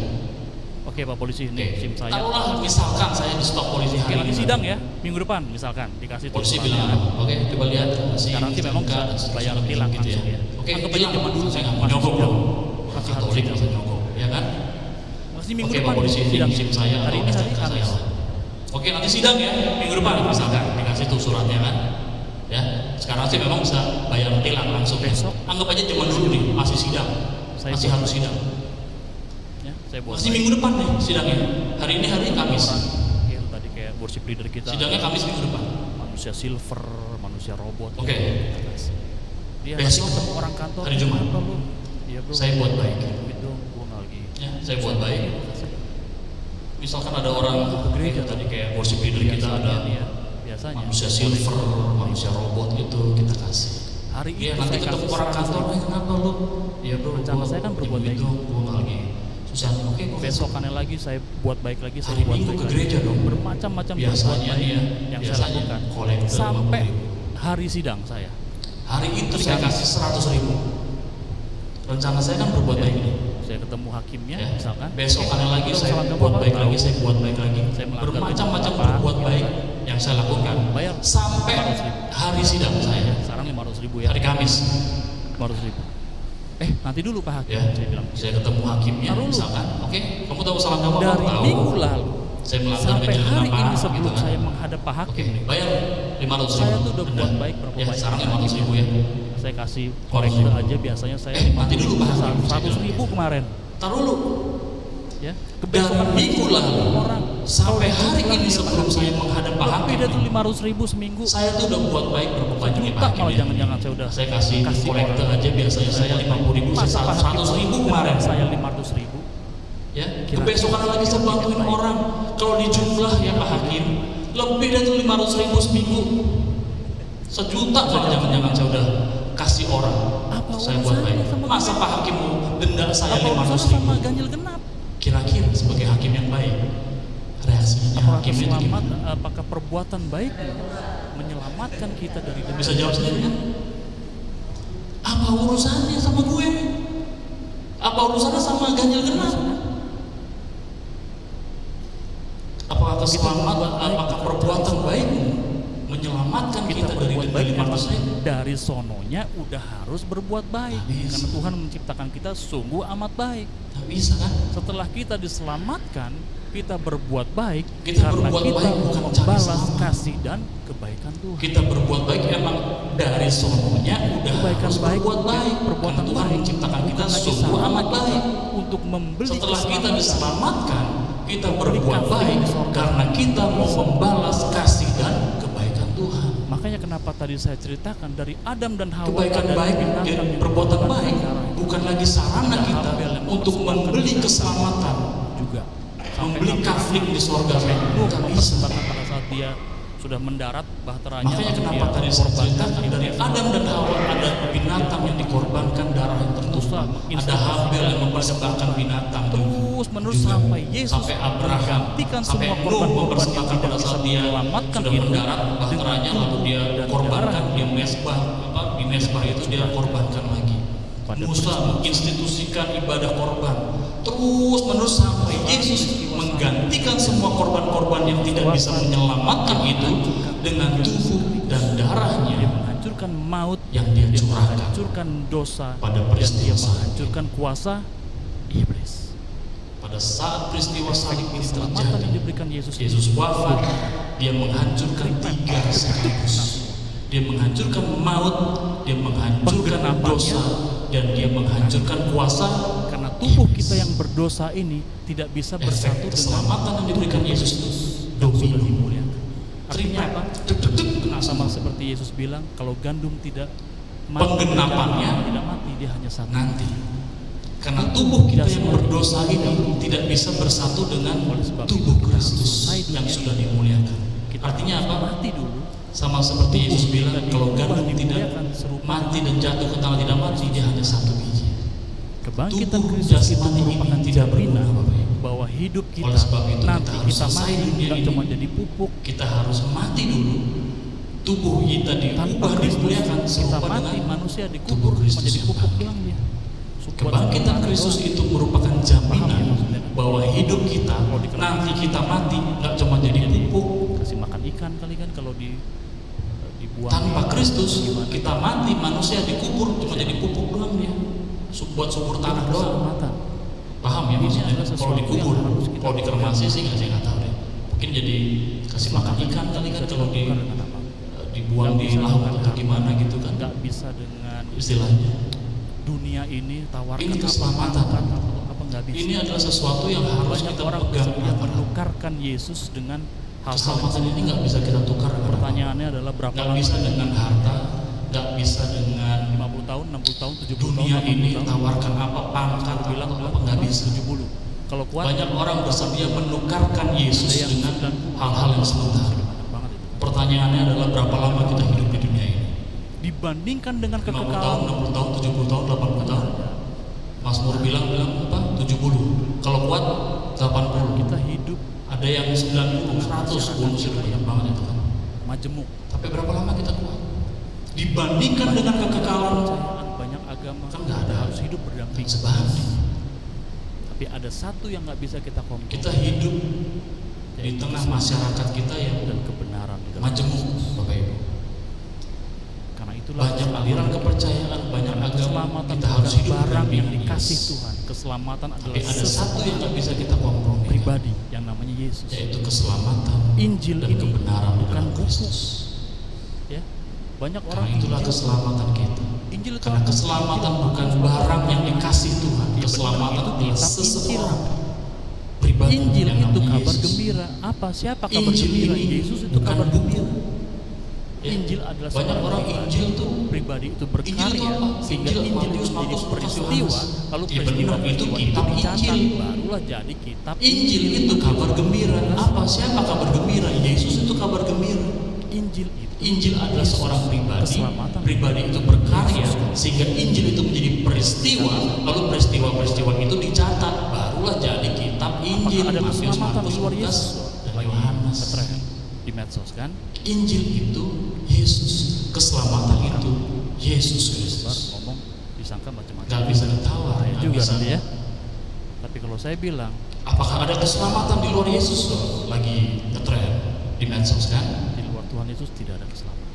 [SPEAKER 8] Oke Pak Polisi, ini
[SPEAKER 9] Oke.
[SPEAKER 8] SIM saya.
[SPEAKER 9] Taruhlah misalkan saya di stop polisi
[SPEAKER 8] Oke,
[SPEAKER 9] hari
[SPEAKER 8] nanti
[SPEAKER 9] ini.
[SPEAKER 8] sidang ya, minggu depan misalkan dikasih
[SPEAKER 9] Polisi
[SPEAKER 8] tuntutan.
[SPEAKER 9] bilang apa? Oke, coba lihat.
[SPEAKER 8] Sekarang sih memang bisa bayar tilang
[SPEAKER 9] gitu
[SPEAKER 8] langsung ya.
[SPEAKER 9] Oke,
[SPEAKER 8] Anggap aja
[SPEAKER 9] tilang.
[SPEAKER 8] zaman dulu
[SPEAKER 9] Saya nggak mau
[SPEAKER 8] masih
[SPEAKER 9] nyogok
[SPEAKER 8] sidang.
[SPEAKER 9] dong.
[SPEAKER 8] Masih harus
[SPEAKER 9] Katolik
[SPEAKER 8] sidang.
[SPEAKER 9] nggak usah nyogok, ya kan?
[SPEAKER 8] Masih minggu
[SPEAKER 9] Oke,
[SPEAKER 8] depan
[SPEAKER 9] Pak Polisi,
[SPEAKER 8] sidang.
[SPEAKER 9] ini SIM saya
[SPEAKER 8] Hari
[SPEAKER 9] atau
[SPEAKER 8] ini hari
[SPEAKER 9] STNK saya.
[SPEAKER 8] Kamis.
[SPEAKER 9] Oke, nanti sidang ya, minggu depan misalkan dikasih tuh suratnya kan. Ya, sekarang sih memang bisa bayar tilang langsung.
[SPEAKER 8] Besok.
[SPEAKER 9] Anggap aja zaman dulu nih, masih sidang.
[SPEAKER 8] Saya
[SPEAKER 9] Masih
[SPEAKER 8] buat.
[SPEAKER 9] harus sidang.
[SPEAKER 8] Ya, saya buat.
[SPEAKER 9] Masih minggu depan nih sidangnya. Hari ini hari Kamis.
[SPEAKER 8] Ya, tadi kayak worship leader kita.
[SPEAKER 9] Sidangnya Kamis minggu depan.
[SPEAKER 8] Manusia silver, manusia robot.
[SPEAKER 9] Oke.
[SPEAKER 8] Dia
[SPEAKER 9] Besok,
[SPEAKER 8] nanti ketemu orang kantor.
[SPEAKER 9] hari Jumat.
[SPEAKER 8] "Kenapa lu?" Iya bro.
[SPEAKER 9] Saya buat baik.
[SPEAKER 8] Duit dong, gua nggak lagi.
[SPEAKER 9] Ya, saya buat baik. Misalkan ada orang
[SPEAKER 8] Ke gereja.
[SPEAKER 9] tadi kayak worship leader kita ada
[SPEAKER 8] Biasanya.
[SPEAKER 9] manusia silver, manusia robot itu kita kasih.
[SPEAKER 8] Hari
[SPEAKER 9] Iya,
[SPEAKER 8] itu
[SPEAKER 9] nanti
[SPEAKER 8] saya
[SPEAKER 9] ketemu
[SPEAKER 8] kasih
[SPEAKER 9] orang
[SPEAKER 8] 100
[SPEAKER 9] kantor,
[SPEAKER 8] ribu.
[SPEAKER 9] kenapa lu? Iya bro,
[SPEAKER 8] Rencana saya kan berbuat baik.
[SPEAKER 9] Gue nggak lagi susah. Oke, gua kasih.
[SPEAKER 8] Besokannya lagi saya buat baik lagi, saya
[SPEAKER 9] Hari
[SPEAKER 8] buat
[SPEAKER 9] Minggu
[SPEAKER 8] baik
[SPEAKER 9] ke
[SPEAKER 8] lagi.
[SPEAKER 9] gereja dong.
[SPEAKER 8] Bermacam-macam
[SPEAKER 9] Biasanya
[SPEAKER 8] berbuat baik
[SPEAKER 9] nih ya,
[SPEAKER 8] yang saya
[SPEAKER 9] biasanya
[SPEAKER 8] lakukan
[SPEAKER 9] kolektor
[SPEAKER 8] sampai
[SPEAKER 9] 50.000.
[SPEAKER 8] hari sidang saya.
[SPEAKER 9] Hari itu saya kasih 100.000. Rencana saya kan berbuat baik nih.
[SPEAKER 8] Saya ketemu hakimnya
[SPEAKER 9] Ya.
[SPEAKER 8] misalkan.
[SPEAKER 9] Besokannya lagi
[SPEAKER 8] Itu
[SPEAKER 9] saya
[SPEAKER 8] kesalahan
[SPEAKER 9] buat
[SPEAKER 8] kamu
[SPEAKER 9] baik
[SPEAKER 8] apa?
[SPEAKER 9] lagi, saya buat baik lagi.
[SPEAKER 8] Saya melanggar
[SPEAKER 9] Bermacam-macam
[SPEAKER 8] apa?
[SPEAKER 9] berbuat baik yang saya lakukan.
[SPEAKER 8] Bayar
[SPEAKER 9] Sampai
[SPEAKER 8] 500.000.
[SPEAKER 9] hari sidang saya,
[SPEAKER 8] Sekarang 500.000 ya.
[SPEAKER 9] hari Kamis.
[SPEAKER 8] 500.000. Nanti dulu Pak Hakim.
[SPEAKER 9] Ya,
[SPEAKER 8] Saya bilang.
[SPEAKER 9] saya ketemu hakimnya
[SPEAKER 8] Taruh dulu.
[SPEAKER 9] misalkan, oke, kamu tahu kesalahan kamu apa?
[SPEAKER 8] Dari
[SPEAKER 9] Tahu.
[SPEAKER 8] minggu lalu
[SPEAKER 9] Saya melanggar
[SPEAKER 8] sampai
[SPEAKER 9] ganjil
[SPEAKER 8] hari
[SPEAKER 9] genap,
[SPEAKER 8] ini
[SPEAKER 9] Pak,
[SPEAKER 8] sebelum
[SPEAKER 9] gitu kan.
[SPEAKER 8] saya menghadap Pak
[SPEAKER 9] Oke,
[SPEAKER 8] Hakim nih,
[SPEAKER 9] bayar 500.000.
[SPEAKER 8] saya tuh udah
[SPEAKER 9] Denda.
[SPEAKER 8] buat baik berapa
[SPEAKER 9] Ya,
[SPEAKER 8] banyak.
[SPEAKER 9] sekarang 500.000 ya.
[SPEAKER 8] Saya kasih
[SPEAKER 9] Korektur.
[SPEAKER 8] korektur aja biasanya saya
[SPEAKER 9] nanti dulu, Pak Hakim.
[SPEAKER 8] 100.000 kemarin.
[SPEAKER 9] Taruh dulu.
[SPEAKER 8] Ya,
[SPEAKER 9] Dari minggu lalu
[SPEAKER 8] orang
[SPEAKER 9] sampai hari ini sebelum saya menghadap Pak Hakim,
[SPEAKER 8] beda tuh 500.000 seminggu.
[SPEAKER 9] saya tuh udah buat baik berapa banyak ya Pak
[SPEAKER 8] Juta
[SPEAKER 9] Hakim
[SPEAKER 8] malah
[SPEAKER 9] ya?
[SPEAKER 8] jangan-jangan saya udah
[SPEAKER 9] Saya kasih kolektor
[SPEAKER 8] orang.
[SPEAKER 9] aja biasanya saya 50.000,
[SPEAKER 8] Masa
[SPEAKER 9] saya
[SPEAKER 8] Pak Hakim
[SPEAKER 9] 100.000 kemarin.
[SPEAKER 8] saya 500.000.
[SPEAKER 9] Ya,
[SPEAKER 8] Kira-kira.
[SPEAKER 9] kebesokan lagi saya bantuin
[SPEAKER 8] Baik.
[SPEAKER 9] orang. Kalau dijumlah ya Pak Hakim, lebih dari 500.000 seminggu. Sejuta malah jangan-jangan saya udah kasih orang.
[SPEAKER 8] Apa
[SPEAKER 9] Saya buat
[SPEAKER 8] urusannya
[SPEAKER 9] baik.
[SPEAKER 8] sama
[SPEAKER 9] Masa Pak Hakim mau denda saya
[SPEAKER 8] Apa urusannya
[SPEAKER 9] 500.000?
[SPEAKER 8] sama ganjil genap?
[SPEAKER 9] Kira-kira sebagai hakim yang baik, reaksinya
[SPEAKER 8] Apakah
[SPEAKER 9] hakimnya itu
[SPEAKER 8] selamat?
[SPEAKER 9] gimana?
[SPEAKER 8] Apakah perbuatan baik menyelamatkan kita dari
[SPEAKER 9] Bisa jawab sendiri kan? Apa urusannya sama gue? Apa urusannya sama ganjil genap? Apakah keselamatan, apakah perbuatan baik menyelamatkan kita dari
[SPEAKER 8] berbuat
[SPEAKER 9] denda
[SPEAKER 8] baik
[SPEAKER 9] 500.000?
[SPEAKER 8] dari sononya udah harus berbuat baik
[SPEAKER 9] Nggak bisa.
[SPEAKER 8] karena Tuhan menciptakan kita sungguh amat baik.
[SPEAKER 9] Gak bisa kan?
[SPEAKER 8] Setelah kita diselamatkan, kita berbuat baik
[SPEAKER 9] Kita
[SPEAKER 8] karena
[SPEAKER 9] berbuat
[SPEAKER 8] kita
[SPEAKER 9] baik
[SPEAKER 8] mau
[SPEAKER 9] bukan cari
[SPEAKER 8] membalas
[SPEAKER 9] selamat.
[SPEAKER 8] kasih dan kebaikan Tuhan.
[SPEAKER 9] Kita berbuat baik emang dari sononya udah
[SPEAKER 8] Kebaikan
[SPEAKER 9] harus
[SPEAKER 8] baik,
[SPEAKER 9] berbuat baik.
[SPEAKER 8] perbuatan
[SPEAKER 9] Karena Tuhan
[SPEAKER 8] baik,
[SPEAKER 9] menciptakan kita
[SPEAKER 8] bukan lagi
[SPEAKER 9] sungguh
[SPEAKER 8] sarana
[SPEAKER 9] amat
[SPEAKER 8] kita
[SPEAKER 9] baik.
[SPEAKER 8] untuk membeli
[SPEAKER 9] Setelah kita
[SPEAKER 8] keselamatan.
[SPEAKER 9] diselamatkan, kita
[SPEAKER 8] Membeli
[SPEAKER 9] berbuat
[SPEAKER 8] kasih
[SPEAKER 9] baik
[SPEAKER 8] di sorga.
[SPEAKER 9] karena kita mau membalas kasih dan kebaikan Tuhan.
[SPEAKER 8] Makanya kenapa tadi saya ceritakan dari Adam dan Hawa
[SPEAKER 9] Kebaikan
[SPEAKER 8] ada
[SPEAKER 9] baik,
[SPEAKER 8] binatang
[SPEAKER 9] ya,
[SPEAKER 8] yang
[SPEAKER 9] perbuatan
[SPEAKER 8] berkorban
[SPEAKER 9] baik
[SPEAKER 8] darah
[SPEAKER 9] bukan lagi sarana kita untuk membeli keselamatan,
[SPEAKER 8] juga.
[SPEAKER 9] membeli kafling di sorga.
[SPEAKER 8] Nuh
[SPEAKER 9] Gak bisa.
[SPEAKER 8] mempersembahkan pada saat dia sudah mendarat bahteranya.
[SPEAKER 9] Makanya
[SPEAKER 8] lalu
[SPEAKER 9] kenapa
[SPEAKER 8] dia
[SPEAKER 9] tadi saya
[SPEAKER 8] korbankan
[SPEAKER 9] ceritakan
[SPEAKER 8] di
[SPEAKER 9] dari
[SPEAKER 8] dunia.
[SPEAKER 9] Adam dan Hawa ada binatang yang dikorbankan darah yang tertumpah, ada Habel yang mempersembahkan binatang,
[SPEAKER 8] terus menerus
[SPEAKER 9] juga
[SPEAKER 8] sampai Yesus
[SPEAKER 9] sampai Abraham,
[SPEAKER 8] menggantikan
[SPEAKER 9] sampai
[SPEAKER 8] semua
[SPEAKER 9] Nuh
[SPEAKER 8] korban-korban yang
[SPEAKER 9] mempersembahkan
[SPEAKER 8] tidak
[SPEAKER 9] pada
[SPEAKER 8] bisa
[SPEAKER 9] saat dia
[SPEAKER 8] menyelamatkan
[SPEAKER 9] sudah
[SPEAKER 8] itu
[SPEAKER 9] mendarat bahteranya,
[SPEAKER 8] dengan
[SPEAKER 9] lalu dia
[SPEAKER 8] tubuh dan
[SPEAKER 9] korbankan
[SPEAKER 8] darah.
[SPEAKER 9] di mesbah, di mesbah itu dia korbankan lagi.
[SPEAKER 8] Pada
[SPEAKER 9] Musa menginstitusikan ibadah korban terus menerus sampai Yesus menggantikan semua korban-korban yang tidak bisa menyelamatkan itu dengan tubuh dan
[SPEAKER 8] Dia
[SPEAKER 9] darahnya
[SPEAKER 8] menghancurkan maut,
[SPEAKER 9] yang dia
[SPEAKER 8] dia
[SPEAKER 9] curahkan
[SPEAKER 8] menghancurkan dosa,
[SPEAKER 9] pada
[SPEAKER 8] dan dia
[SPEAKER 9] peristiwa salib.
[SPEAKER 8] menghancurkan kuasa iblis.
[SPEAKER 9] Pada saat peristiwa salib ini
[SPEAKER 8] Keselamatan yang
[SPEAKER 9] terjadi,
[SPEAKER 8] diberikan Yesus,
[SPEAKER 9] Yesus wafat, dia menghancurkan tiga sekaligus. Dia menghancurkan maut, dia menghancurkan
[SPEAKER 8] Penggenapannya
[SPEAKER 9] dosa, dan dia menghancurkan kuasa.
[SPEAKER 8] Karena tubuh kita yang berdosa ini tidak bisa bersatu
[SPEAKER 9] Efek
[SPEAKER 8] dengan
[SPEAKER 9] keselamatan yang diberikan Yesus itu
[SPEAKER 8] yang sudah
[SPEAKER 9] domino.
[SPEAKER 8] dimuliakan. Artinya apa?
[SPEAKER 9] Kena
[SPEAKER 8] Sama seperti Yesus bilang, kalau gandum tidak mati,
[SPEAKER 9] Penggenapannya
[SPEAKER 8] tidak mati, dia hanya satu.
[SPEAKER 9] nanti. Karena tubuh kita yang berdosa ini tidak bisa bersatu dengan tubuh Kristus yang sudah dimuliakan. Artinya apa?
[SPEAKER 8] Mati dulu.
[SPEAKER 9] Sama seperti Yesus bilang, kalau gandum tidak mati dan jatuh ke tanah tidak mati, dia hanya satu biji.
[SPEAKER 8] Kebangkitan
[SPEAKER 9] Tubuh
[SPEAKER 8] Kristus itu
[SPEAKER 9] jasmani ini
[SPEAKER 8] merupakan
[SPEAKER 9] tidak
[SPEAKER 8] jaminan
[SPEAKER 9] berubah, Bapak Ibu.
[SPEAKER 8] bahwa hidup kita
[SPEAKER 9] Oleh sebab itu
[SPEAKER 8] nanti
[SPEAKER 9] kita harus
[SPEAKER 8] kita
[SPEAKER 9] selesai
[SPEAKER 8] mati
[SPEAKER 9] dunia
[SPEAKER 8] tidak
[SPEAKER 9] ini.
[SPEAKER 8] cuma jadi pupuk.
[SPEAKER 9] Kita harus mati dulu. Tubuh kita
[SPEAKER 8] Tanpa
[SPEAKER 9] diubah
[SPEAKER 8] Kristus
[SPEAKER 9] dimuliakan
[SPEAKER 8] kita
[SPEAKER 9] serupa
[SPEAKER 8] mati,
[SPEAKER 9] dengan
[SPEAKER 8] manusia
[SPEAKER 9] tubuh
[SPEAKER 8] dikubur cuma
[SPEAKER 9] Kristus
[SPEAKER 8] jadi
[SPEAKER 9] yang
[SPEAKER 8] pupuk
[SPEAKER 9] bangkit.
[SPEAKER 8] doang dia.
[SPEAKER 9] Kebangkitan Kristus itu merupakan jaminan bahwa hidup kita nanti kita mati nggak cuma jadi pupuk.
[SPEAKER 8] Kasih makan ikan kali kan kalau dibuang.
[SPEAKER 9] Tanpa Kristus kita mati, manusia dikubur cuma jadi pupuk doang dia. Buat subur tanah doang.
[SPEAKER 8] Keselamatan.
[SPEAKER 9] Paham ya
[SPEAKER 8] Ini
[SPEAKER 9] maksudnya?
[SPEAKER 8] adalah sesuatu
[SPEAKER 9] Kalau dikubur,
[SPEAKER 8] yang harus kita
[SPEAKER 9] kalau dikremasi sih nggak tahu deh. Mungkin jadi kasih makan ikan kali kan kalau dibuang di laut atau gimana gitu kan?
[SPEAKER 8] Nggak bisa dengan
[SPEAKER 9] Istilahnya.
[SPEAKER 8] dunia ini tawarkan
[SPEAKER 9] Ini
[SPEAKER 8] apa,
[SPEAKER 9] keselamatan.
[SPEAKER 8] makan apa nggak bisa.
[SPEAKER 9] Ini adalah sesuatu yang harus
[SPEAKER 8] Banyak
[SPEAKER 9] kita
[SPEAKER 8] orang
[SPEAKER 9] pegang
[SPEAKER 8] bersedia
[SPEAKER 9] erat.
[SPEAKER 8] menukarkan Yesus dengan hal-hal
[SPEAKER 9] Keselamatan ini nggak bisa kita tukar dengan apa.
[SPEAKER 8] Pertanyaannya adalah berapa
[SPEAKER 9] Nggak
[SPEAKER 8] lama?
[SPEAKER 9] bisa dengan harta, nggak bisa dengan
[SPEAKER 8] 50 tahun, 60 tahun, 70 tahun,
[SPEAKER 9] dunia
[SPEAKER 8] 80
[SPEAKER 9] ini
[SPEAKER 8] tahun.
[SPEAKER 9] tawarkan apa, pangkat
[SPEAKER 8] bilang
[SPEAKER 9] apa nggak bisa.
[SPEAKER 8] 70. Kalau kuat
[SPEAKER 9] Banyak orang bersedia menukarkan Yesus
[SPEAKER 8] ada yang
[SPEAKER 9] dengan
[SPEAKER 8] 90.
[SPEAKER 9] hal-hal yang sementara.
[SPEAKER 8] Banyak banget itu.
[SPEAKER 9] Pertanyaannya adalah berapa lama kita hidup di dunia ini?
[SPEAKER 8] Dibandingkan dengan
[SPEAKER 9] 50 tahun,
[SPEAKER 8] kekekalan
[SPEAKER 9] 60 tahun, 70 tahun, 80 tahun. Mazmur bilang apa? 70. Kalau kuat 80.
[SPEAKER 8] kita hidup
[SPEAKER 9] Ada yang 90, 100, bonus itu banyak banget itu kan.
[SPEAKER 8] majemuk.
[SPEAKER 9] Tapi berapa lama kita kuat? Dibandingkan dengan kekekalan
[SPEAKER 8] Banyak agama
[SPEAKER 9] kan nggak ada
[SPEAKER 8] harus hidup berdamping.
[SPEAKER 9] sebanding.
[SPEAKER 8] Tapi ada satu yang nggak bisa kita kontrol.
[SPEAKER 9] Kita hidup di tengah masyarakat kita yang
[SPEAKER 8] dan kebenaran di dalam
[SPEAKER 9] majemuk, Bapak Ibu.
[SPEAKER 8] Karena itulah
[SPEAKER 9] Banyak aliran kepercayaan, banyak agama.
[SPEAKER 8] keselamatan
[SPEAKER 9] Kita harus
[SPEAKER 8] bukan
[SPEAKER 9] hidup
[SPEAKER 8] barang yang
[SPEAKER 9] berdampingan
[SPEAKER 8] dikasih
[SPEAKER 9] Yesus.
[SPEAKER 8] Tuhan. Keselamatan
[SPEAKER 9] Tapi
[SPEAKER 8] adalah
[SPEAKER 9] ada
[SPEAKER 8] sesuatu
[SPEAKER 9] satu yang nggak bisa kita kompromi,
[SPEAKER 8] pribadi yang namanya Yesus.
[SPEAKER 9] yaitu keselamatan
[SPEAKER 8] Injil
[SPEAKER 9] dan
[SPEAKER 8] ini
[SPEAKER 9] kebenaran di
[SPEAKER 8] bukan
[SPEAKER 9] dalam
[SPEAKER 8] buku.
[SPEAKER 9] Kristus.
[SPEAKER 8] Ya, banyak orang
[SPEAKER 9] Karena itulah keselamatan kita.
[SPEAKER 8] Injil itu
[SPEAKER 9] Karena keselamatan bukan barang yang dikasih Tuhan. Keselamatan
[SPEAKER 8] itu
[SPEAKER 9] adalah
[SPEAKER 8] kitab
[SPEAKER 9] seseorang pribadi
[SPEAKER 8] Injil
[SPEAKER 9] yang
[SPEAKER 8] itu
[SPEAKER 9] namanya
[SPEAKER 8] kabar
[SPEAKER 9] Yesus.
[SPEAKER 8] gembira. Apa? Siapa kabar
[SPEAKER 9] Injil
[SPEAKER 8] gembira?
[SPEAKER 9] ini
[SPEAKER 8] Yesus itu
[SPEAKER 9] bukan
[SPEAKER 8] kabar
[SPEAKER 9] buku.
[SPEAKER 8] gembira.
[SPEAKER 9] Ya,
[SPEAKER 8] Injil adalah
[SPEAKER 9] banyak
[SPEAKER 8] seorang
[SPEAKER 9] orang
[SPEAKER 8] pribadi.
[SPEAKER 9] Injil tuh
[SPEAKER 8] Pribadi itu
[SPEAKER 9] Injil
[SPEAKER 8] berkarya
[SPEAKER 9] itu apa?
[SPEAKER 8] sehingga
[SPEAKER 9] Injil,
[SPEAKER 8] Injil
[SPEAKER 9] Matius,
[SPEAKER 8] itu menjadi
[SPEAKER 9] Markus, Lukas,
[SPEAKER 8] peristiwa,
[SPEAKER 9] Yohanes.
[SPEAKER 8] lalu
[SPEAKER 9] Ya,
[SPEAKER 8] peristiwa
[SPEAKER 9] benar, itu
[SPEAKER 8] itu
[SPEAKER 9] kitab
[SPEAKER 8] dicatat,
[SPEAKER 9] Injil.
[SPEAKER 8] barulah jadi kitab
[SPEAKER 9] Injil itu kabar gembira. Apa? Siapa kabar gembira? Yesus itu kabar gembira.
[SPEAKER 8] Injil itu
[SPEAKER 9] Injil adalah seorang pribadi.
[SPEAKER 8] Keselamatan.
[SPEAKER 9] Pribadi itu berkarya sehingga Injil itu menjadi peristiwa. Lalu peristiwa-peristiwa itu dicatat. Barulah jadi kitab Injil.
[SPEAKER 8] Apakah ada
[SPEAKER 9] Matius,
[SPEAKER 8] keselamatan
[SPEAKER 9] Markus,
[SPEAKER 8] di luar
[SPEAKER 9] Lukas,
[SPEAKER 8] Yesus?
[SPEAKER 9] dan
[SPEAKER 8] Lagi
[SPEAKER 9] Yohanes.
[SPEAKER 8] ngetren di medsos kan?
[SPEAKER 9] Injil itu Yesus. Keselamatan itu Yesus Kristus.
[SPEAKER 8] Baru ngomong disangka macam-macam.
[SPEAKER 9] Gak bisa ditawar.
[SPEAKER 8] Bahaya
[SPEAKER 9] Gak
[SPEAKER 8] juga
[SPEAKER 9] bisa.
[SPEAKER 8] nanti ya. Tapi kalau saya bilang
[SPEAKER 9] Apakah ada keselamatan di luar Yesus? Lagi ngetren di medsos kan?
[SPEAKER 8] di luar Tuhan Yesus tidak ada keselamatan.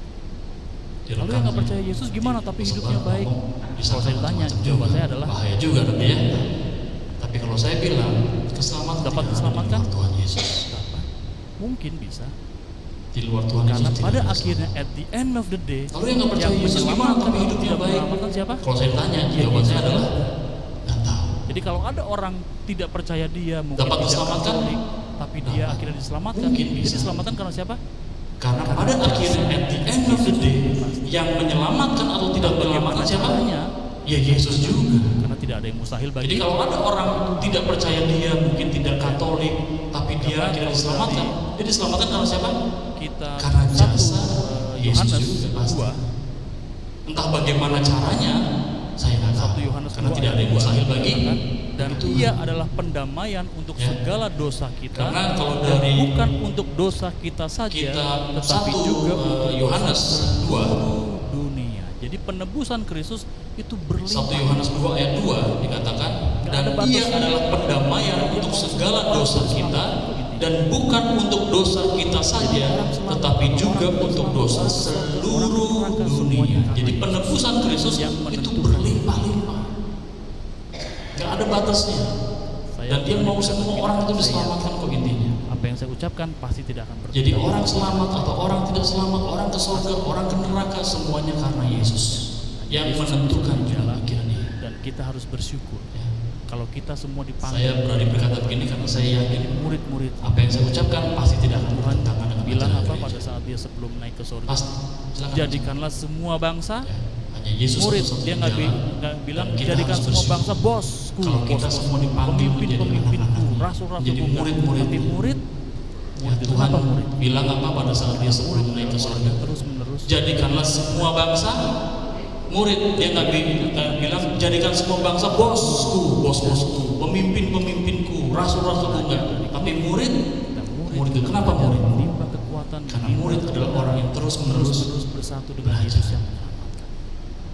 [SPEAKER 9] Direkam
[SPEAKER 8] Lalu yang nggak
[SPEAKER 9] di-
[SPEAKER 8] percaya Yesus gimana tapi hidupnya
[SPEAKER 9] Sebar
[SPEAKER 8] baik?
[SPEAKER 9] ngomong,
[SPEAKER 8] Kalau
[SPEAKER 9] disangka
[SPEAKER 8] saya tanya,
[SPEAKER 9] macam-macam
[SPEAKER 8] jawaban
[SPEAKER 9] juga.
[SPEAKER 8] saya adalah
[SPEAKER 9] bahaya juga tapi ya. Tapi kalau saya bilang keselamatan
[SPEAKER 8] Dapat
[SPEAKER 9] tidak ada
[SPEAKER 8] diselamatkan?
[SPEAKER 9] di luar Tuhan Yesus.
[SPEAKER 8] apa? Mungkin bisa.
[SPEAKER 9] Di luar Tuhan
[SPEAKER 8] Karena
[SPEAKER 9] Yesus
[SPEAKER 8] pada
[SPEAKER 9] tidak bisa.
[SPEAKER 8] akhirnya at the end of the day
[SPEAKER 9] Lalu yang nggak percaya Yesus gimana
[SPEAKER 8] menyelamatkan
[SPEAKER 9] tapi
[SPEAKER 8] atau
[SPEAKER 9] hidupnya
[SPEAKER 8] tidak
[SPEAKER 9] baik?
[SPEAKER 8] menyelamatkan siapa?
[SPEAKER 9] Kalau saya tanya,
[SPEAKER 8] Ya,
[SPEAKER 9] jawaban
[SPEAKER 8] Yesus.
[SPEAKER 9] saya adalah nggak tahu.
[SPEAKER 8] Jadi kalau ada orang tidak percaya dia mungkin
[SPEAKER 9] Dapat
[SPEAKER 8] tidak
[SPEAKER 9] diselamatkan?
[SPEAKER 8] Katolik, tapi dia
[SPEAKER 9] Dapat.
[SPEAKER 8] akhirnya diselamatkan.
[SPEAKER 9] Mungkin
[SPEAKER 8] Dia
[SPEAKER 9] bisa.
[SPEAKER 8] diselamatkan karena siapa?
[SPEAKER 9] Karena pada akhirnya at the end of the day yang menyelamatkan atau tidak menyelamatkan siapa?
[SPEAKER 8] caranya?
[SPEAKER 9] Ya Yesus juga.
[SPEAKER 8] Karena tidak ada yang mustahil bagi
[SPEAKER 9] Jadi kalau ada orang tidak percaya dia, mungkin tidak Katolik, tapi dia
[SPEAKER 8] Karena
[SPEAKER 9] akhirnya
[SPEAKER 8] kalau
[SPEAKER 9] diselamatkan. Dia diselamatkan karena siapa?
[SPEAKER 8] kita
[SPEAKER 9] Karena
[SPEAKER 8] satu
[SPEAKER 9] jasa Yesus
[SPEAKER 8] Yohanes
[SPEAKER 9] juga pasti.
[SPEAKER 8] 2
[SPEAKER 9] Entah bagaimana caranya, saya nggak tahu.
[SPEAKER 8] 1 Yohanes
[SPEAKER 9] Karena
[SPEAKER 8] 2
[SPEAKER 9] tidak ada yang
[SPEAKER 8] ayat 2
[SPEAKER 9] mustahil bagi
[SPEAKER 8] dikatakan, dan
[SPEAKER 9] bagi Tuhan.
[SPEAKER 8] ia adalah pendamaian untuk
[SPEAKER 9] Ya.
[SPEAKER 8] segala dosa kita.
[SPEAKER 9] Karena kalau
[SPEAKER 8] dan
[SPEAKER 9] dari
[SPEAKER 8] bukan untuk dosa kita saja,
[SPEAKER 9] Kitab
[SPEAKER 8] tetapi
[SPEAKER 9] 1
[SPEAKER 8] juga untuk
[SPEAKER 9] Yohanes 2,
[SPEAKER 8] seluruh dunia. Jadi penebusan Kristus itu
[SPEAKER 9] 1
[SPEAKER 8] berlimpah.
[SPEAKER 9] Yohanes 2 ayat 2 dikatakan,
[SPEAKER 8] Nggak
[SPEAKER 9] dan
[SPEAKER 8] ada batasnya.
[SPEAKER 9] ia adalah pendamaian untuk segala dosa kita, dan bukan untuk dosa kita saja, tetapi juga untuk dosa seluruh dunia. Jadi penebusan Kristus itu berlimpah-limpah, nggak ada batasnya. Dan dia mau semua orang itu diselamatkan kok intinya.
[SPEAKER 8] Apa yang saya ucapkan pasti tidak akan berhenti.
[SPEAKER 9] Jadi orang selamat atau orang tidak selamat, orang ke surga, orang ke neraka, semuanya karena Yesus yang menentukan jalan pikiran ini.
[SPEAKER 8] kita harus bersyukur.
[SPEAKER 9] Ya.
[SPEAKER 8] Kalau kita semua
[SPEAKER 9] Saya
[SPEAKER 8] dipanggil
[SPEAKER 9] berani berkata begini karena saya yakin
[SPEAKER 8] murid-murid,
[SPEAKER 9] apa yang saya ucapkan pasti tidak akan
[SPEAKER 8] Tuhan
[SPEAKER 9] bertentangan dengan
[SPEAKER 8] bilang
[SPEAKER 9] ajaran
[SPEAKER 8] apa
[SPEAKER 9] gereja.
[SPEAKER 8] pada saat dia sebelum naik ke surga?
[SPEAKER 9] Pasti. Silakan.
[SPEAKER 8] Jadikanlah semua bangsa
[SPEAKER 9] Ya, hanya Yesus
[SPEAKER 8] murid.
[SPEAKER 9] satu-satunya
[SPEAKER 8] Dia nggak
[SPEAKER 9] jalan.
[SPEAKER 8] bilang
[SPEAKER 9] Dan kita
[SPEAKER 8] jadikan
[SPEAKER 9] harus
[SPEAKER 8] semua
[SPEAKER 9] bersyukur.
[SPEAKER 8] bangsa bosku,
[SPEAKER 9] Kalau kita
[SPEAKER 8] bos-bos,
[SPEAKER 9] semua dipanggil menjadi
[SPEAKER 8] pemimpin-pemimpinku,
[SPEAKER 9] anak-anaknya,
[SPEAKER 8] rasul-rasulku,
[SPEAKER 9] menjadi
[SPEAKER 8] enggak.
[SPEAKER 9] murid-murid.
[SPEAKER 8] Tapi murid
[SPEAKER 9] Ya,
[SPEAKER 8] itu
[SPEAKER 9] Tuhan
[SPEAKER 8] apa murid?
[SPEAKER 9] bilang apa pada saat dia sebelum naik ke surga?
[SPEAKER 8] Terus menerus.
[SPEAKER 9] Jadikanlah semua bangsa murid. Dia nggak bilang jadikan semua bangsa bosku, bos-bosku, pemimpin-pemimpinku, rasul-rasulku, enggak. Tapi murid. Murid itu kenapa murid?
[SPEAKER 8] Menimba kekuatan.
[SPEAKER 9] Karena murid adalah orang yang terus-menerus
[SPEAKER 8] bersatu dengan
[SPEAKER 9] belajar.
[SPEAKER 8] Yesus yang menyelamatkan.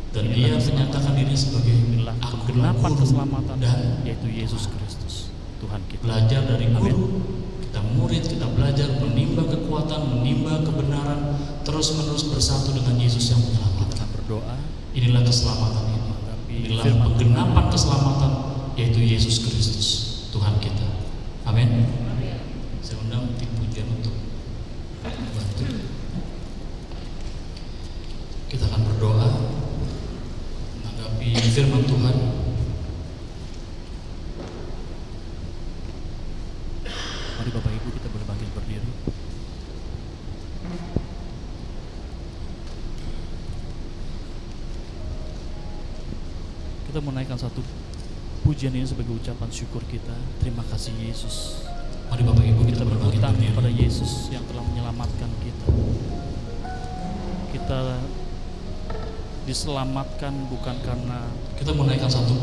[SPEAKER 9] dan dia menyatakan diri sebagai
[SPEAKER 8] Inilah
[SPEAKER 9] aku
[SPEAKER 8] kegenapan
[SPEAKER 9] guru
[SPEAKER 8] keselamatan,
[SPEAKER 9] dan
[SPEAKER 8] yaitu Yesus Kristus, Tuhan kita.
[SPEAKER 9] belajar dari
[SPEAKER 8] Amin.
[SPEAKER 9] guru. Kita murid, kita belajar menimba kekuatan, menimba kebenaran, terus-menerus bersatu dengan Yesus yang
[SPEAKER 8] Kita
[SPEAKER 9] menyelamatkan.
[SPEAKER 8] akan berdoa.
[SPEAKER 9] Inilah keselamatan ini. Inilah penggenapan keselamatan, yaitu Yesus Kristus, Tuhan kita. Amin. Saya undang tim pujian untuk membantu. Kita akan berdoa menanggapi firman Tuhan.
[SPEAKER 8] Mari Bapak Ibu kita boleh bangkit berdiri. Kita menaikkan satu pujian ini sebagai ucapan syukur kita. Terima kasih Yesus.
[SPEAKER 9] Mari Bapak Ibu kita
[SPEAKER 8] Kita
[SPEAKER 9] berbangkit
[SPEAKER 8] berhutang
[SPEAKER 9] berdiri.
[SPEAKER 8] kepada Yesus yang telah menyelamatkan kita. Kita diselamatkan bukan karena
[SPEAKER 9] Kita menaikkan satu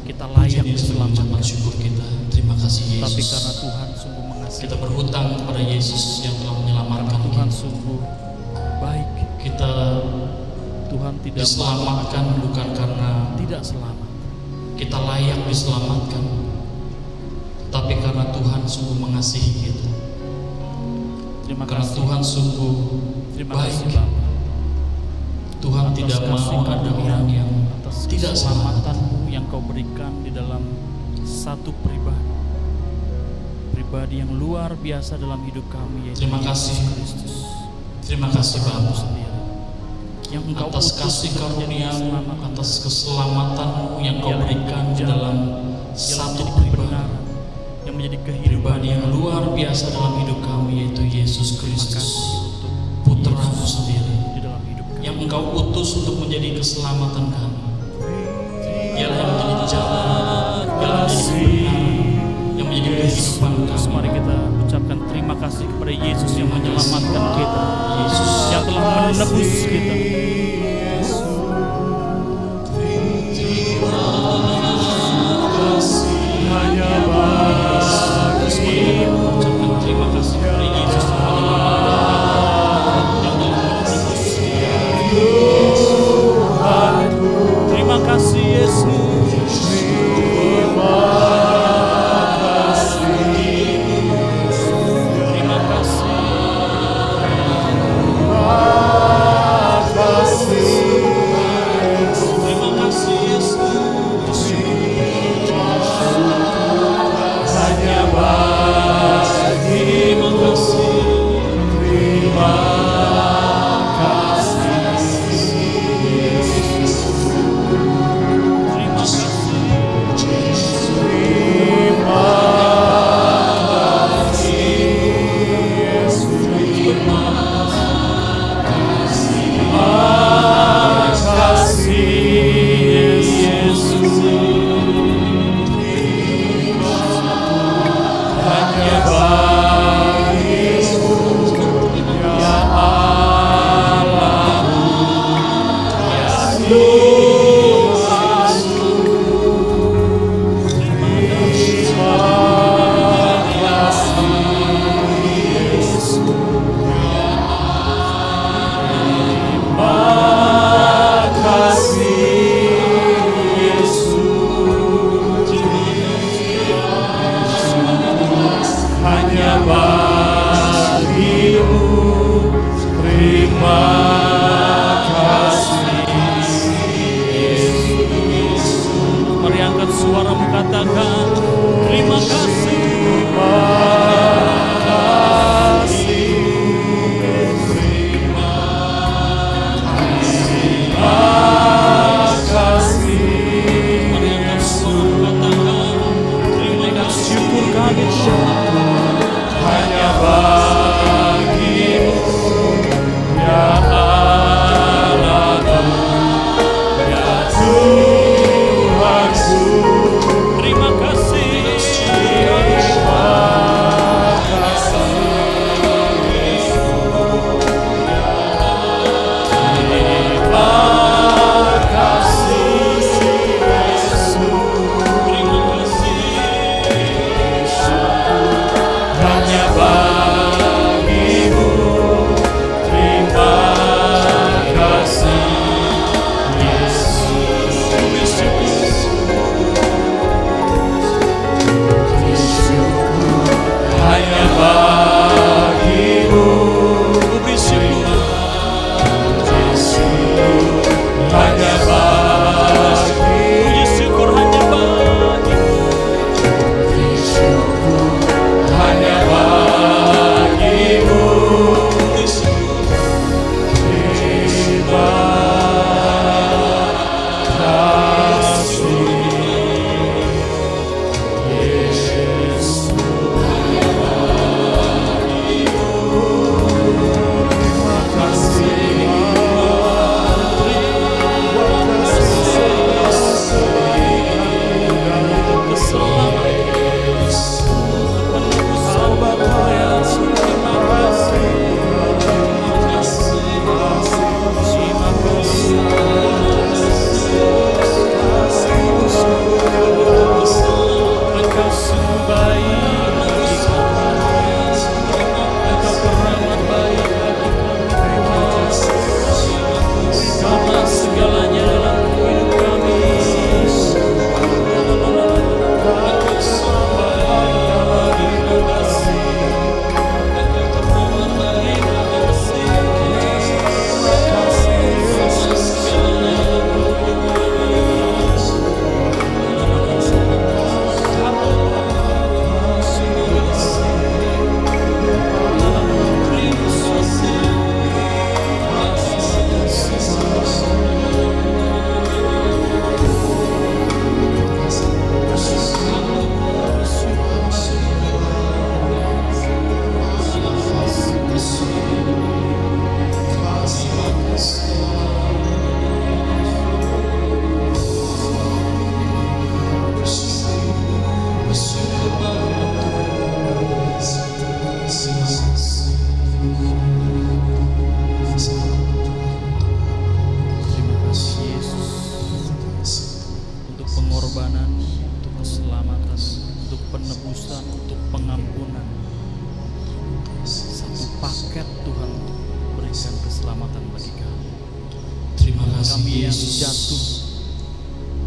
[SPEAKER 8] kita layak
[SPEAKER 9] pujian ini sebagai ucapan
[SPEAKER 8] diselamatkan,
[SPEAKER 9] syukur kita. Terima kasih Yesus.
[SPEAKER 8] tapi karena Tuhan sungguh mengasihi.
[SPEAKER 9] Kita berhutang kepada Yesus yang telah
[SPEAKER 8] Karena
[SPEAKER 9] menyelamatkan
[SPEAKER 8] Tuhan
[SPEAKER 9] kita.
[SPEAKER 8] sungguh baik.
[SPEAKER 9] Kita
[SPEAKER 8] Tuhan tidak
[SPEAKER 9] diselamatkan bukan karena
[SPEAKER 8] tidak selamat.
[SPEAKER 9] kita layak diselamatkan, tapi karena Tuhan sungguh mengasihi kita.
[SPEAKER 8] Terima
[SPEAKER 9] Karena
[SPEAKER 8] kasih.
[SPEAKER 9] Tuhan sungguh
[SPEAKER 8] Terima
[SPEAKER 9] baik.
[SPEAKER 8] kasih Bapa.
[SPEAKER 9] Tuhan
[SPEAKER 8] Atas
[SPEAKER 9] tidak mau
[SPEAKER 8] kasih
[SPEAKER 9] ada
[SPEAKER 8] karunia,
[SPEAKER 9] orang yang
[SPEAKER 8] atas
[SPEAKER 9] tidak selamat.
[SPEAKER 8] keselamatan-Mu yang Kau berikan di dalam satu pribadi yang luar biasa dalam hidup kami, yaitu
[SPEAKER 9] Terima
[SPEAKER 8] Yesus
[SPEAKER 9] kasih.
[SPEAKER 8] Kristus.
[SPEAKER 9] Terima kasih
[SPEAKER 8] Putra-Mu
[SPEAKER 9] Bapa
[SPEAKER 8] sendiri yang Engkau
[SPEAKER 9] atas
[SPEAKER 8] utus
[SPEAKER 9] kasih
[SPEAKER 8] untuk menjadi
[SPEAKER 9] karunia-Mu,
[SPEAKER 8] keselamatan,
[SPEAKER 9] atas keselamatanmu yang Kau
[SPEAKER 8] Yang
[SPEAKER 9] berikan di
[SPEAKER 8] jalan,
[SPEAKER 9] dalam
[SPEAKER 8] yang
[SPEAKER 9] satu
[SPEAKER 8] menjadi
[SPEAKER 9] pribadi.
[SPEAKER 8] kebenaran, yang menjadi kehidupan.
[SPEAKER 9] Pribadi yang luar biasa dalam hidup kami, yaitu Yesus
[SPEAKER 8] Terima
[SPEAKER 9] Kristus,
[SPEAKER 8] kasih untuk
[SPEAKER 9] Putra-Mu sendiri,
[SPEAKER 8] di dalam hidup kami.
[SPEAKER 9] yang Engkau utus untuk menjadi keselamatan kami. Dialah yang menjadi jalan, dialah yang menjadi kebenaran, yang menjadi kehidupan
[SPEAKER 8] Terus
[SPEAKER 9] kami.
[SPEAKER 8] mari kita ucapkan terima kasih kepada Yesus yang menyelamatkan kita,
[SPEAKER 9] Yesus
[SPEAKER 8] yang telah menebus kita.
[SPEAKER 9] Ucapkan terima kasih kepada Yesus yang menyelamatkan kami, yang telah menebus.
[SPEAKER 8] Terima kasih Yesus. Terima kasih.
[SPEAKER 6] kasih
[SPEAKER 8] kami yang
[SPEAKER 6] Yesus,
[SPEAKER 8] jatuh,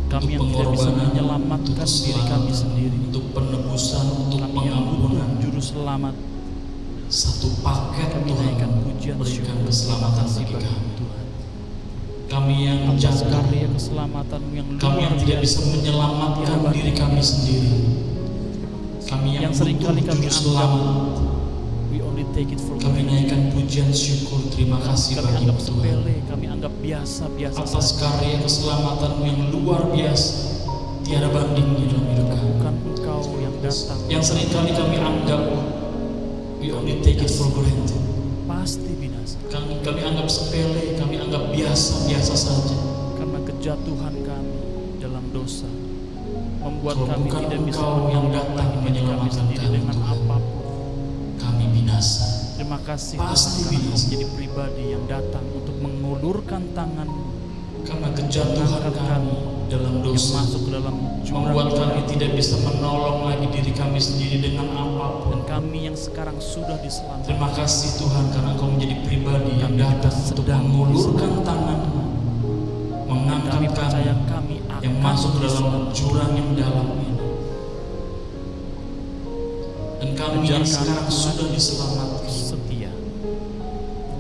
[SPEAKER 8] kami
[SPEAKER 6] untuk
[SPEAKER 8] yang tidak bisa
[SPEAKER 6] pengorbanan,
[SPEAKER 8] menyelamatkan
[SPEAKER 6] untuk
[SPEAKER 8] diri kami
[SPEAKER 6] keselamatan,
[SPEAKER 8] sendiri,
[SPEAKER 6] untuk penebusan, untuk
[SPEAKER 8] kami yang butuh
[SPEAKER 6] pengampunan.
[SPEAKER 8] juru selamat.
[SPEAKER 6] Satu paket
[SPEAKER 8] Kami
[SPEAKER 6] Tuhan
[SPEAKER 8] naikkan pujian
[SPEAKER 6] berikan
[SPEAKER 8] syukur
[SPEAKER 6] keselamatan
[SPEAKER 8] kasih
[SPEAKER 6] bagi
[SPEAKER 8] bagi
[SPEAKER 6] kami.
[SPEAKER 8] Tuhan.
[SPEAKER 6] Kami yang
[SPEAKER 8] Atas
[SPEAKER 6] jatuh,
[SPEAKER 8] karya keselamatanmu yang
[SPEAKER 6] kami
[SPEAKER 8] luar
[SPEAKER 6] yang tidak
[SPEAKER 8] biasa,
[SPEAKER 6] bisa menyelamatkan
[SPEAKER 8] Tuhan.
[SPEAKER 6] diri kami sendiri, kami yang
[SPEAKER 8] yang seringkali
[SPEAKER 6] butuh
[SPEAKER 8] kami
[SPEAKER 6] juru
[SPEAKER 8] anggap
[SPEAKER 6] selamat.
[SPEAKER 8] we only take it for
[SPEAKER 6] Kami
[SPEAKER 8] granted.
[SPEAKER 6] naikkan pujian syukur, terima kasih
[SPEAKER 8] Kami
[SPEAKER 6] bagi
[SPEAKER 8] anggap
[SPEAKER 6] Tuhan
[SPEAKER 8] sepele, kami anggap biasa-biasa
[SPEAKER 6] atas
[SPEAKER 8] saja.
[SPEAKER 6] karya keselamatanmu yang luar biasa, tiada bandingnya dalam hidup kami.
[SPEAKER 8] Bukan Engkau yang datang,
[SPEAKER 6] Yang seringkali kami anggap we only take it for granted.
[SPEAKER 8] pasti binasa.
[SPEAKER 6] Kami anggap sepele, kami anggap biasa-biasa saja.
[SPEAKER 8] Karena kejatuhan kami dalam dosa membuat
[SPEAKER 6] Kalau
[SPEAKER 8] kami
[SPEAKER 6] bukan
[SPEAKER 8] tidak bisa
[SPEAKER 6] Engkau yang
[SPEAKER 8] menolong
[SPEAKER 6] datang
[SPEAKER 8] lagi diri kami
[SPEAKER 6] menyelamatkan
[SPEAKER 8] sendiri
[SPEAKER 6] kami,
[SPEAKER 8] dengan
[SPEAKER 6] Tuhan,
[SPEAKER 8] apapun.
[SPEAKER 6] kami binasa.
[SPEAKER 8] Terima kasih
[SPEAKER 6] Pasti
[SPEAKER 8] Tuhan, karena Engkau
[SPEAKER 6] binasa.
[SPEAKER 8] menjadi pribadi yang datang untuk mengulurkan tangan-Mu
[SPEAKER 6] Karena kejatuhan
[SPEAKER 8] mengangkat
[SPEAKER 6] kami dalam
[SPEAKER 8] yang
[SPEAKER 6] dosa
[SPEAKER 8] masuk ke dalam jurang
[SPEAKER 6] membuat
[SPEAKER 8] dosa.
[SPEAKER 6] kami tidak bisa menolong lagi diri kami sendiri dengan apapun.
[SPEAKER 8] Dan kami yang sekarang sudah diselamatkan,
[SPEAKER 6] Terima kasih Tuhan karena Engkau menjadi pribadi yang
[SPEAKER 8] Kami
[SPEAKER 6] datang
[SPEAKER 8] juga
[SPEAKER 6] untuk
[SPEAKER 8] sedang
[SPEAKER 6] mengulurkan tangan-Mu, mengangkat
[SPEAKER 8] kami
[SPEAKER 6] kami
[SPEAKER 8] percaya kami
[SPEAKER 6] yang
[SPEAKER 8] akan
[SPEAKER 6] masuk ke dalam
[SPEAKER 8] diselamatkan.
[SPEAKER 6] jurang yang dalam ini. Dan kami
[SPEAKER 8] Ajar
[SPEAKER 6] yang
[SPEAKER 8] kami,
[SPEAKER 6] sekarang
[SPEAKER 8] Tuhan,
[SPEAKER 6] sudah diselamatkan,
[SPEAKER 8] setia,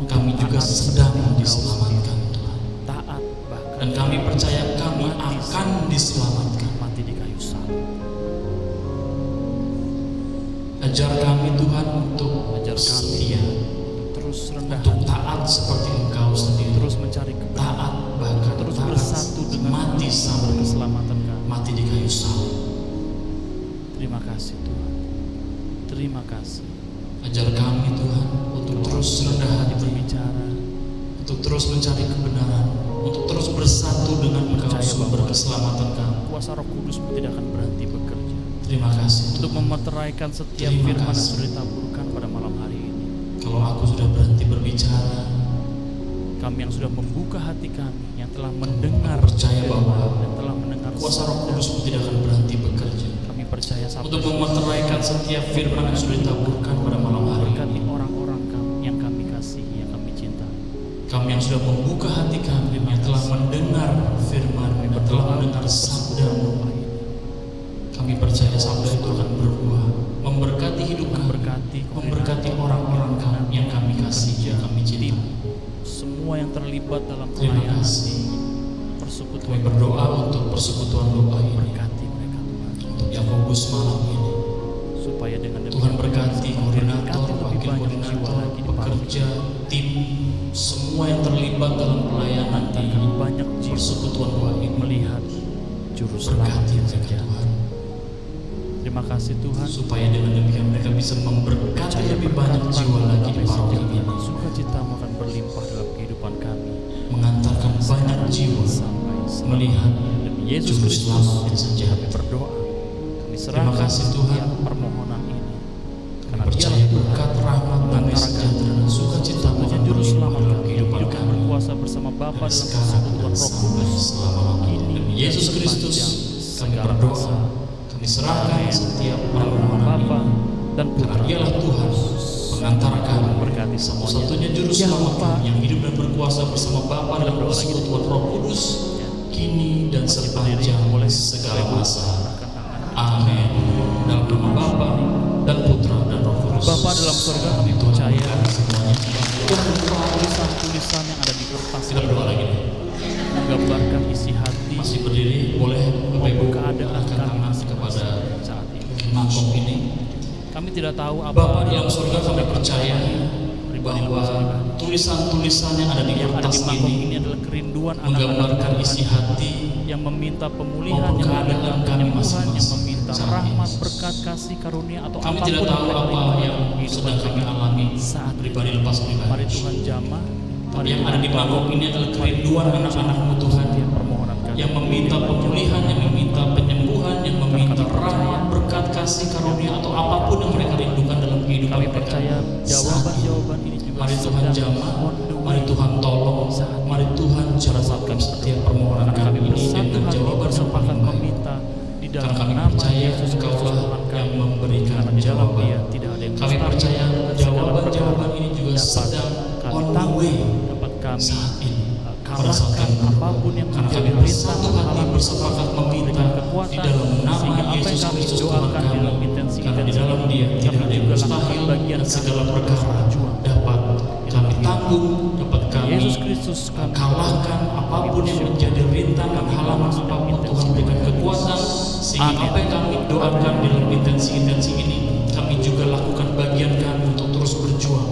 [SPEAKER 6] kami juga
[SPEAKER 8] taat
[SPEAKER 6] sedang
[SPEAKER 8] seperti Engkau
[SPEAKER 6] diselamatkan Tuhan.
[SPEAKER 8] taat bahkan
[SPEAKER 6] Dan kami percaya kami
[SPEAKER 8] mati
[SPEAKER 6] akan diselamatkan.
[SPEAKER 8] mati di kayu salib.
[SPEAKER 6] Ajar kami Tuhan untuk
[SPEAKER 8] Ajar kami
[SPEAKER 6] setia,
[SPEAKER 8] terus rendah
[SPEAKER 6] untuk
[SPEAKER 8] hati,
[SPEAKER 6] taat seperti Engkau sendiri,
[SPEAKER 8] terus mencari kebenaran,
[SPEAKER 6] taat bahkan
[SPEAKER 8] terus
[SPEAKER 6] taat
[SPEAKER 8] bersatu dengan
[SPEAKER 6] mati sampai
[SPEAKER 8] keselamatan kami.
[SPEAKER 6] mati di kayu salib.
[SPEAKER 8] Terima kasih Tuhan, terima kasih.
[SPEAKER 6] Ajar kami Tuhan untuk terus rendah hati,
[SPEAKER 8] Berbicara,
[SPEAKER 6] untuk terus mencari kebenaran, untuk terus bersatu dengan Engkau
[SPEAKER 8] Percaya
[SPEAKER 6] sumber
[SPEAKER 8] bahwa
[SPEAKER 6] keselamatan kami.
[SPEAKER 8] kuasa Roh Kudus-Mu tidak akan berhenti bekerja
[SPEAKER 6] Terima kasih
[SPEAKER 8] untuk
[SPEAKER 6] Tuhan.
[SPEAKER 8] memeteraikan setiap
[SPEAKER 6] Terima
[SPEAKER 8] firman yang
[SPEAKER 6] kasih.
[SPEAKER 8] sudah ditaburkan pada malam hari ini.
[SPEAKER 6] Kalau aku sudah berhenti berbicara,
[SPEAKER 8] Kami yang sudah membuka hati kami, yang telah mendengar
[SPEAKER 6] aku percaya bahwa
[SPEAKER 8] dan telah mendengar
[SPEAKER 6] kuasa Roh
[SPEAKER 8] sabda,
[SPEAKER 6] Kudus-Mu tidak akan berhenti bekerja
[SPEAKER 8] kami percaya sabda
[SPEAKER 6] untuk memeteraikan setiap firman yang sudah ditaburkan pada malam hari
[SPEAKER 8] berkati
[SPEAKER 6] ini.
[SPEAKER 8] orang-orang kami yang kami kasihi, yang kami cintai.
[SPEAKER 6] Kami yang sudah membuka hati kami, yang telah mendengar firman, yang telah mendengar sabda-Mu, kami percaya sabda itu akan berbuah, memberkati hidup kami, memberkati orang-orang kami yang kami kasihi, yang kami cintai.
[SPEAKER 8] Semua yang terlibat dalam
[SPEAKER 6] Terima
[SPEAKER 8] pelayanan
[SPEAKER 6] kasih. Kami
[SPEAKER 8] persekutuan
[SPEAKER 6] berdoa untuk persekutuan doa ini,
[SPEAKER 8] berkati mereka Tuhan,
[SPEAKER 6] untuk Yakobus malam ini.
[SPEAKER 8] supaya dengan
[SPEAKER 6] Tuhan berkati koordinator,
[SPEAKER 8] berkati lebih
[SPEAKER 6] wakil
[SPEAKER 8] banyak jiwa
[SPEAKER 6] koordinator,
[SPEAKER 8] lagi di
[SPEAKER 6] pekerja, tim, semua yang terlibat dalam pelayanan di
[SPEAKER 8] Antarkan banyak jiwa
[SPEAKER 6] persekutuan doa ini.
[SPEAKER 8] melihat juru selamat
[SPEAKER 6] Berkati
[SPEAKER 8] yang
[SPEAKER 6] mereka
[SPEAKER 8] sejati.
[SPEAKER 6] Tuhan,
[SPEAKER 8] Terima kasih Tuhan.
[SPEAKER 6] supaya dengan demikian mereka bisa memberkati lebih banyak jiwa lagi di paroki ini,
[SPEAKER 8] Sukacitamu akan berlimpah dalam kehidupan kami,
[SPEAKER 6] mengantarkan banyak jiwa
[SPEAKER 8] sampai
[SPEAKER 6] melihat
[SPEAKER 8] demi Yesus
[SPEAKER 6] Juru
[SPEAKER 8] Kristus
[SPEAKER 6] Selamat yang
[SPEAKER 8] kami
[SPEAKER 6] sejati.
[SPEAKER 8] berdoa. Kami
[SPEAKER 6] Terima
[SPEAKER 8] serahkan
[SPEAKER 6] kasih Tuhan.
[SPEAKER 8] setiap permohonan ini.
[SPEAKER 6] Kami percaya berkat, rahmat, damai sejahtera, dan sukacitamu akan
[SPEAKER 8] Juru
[SPEAKER 6] berlimpah
[SPEAKER 8] selamat
[SPEAKER 6] dalam
[SPEAKER 8] kami
[SPEAKER 6] kehidupan
[SPEAKER 8] hidup dan
[SPEAKER 6] kami,
[SPEAKER 8] berkuasa bersama Bapa
[SPEAKER 6] dari
[SPEAKER 8] dalam
[SPEAKER 6] sekarang
[SPEAKER 8] persekutuan
[SPEAKER 6] dan
[SPEAKER 8] Roh
[SPEAKER 6] sampai
[SPEAKER 8] Kudus.
[SPEAKER 6] selama-lamanya. Demi Yesus Kristus kami berdoa, kami serahkan setiap permohonan
[SPEAKER 8] Bapa
[SPEAKER 6] ini,
[SPEAKER 8] dan
[SPEAKER 6] karena
[SPEAKER 8] Putra.
[SPEAKER 6] Dialah Tuhan pengantara kami,
[SPEAKER 8] Berkati
[SPEAKER 6] satu-satunya juru
[SPEAKER 8] Ya,
[SPEAKER 6] selamat
[SPEAKER 8] Bapa.
[SPEAKER 6] kami yang hidup dan berkuasa bersama Bapa dalam
[SPEAKER 8] Berdoa lagi.
[SPEAKER 6] persekutuan Roh Kudus,
[SPEAKER 8] Ya.
[SPEAKER 6] kini dan
[SPEAKER 8] Masih
[SPEAKER 6] sepanjang
[SPEAKER 8] berdiri, boleh
[SPEAKER 6] segala
[SPEAKER 8] boleh
[SPEAKER 6] masa.
[SPEAKER 8] angkat tangan.
[SPEAKER 6] Amin. Dalam nama Bapa dan Putra dan Roh Kudus.
[SPEAKER 8] Bapa dalam surga, kami
[SPEAKER 6] Tuhan
[SPEAKER 8] percaya
[SPEAKER 6] memberkati semuanya.
[SPEAKER 8] tulisan-tulisan yang ada di kertas
[SPEAKER 6] Kita berdoa lagi nih.
[SPEAKER 8] menggambarkan isi hati
[SPEAKER 6] Masih berdiri, boleh Bapak Ibu
[SPEAKER 8] keadaan
[SPEAKER 6] angkat
[SPEAKER 8] kami
[SPEAKER 6] tangan kepada
[SPEAKER 8] saat ini.
[SPEAKER 6] mangkok ini.
[SPEAKER 8] Kami tidak tahu apa
[SPEAKER 6] Bapa di dalam surga, kami percaya
[SPEAKER 8] pribadi
[SPEAKER 6] bahwa
[SPEAKER 8] lepas pribadi.
[SPEAKER 6] tulisan-tulisan yang ada di
[SPEAKER 8] Yang ada
[SPEAKER 6] kertas
[SPEAKER 8] di mangkok
[SPEAKER 6] ini
[SPEAKER 8] ini adalah kerinduan
[SPEAKER 6] menggambarkan
[SPEAKER 8] anak-anak
[SPEAKER 6] isi hati
[SPEAKER 8] yang meminta pemulihan,
[SPEAKER 6] maupun
[SPEAKER 8] yang
[SPEAKER 6] keadaan
[SPEAKER 8] meminta
[SPEAKER 6] kami
[SPEAKER 8] penyembuhan,
[SPEAKER 6] masing-masing
[SPEAKER 8] yang meminta
[SPEAKER 6] saat ini.
[SPEAKER 8] rahmat, berkat, kasih, karunia atau
[SPEAKER 6] Kami
[SPEAKER 8] apapun
[SPEAKER 6] tidak tahu
[SPEAKER 8] mereka
[SPEAKER 6] apa
[SPEAKER 8] rindukan
[SPEAKER 6] yang
[SPEAKER 8] dalam kehidupan
[SPEAKER 6] sedang kami alami
[SPEAKER 8] saat ini.
[SPEAKER 6] pribadi lepas
[SPEAKER 8] Mari
[SPEAKER 6] pribadi.
[SPEAKER 8] Tuhan jamah,
[SPEAKER 6] Tapi yang ada di mangkok ini adalah kerinduan anak-anak-Mu Tuhan,
[SPEAKER 8] setiap permohonan kami
[SPEAKER 6] yang meminta pemulihan, yang meminta penyembuhan, yang meminta rahmat, berkat, kasih, karunia atau apapun yang mereka rindukan dalam kehidupan
[SPEAKER 8] kami
[SPEAKER 6] mereka.
[SPEAKER 8] percaya jawaban-jawaban ini juga
[SPEAKER 6] Mari Tuhan
[SPEAKER 8] sedang
[SPEAKER 6] jamah,
[SPEAKER 8] on the way.
[SPEAKER 6] mari Tuhan tolong, mari Tuhan jawabkan setiap permohonan
[SPEAKER 8] Karena kami
[SPEAKER 6] kami ini
[SPEAKER 8] bersatu
[SPEAKER 6] dengan
[SPEAKER 8] hati
[SPEAKER 6] jawaban yang
[SPEAKER 8] bersama
[SPEAKER 6] paling baik.
[SPEAKER 8] meminta di
[SPEAKER 6] Karena
[SPEAKER 8] dalam
[SPEAKER 6] kami
[SPEAKER 8] nama
[SPEAKER 6] percaya
[SPEAKER 8] Yesus Kristus
[SPEAKER 6] Engkaulah
[SPEAKER 8] Tuhan
[SPEAKER 6] yang
[SPEAKER 8] kami.
[SPEAKER 6] memberikan
[SPEAKER 8] Karena di dalam
[SPEAKER 6] jawaban.
[SPEAKER 8] Dia tidak ada yang
[SPEAKER 6] Kami
[SPEAKER 8] mustahil.
[SPEAKER 6] percaya
[SPEAKER 8] Dan segala
[SPEAKER 6] jawaban-jawaban
[SPEAKER 8] perkara
[SPEAKER 6] ini juga
[SPEAKER 8] dapat
[SPEAKER 6] sedang
[SPEAKER 8] kami
[SPEAKER 6] on the
[SPEAKER 8] tanggung,
[SPEAKER 6] way
[SPEAKER 8] dapat kami
[SPEAKER 6] saat ini.
[SPEAKER 8] kalahkan apapun yang
[SPEAKER 9] karena
[SPEAKER 8] menjadi
[SPEAKER 9] kami bersatu
[SPEAKER 8] rintangan
[SPEAKER 9] hati
[SPEAKER 8] halangan
[SPEAKER 9] bersepakat meminta
[SPEAKER 8] memberikan
[SPEAKER 9] di
[SPEAKER 8] kekuatan
[SPEAKER 9] dalam nama
[SPEAKER 8] sehingga apa yang
[SPEAKER 9] Yesus
[SPEAKER 8] kami
[SPEAKER 9] Kristus Tuhan
[SPEAKER 8] doakan
[SPEAKER 9] kami,
[SPEAKER 8] dalam
[SPEAKER 9] karena di
[SPEAKER 8] intensi-intensi
[SPEAKER 9] dalam Dia tidak ada yang
[SPEAKER 8] juga
[SPEAKER 9] mustahil
[SPEAKER 8] lakukan bagian
[SPEAKER 9] dan segala
[SPEAKER 8] kami
[SPEAKER 9] perkara
[SPEAKER 8] berjuang.
[SPEAKER 9] dapat kami tanggung, dapat kami
[SPEAKER 8] Yesus Kristus kami
[SPEAKER 9] kalahkan apapun yang menjadi rintangan halangan apapun. Tuhan berikan kekuatan sehingga apa yang kami doakan dalam intensi-intensi ini kami juga lakukan bagian kami untuk terus berjuang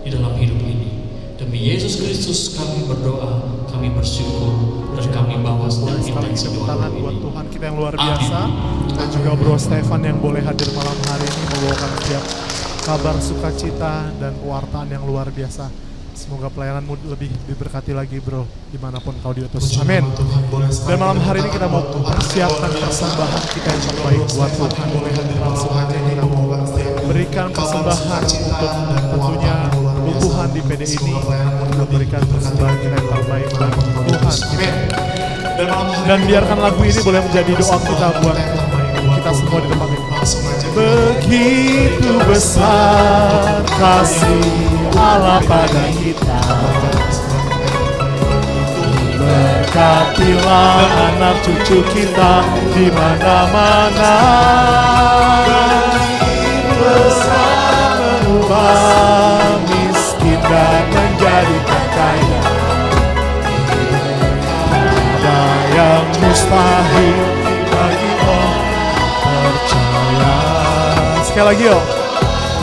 [SPEAKER 9] di dalam hidup ini. Demi Yesus Kristus kami berdoa, kami bersyukur, dan kami bawa
[SPEAKER 1] Boleh
[SPEAKER 9] setiap
[SPEAKER 1] sekali
[SPEAKER 9] intensi
[SPEAKER 1] tepuk
[SPEAKER 9] doa
[SPEAKER 1] tangan
[SPEAKER 9] ini.
[SPEAKER 1] buat Tuhan kita yang luar biasa. Dan juga Bro Stefan yang boleh hadir malam hari ini membawakan setiap kabar sukacita dan pewartaan yang luar biasa. Semoga pelayananmu lebih diberkati lagi bro, dimanapun kau diutus. Amin. Dan malam hari ini kita mau persiapkan persembahan kita yang terbaik buat Tuhan. Langsung aja kita mau berikan persembahan untuk tentunya kebutuhan di PD ini. Kita berikan persembahan kita yang terbaik bagi Tuhan. Amin. Dan biarkan lagu ini boleh menjadi doa kita buat kita semua di tempat ini. Begitu besar kasih Allah pada kita, berkatilah anak cucu kita di mana-mana. Besar mengubah miskin dan menjadi kaya. Ada yang mustahil bagi orang percaya. Sekali lagi yuk.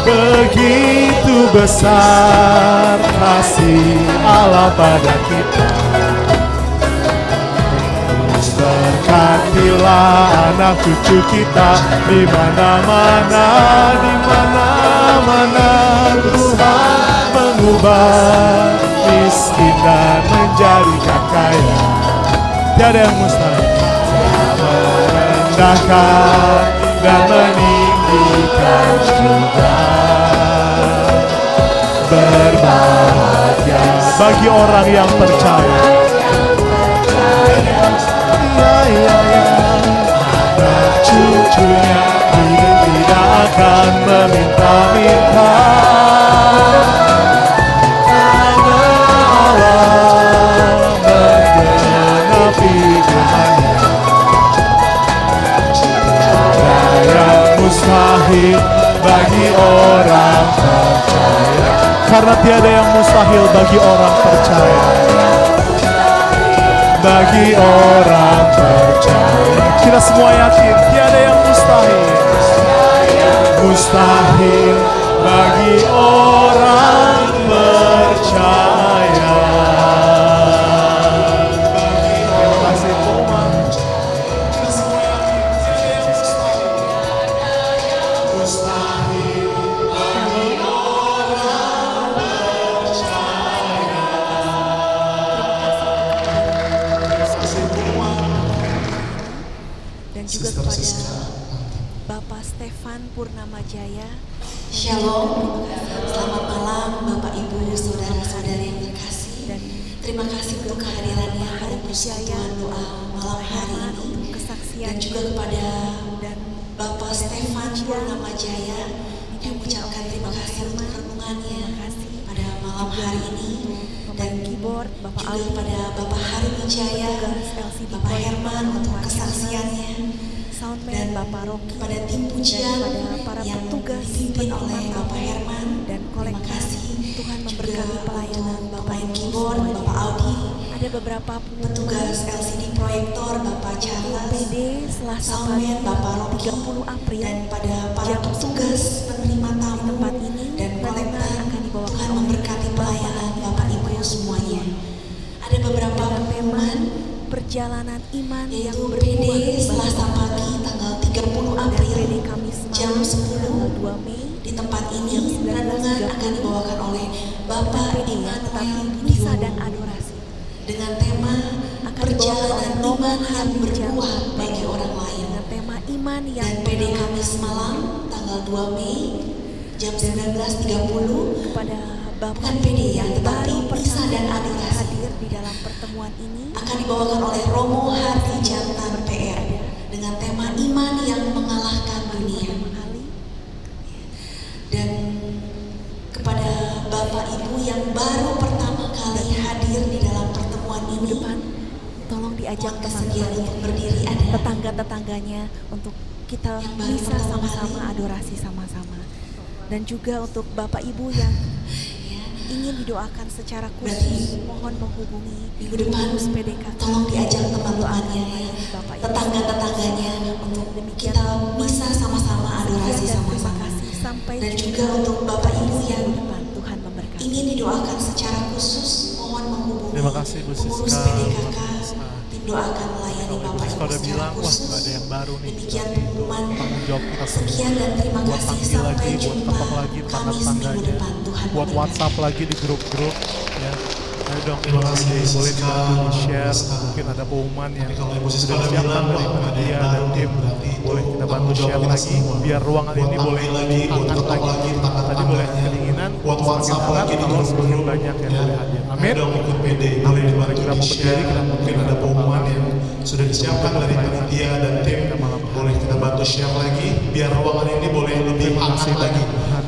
[SPEAKER 1] Begitu besar kasih Allah pada kita, berkatilah anak cucu kita di mana-mana, di mana-mana. Tuhan mengubah miskin dan menjadikan kaya. Tiada yang mustahil. Merendahkan dan meninggikan juga. Berbahagia bagi orang yang percaya. Anak cucunya tidak akan meminta-minta. Karena Allah menggenapi firman-Nya. Ada yang mustahil bagi orang percaya. Karena tiada yang mustahil bagi orang percaya. Bagi orang percaya. Kita semua yakin tiada yang mustahil. Mustahil bagi orang percaya. Terima kasih Tuhan. Kita semua yakin tiada yang mustahil. Mustahil bagi orang percaya.
[SPEAKER 10] Dan juga kepada Bapak Stefan Purnama Jaya.
[SPEAKER 11] Shalom, selamat malam Bapak Ibu, saudara-saudari yang terkasih.
[SPEAKER 10] Dan
[SPEAKER 11] terima kasih untuk kehadirannya pada persekutuan doa malam hari ini. Dan juga kepada Bapak Stefan Purnama Jaya yang mengucapkan terima kasih untuk renungannya pada malam hari ini. Dan
[SPEAKER 10] keyboard Bapak
[SPEAKER 11] juga kepada Bapak Hari Wijaya, Bapak Herman untuk kesaksiannya.
[SPEAKER 10] Soundman Bapak Rocky,
[SPEAKER 11] kepada tim pujian
[SPEAKER 10] para
[SPEAKER 11] yang
[SPEAKER 10] petugas
[SPEAKER 11] dipimpin oleh Bapak Herman
[SPEAKER 10] dan kolektor. Tuhan memberkati pelayanan
[SPEAKER 11] Bapak yang keyboard, Bapak Audi.
[SPEAKER 10] Ada beberapa
[SPEAKER 11] petugas LCD proyektor Bapak Charles,
[SPEAKER 10] PD Selasa
[SPEAKER 11] Soundman Bapak Rocky,
[SPEAKER 10] 30 April
[SPEAKER 11] dan pada para petugas penerima tamu
[SPEAKER 10] tempat ini
[SPEAKER 11] dan kolektor.
[SPEAKER 10] akan dibawakan
[SPEAKER 11] Tuhan memberkati pelayanan Bapak Ibu semuanya. Ada beberapa pengumuman
[SPEAKER 10] perjalanan iman yang
[SPEAKER 11] yaitu PD Selasa pagi tanggal 30 April jam 10
[SPEAKER 10] 2 Mei
[SPEAKER 11] di tempat ini. Renungan akan dibawakan oleh Bapak Immanuel
[SPEAKER 10] misa dan adorasi
[SPEAKER 11] dengan tema perjalanan iman yang berbuah bagi orang lain.
[SPEAKER 10] Dengan tema iman yang
[SPEAKER 11] dan PD Kamis malam tanggal 2 Mei jam 19.30
[SPEAKER 10] kepada Bapak
[SPEAKER 11] PD yang tetapi misa dan adorasi
[SPEAKER 10] hadir di dalam pertemuan ini
[SPEAKER 11] akan dibawakan oleh Romo Harti Jantan PR dengan tema iman yang mengalahkan dunia. Dan kepada Bapak Ibu yang baru pertama kali hadir di dalam pertemuan pertemuan
[SPEAKER 10] minggu
[SPEAKER 11] ini
[SPEAKER 10] depan tolong diajak
[SPEAKER 11] mohon kesediaan untuk berdiri ada
[SPEAKER 10] tetangga-tetangganya untuk kita
[SPEAKER 11] Yang baru
[SPEAKER 10] bisa
[SPEAKER 11] pertama
[SPEAKER 10] sama-sama
[SPEAKER 11] kali.
[SPEAKER 10] adorasi sama-sama. Dan juga untuk Bapak Ibu yang
[SPEAKER 11] ya.
[SPEAKER 10] ingin didoakan secara khusus, mohon menghubungi
[SPEAKER 11] Minggu depan
[SPEAKER 10] pengurus PDKK
[SPEAKER 11] tolong diajak
[SPEAKER 10] untuk
[SPEAKER 11] teman-temannya,
[SPEAKER 10] melayani Bapak Ibu.
[SPEAKER 11] tetangga-tetangganya untuk
[SPEAKER 10] Demikian
[SPEAKER 11] kita bisa sama-sama adorasi
[SPEAKER 10] sekian dan terima
[SPEAKER 11] sama-sama.
[SPEAKER 10] kasih sampai
[SPEAKER 11] Dan
[SPEAKER 10] jumpa
[SPEAKER 11] juga untuk Bapak Ibu yang
[SPEAKER 10] minggu depan. Tuhan memberkati.
[SPEAKER 11] ingin didoakan secara khusus, mohon menghubungi
[SPEAKER 12] Terima kasih Bu
[SPEAKER 11] pengurus
[SPEAKER 12] Siska.
[SPEAKER 11] PDKK. Tim doa akan melayani
[SPEAKER 12] Kalau Ibu
[SPEAKER 11] Bapak
[SPEAKER 12] Siska
[SPEAKER 11] Ibu
[SPEAKER 12] udah
[SPEAKER 11] secara
[SPEAKER 12] bilang, wah
[SPEAKER 11] khusus.
[SPEAKER 12] nggak ada yang baru nih.
[SPEAKER 11] Demikian
[SPEAKER 12] Berarti itu
[SPEAKER 11] pengumuman.
[SPEAKER 12] tanggung jawab kita semua.
[SPEAKER 11] Sekian dan terima
[SPEAKER 12] Buat
[SPEAKER 11] kasih
[SPEAKER 12] panggil
[SPEAKER 11] sampai
[SPEAKER 12] lagi, buat
[SPEAKER 11] jumpa
[SPEAKER 12] ketok lagi
[SPEAKER 11] Kamis minggu
[SPEAKER 12] tetangga-tetangganya,
[SPEAKER 11] depan. Tuhan
[SPEAKER 12] buat
[SPEAKER 11] memberkati.
[SPEAKER 12] WhatsApp lagi di grup-grup ya. Ayo dong,
[SPEAKER 1] Terima kasih,
[SPEAKER 12] boleh
[SPEAKER 1] Siska.
[SPEAKER 12] dibantu di-share,
[SPEAKER 1] Siska.
[SPEAKER 12] mungkin ada pengumuman yang
[SPEAKER 1] Tapi kalau Ibu Siska
[SPEAKER 12] sudah
[SPEAKER 1] udah
[SPEAKER 12] disiapkan
[SPEAKER 1] bilang,
[SPEAKER 12] dari
[SPEAKER 1] wah, nggak ada
[SPEAKER 12] panitia
[SPEAKER 1] yang
[SPEAKER 12] dan
[SPEAKER 1] baru,
[SPEAKER 12] tim,
[SPEAKER 1] berarti itu
[SPEAKER 12] boleh kita bantu
[SPEAKER 1] tanggung jawab
[SPEAKER 12] share
[SPEAKER 1] kita
[SPEAKER 12] lagi,
[SPEAKER 1] semua.
[SPEAKER 12] biar ruangan
[SPEAKER 1] Buat
[SPEAKER 12] ini boleh
[SPEAKER 1] panggil lagi, buat
[SPEAKER 12] hangat
[SPEAKER 1] ketok
[SPEAKER 12] lagi.
[SPEAKER 1] lagi
[SPEAKER 12] Tadi
[SPEAKER 1] tetangga-tetangganya.
[SPEAKER 12] boleh kedinginan,
[SPEAKER 1] Buat
[SPEAKER 12] semakin
[SPEAKER 1] WhatsApp
[SPEAKER 12] hangat,
[SPEAKER 1] lagi di
[SPEAKER 12] kalau semakin
[SPEAKER 1] grup-grup,
[SPEAKER 12] banyak yang
[SPEAKER 1] ya.
[SPEAKER 12] boleh hadir.
[SPEAKER 1] Ayo
[SPEAKER 12] Amin.
[SPEAKER 1] dong ikut PD, boleh
[SPEAKER 12] Mari
[SPEAKER 1] dibantu
[SPEAKER 12] kita mau
[SPEAKER 1] di-share.
[SPEAKER 12] berdiri, kita
[SPEAKER 1] Mungkin ada pengumuman yang sudah disiapkan dari panitia dan tim, boleh kita bantu share lagi, biar ruangan ini boleh lebih hangat lagi.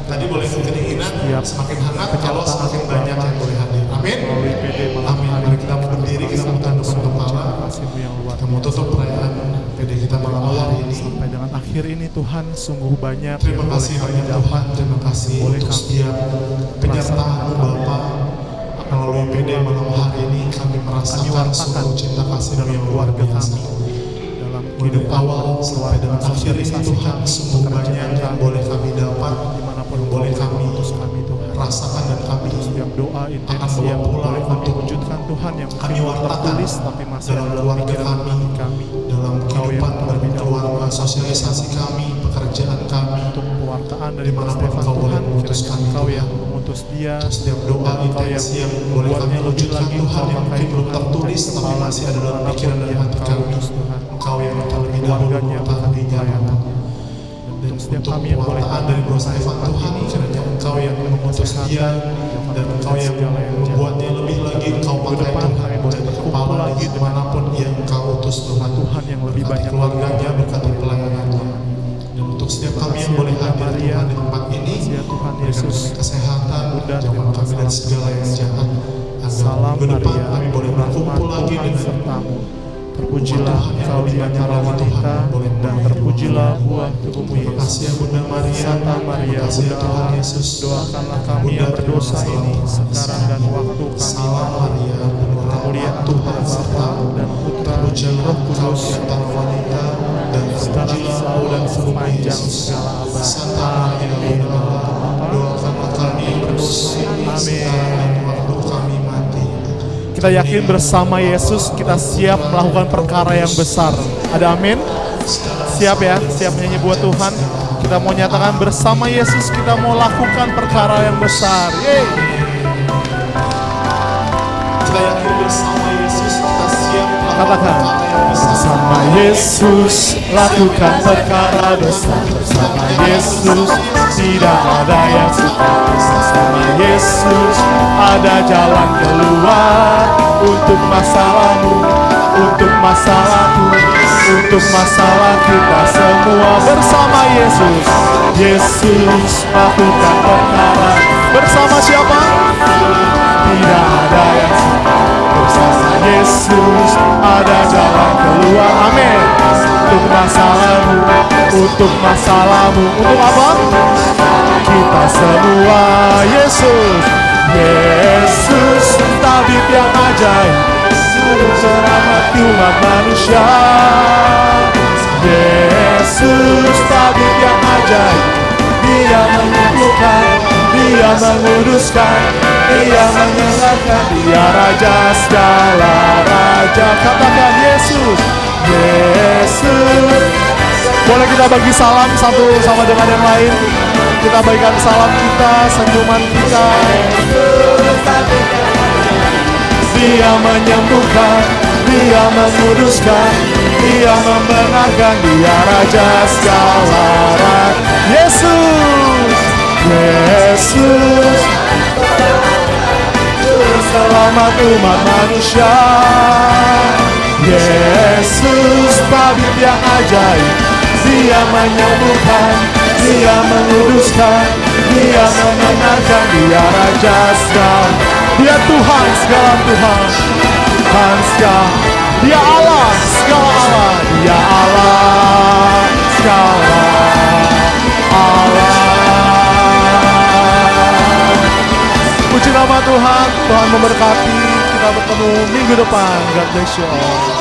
[SPEAKER 1] Tadi boleh kedinginan, semakin hangat kalau semakin banyak yang boleh hadir. Amin.
[SPEAKER 12] Melalui PD malam
[SPEAKER 1] Amin.
[SPEAKER 12] hari
[SPEAKER 1] Mari kita mau berdiri, kita mau tundukkan kepala.
[SPEAKER 12] kasih-Mu yang luar
[SPEAKER 1] Kita mau tutup perayaan PD kita malam hari ini.
[SPEAKER 12] sampai dengan akhir ini Tuhan sungguh banyak
[SPEAKER 1] Terima
[SPEAKER 12] yang
[SPEAKER 1] kasih
[SPEAKER 12] boleh kami
[SPEAKER 1] banyak
[SPEAKER 12] dapat.
[SPEAKER 1] Tuhan, terima kasih
[SPEAKER 12] Boleh
[SPEAKER 1] untuk
[SPEAKER 12] kami
[SPEAKER 1] setiap penyertaan Bapak melalui PD malam hari ini kami merasakan
[SPEAKER 12] wartakan
[SPEAKER 1] sungguh cinta kasih
[SPEAKER 12] dalam
[SPEAKER 1] yang luar
[SPEAKER 12] keluarga
[SPEAKER 1] biasa.
[SPEAKER 12] kami, dalam
[SPEAKER 1] Dari
[SPEAKER 12] kehidupan
[SPEAKER 1] awal sampai dengan akhir ini Tuhan, sungguh banyak yang boleh kami dapat,
[SPEAKER 12] dimanapun
[SPEAKER 1] yang boleh kami
[SPEAKER 12] utus kami Tuhan.
[SPEAKER 1] rasakan dan kami
[SPEAKER 12] Setiap doa intensi
[SPEAKER 1] bawa
[SPEAKER 12] yang
[SPEAKER 1] pulang
[SPEAKER 12] boleh kami
[SPEAKER 1] untuk
[SPEAKER 12] wujudkan Tuhan yang
[SPEAKER 1] kami
[SPEAKER 12] mungkin
[SPEAKER 1] wartakan
[SPEAKER 12] tertulis tapi masih
[SPEAKER 1] dalam
[SPEAKER 12] ada dalam
[SPEAKER 1] keluarga
[SPEAKER 12] pikiran
[SPEAKER 1] kami,
[SPEAKER 12] hati kami.
[SPEAKER 1] dalam
[SPEAKER 12] Engkau yang
[SPEAKER 1] kehidupan
[SPEAKER 12] terlebih dahulu
[SPEAKER 1] keluarga, sosialisasi kami, pekerjaan kami,
[SPEAKER 12] untuk pewartaan dari Pak
[SPEAKER 1] dimanapun
[SPEAKER 12] Stefan
[SPEAKER 1] Engkau boleh
[SPEAKER 12] Tuhan,
[SPEAKER 1] mengutus
[SPEAKER 12] kiranya
[SPEAKER 1] kami,
[SPEAKER 12] Engkau
[SPEAKER 1] Tuhan.
[SPEAKER 12] yang mengutus dia,
[SPEAKER 1] Untuk setiap doa
[SPEAKER 12] dan Engkau
[SPEAKER 1] intensi yang boleh kami
[SPEAKER 12] membuatnya lebih
[SPEAKER 1] wujudkan
[SPEAKER 12] lagi,
[SPEAKER 1] Tuhan,
[SPEAKER 12] Engkau
[SPEAKER 1] yang
[SPEAKER 12] pakai
[SPEAKER 1] mungkin belum
[SPEAKER 12] Tuhan
[SPEAKER 1] tertulis
[SPEAKER 12] menjadi
[SPEAKER 1] tapi
[SPEAKER 12] kepala
[SPEAKER 1] masih ada dalam
[SPEAKER 12] dimanapun
[SPEAKER 1] pikiran dan
[SPEAKER 12] yang
[SPEAKER 1] hati
[SPEAKER 12] Engkau
[SPEAKER 1] kami.
[SPEAKER 12] utus Tuhan.
[SPEAKER 1] Engkau yang terlebih dahulu
[SPEAKER 12] Keluarganya
[SPEAKER 1] memberkati
[SPEAKER 12] pelayanannya.
[SPEAKER 1] dan
[SPEAKER 12] Untuk setiap
[SPEAKER 1] untuk
[SPEAKER 12] kami yang boleh
[SPEAKER 1] pewartaan dari Bro Stefan Tuhan, kiranya Engkau yang mengutus dia dan Engkau yang membuatnya lebih lagi, Engkau pakai Tuhan menjadi kepala lagi dimanapun yang Engkau utus Tuhan.
[SPEAKER 12] Tuhan yang lebih
[SPEAKER 1] Berkati
[SPEAKER 12] banyak
[SPEAKER 1] keluarganya, berkati pelayanannya. Dan untuk setiap kami yang boleh hadir Tuhan di tempat ini,
[SPEAKER 12] ya Tuhan
[SPEAKER 1] berikan
[SPEAKER 12] Yesus,
[SPEAKER 1] kami kesehatan,
[SPEAKER 12] dan
[SPEAKER 1] jauhkan kami dari segala yang jahat. Agar
[SPEAKER 12] salam
[SPEAKER 1] minggu depan
[SPEAKER 12] Maria,
[SPEAKER 1] kami boleh berkumpul
[SPEAKER 12] rahmat
[SPEAKER 1] lagi
[SPEAKER 12] Tuhan
[SPEAKER 1] dengan
[SPEAKER 12] sertamu. Terpujilah
[SPEAKER 1] Tuhan yang
[SPEAKER 12] kau
[SPEAKER 1] lebih
[SPEAKER 12] di
[SPEAKER 1] banyak
[SPEAKER 12] antara
[SPEAKER 1] lagi, Tuhan,
[SPEAKER 12] wanita,
[SPEAKER 1] boleh
[SPEAKER 12] dan
[SPEAKER 1] memenuhi
[SPEAKER 12] terpujilah
[SPEAKER 1] rumah.
[SPEAKER 12] buah tubuhmu
[SPEAKER 1] Terima
[SPEAKER 12] Yesus.
[SPEAKER 1] kasih ya Bunda Maria,
[SPEAKER 12] Santa Maria,
[SPEAKER 1] terima kasih ya
[SPEAKER 12] Bunda
[SPEAKER 1] Tuhan
[SPEAKER 12] Allah,
[SPEAKER 1] Yesus.
[SPEAKER 12] doakanlah kami
[SPEAKER 1] Bunda,
[SPEAKER 12] yang berdosa
[SPEAKER 1] terima
[SPEAKER 12] ini
[SPEAKER 1] kasih.
[SPEAKER 12] sekarang dan waktu kami
[SPEAKER 1] Salam
[SPEAKER 12] mati.
[SPEAKER 1] Maria, penuh
[SPEAKER 12] Kemuliaan
[SPEAKER 1] rahmat
[SPEAKER 12] Tuhan
[SPEAKER 1] Tuhan
[SPEAKER 12] Bapa
[SPEAKER 1] sertamu.
[SPEAKER 12] dan Putra
[SPEAKER 1] Terpujilah
[SPEAKER 12] Roh
[SPEAKER 1] Engkau
[SPEAKER 12] Kudus,
[SPEAKER 1] di antara wanita, dan
[SPEAKER 12] sekarang
[SPEAKER 1] terpujilah
[SPEAKER 12] selalu dan
[SPEAKER 1] buah tubuhmu
[SPEAKER 12] sepanjang
[SPEAKER 1] Yesus.
[SPEAKER 12] segala abad.
[SPEAKER 1] Santa Maria, Bunda Allah, doakanlah kami yang berdosa ini sekarang dan waktu kami mati.
[SPEAKER 12] Kita yakin bersama Yesus kita siap melakukan perkara yang besar. Ada amin? Siap ya? Siap nyanyi buat Tuhan? Kita mau nyatakan bersama Yesus kita mau lakukan perkara yang besar. Yeay!
[SPEAKER 1] Kita yakin bersama Yesus kita siap melakukan
[SPEAKER 12] Katakan,
[SPEAKER 1] perkara yang besar.
[SPEAKER 12] bersama Yesus lakukan perkara besar. Bersama Yesus tidak ada yang sukar. Bersama Yesus ada jalan keluar untuk masalahmu, untuk masalahku, untuk masalah kita semua. Bersama Yesus, Yesus lakukan perkara. Bersama siapa? Tidak ada yang sukar. Bersama Yesus ada jalan keluar. Amin. Untuk masalahmu, untuk masalahmu. Untuk apa? Kita semua. Yesus, Yesus tabib yang ajaib, selamat umat manusia. Yesus tabib yang ajaib, Dia menyembuhkan, Dia menguduskan, Dia menyelamatkan, Dia Raja segala raja. Katakan Yesus, Yesus. Boleh kita bagi salam satu sama dengan yang lain. Kita bagikan salam kita, senyuman kita. Dia menyembuhkan, Dia menguduskan, Dia membenarkan, Dia Raja segala raja. Yesus, Yesus, selamat umat manusia. Yesus tabib yang ajaib, Dia menyembuhkan, Dia menguduskan, Dia membenarkan, Dia Raja segala, Dia Tuhan segala Tuhan. Tuhan segala. Dia Allah segala Allah. Dia Allah segala Allah. Puji nama Tuhan. Tuhan memberkati. Kita bertemu minggu depan. God bless you all.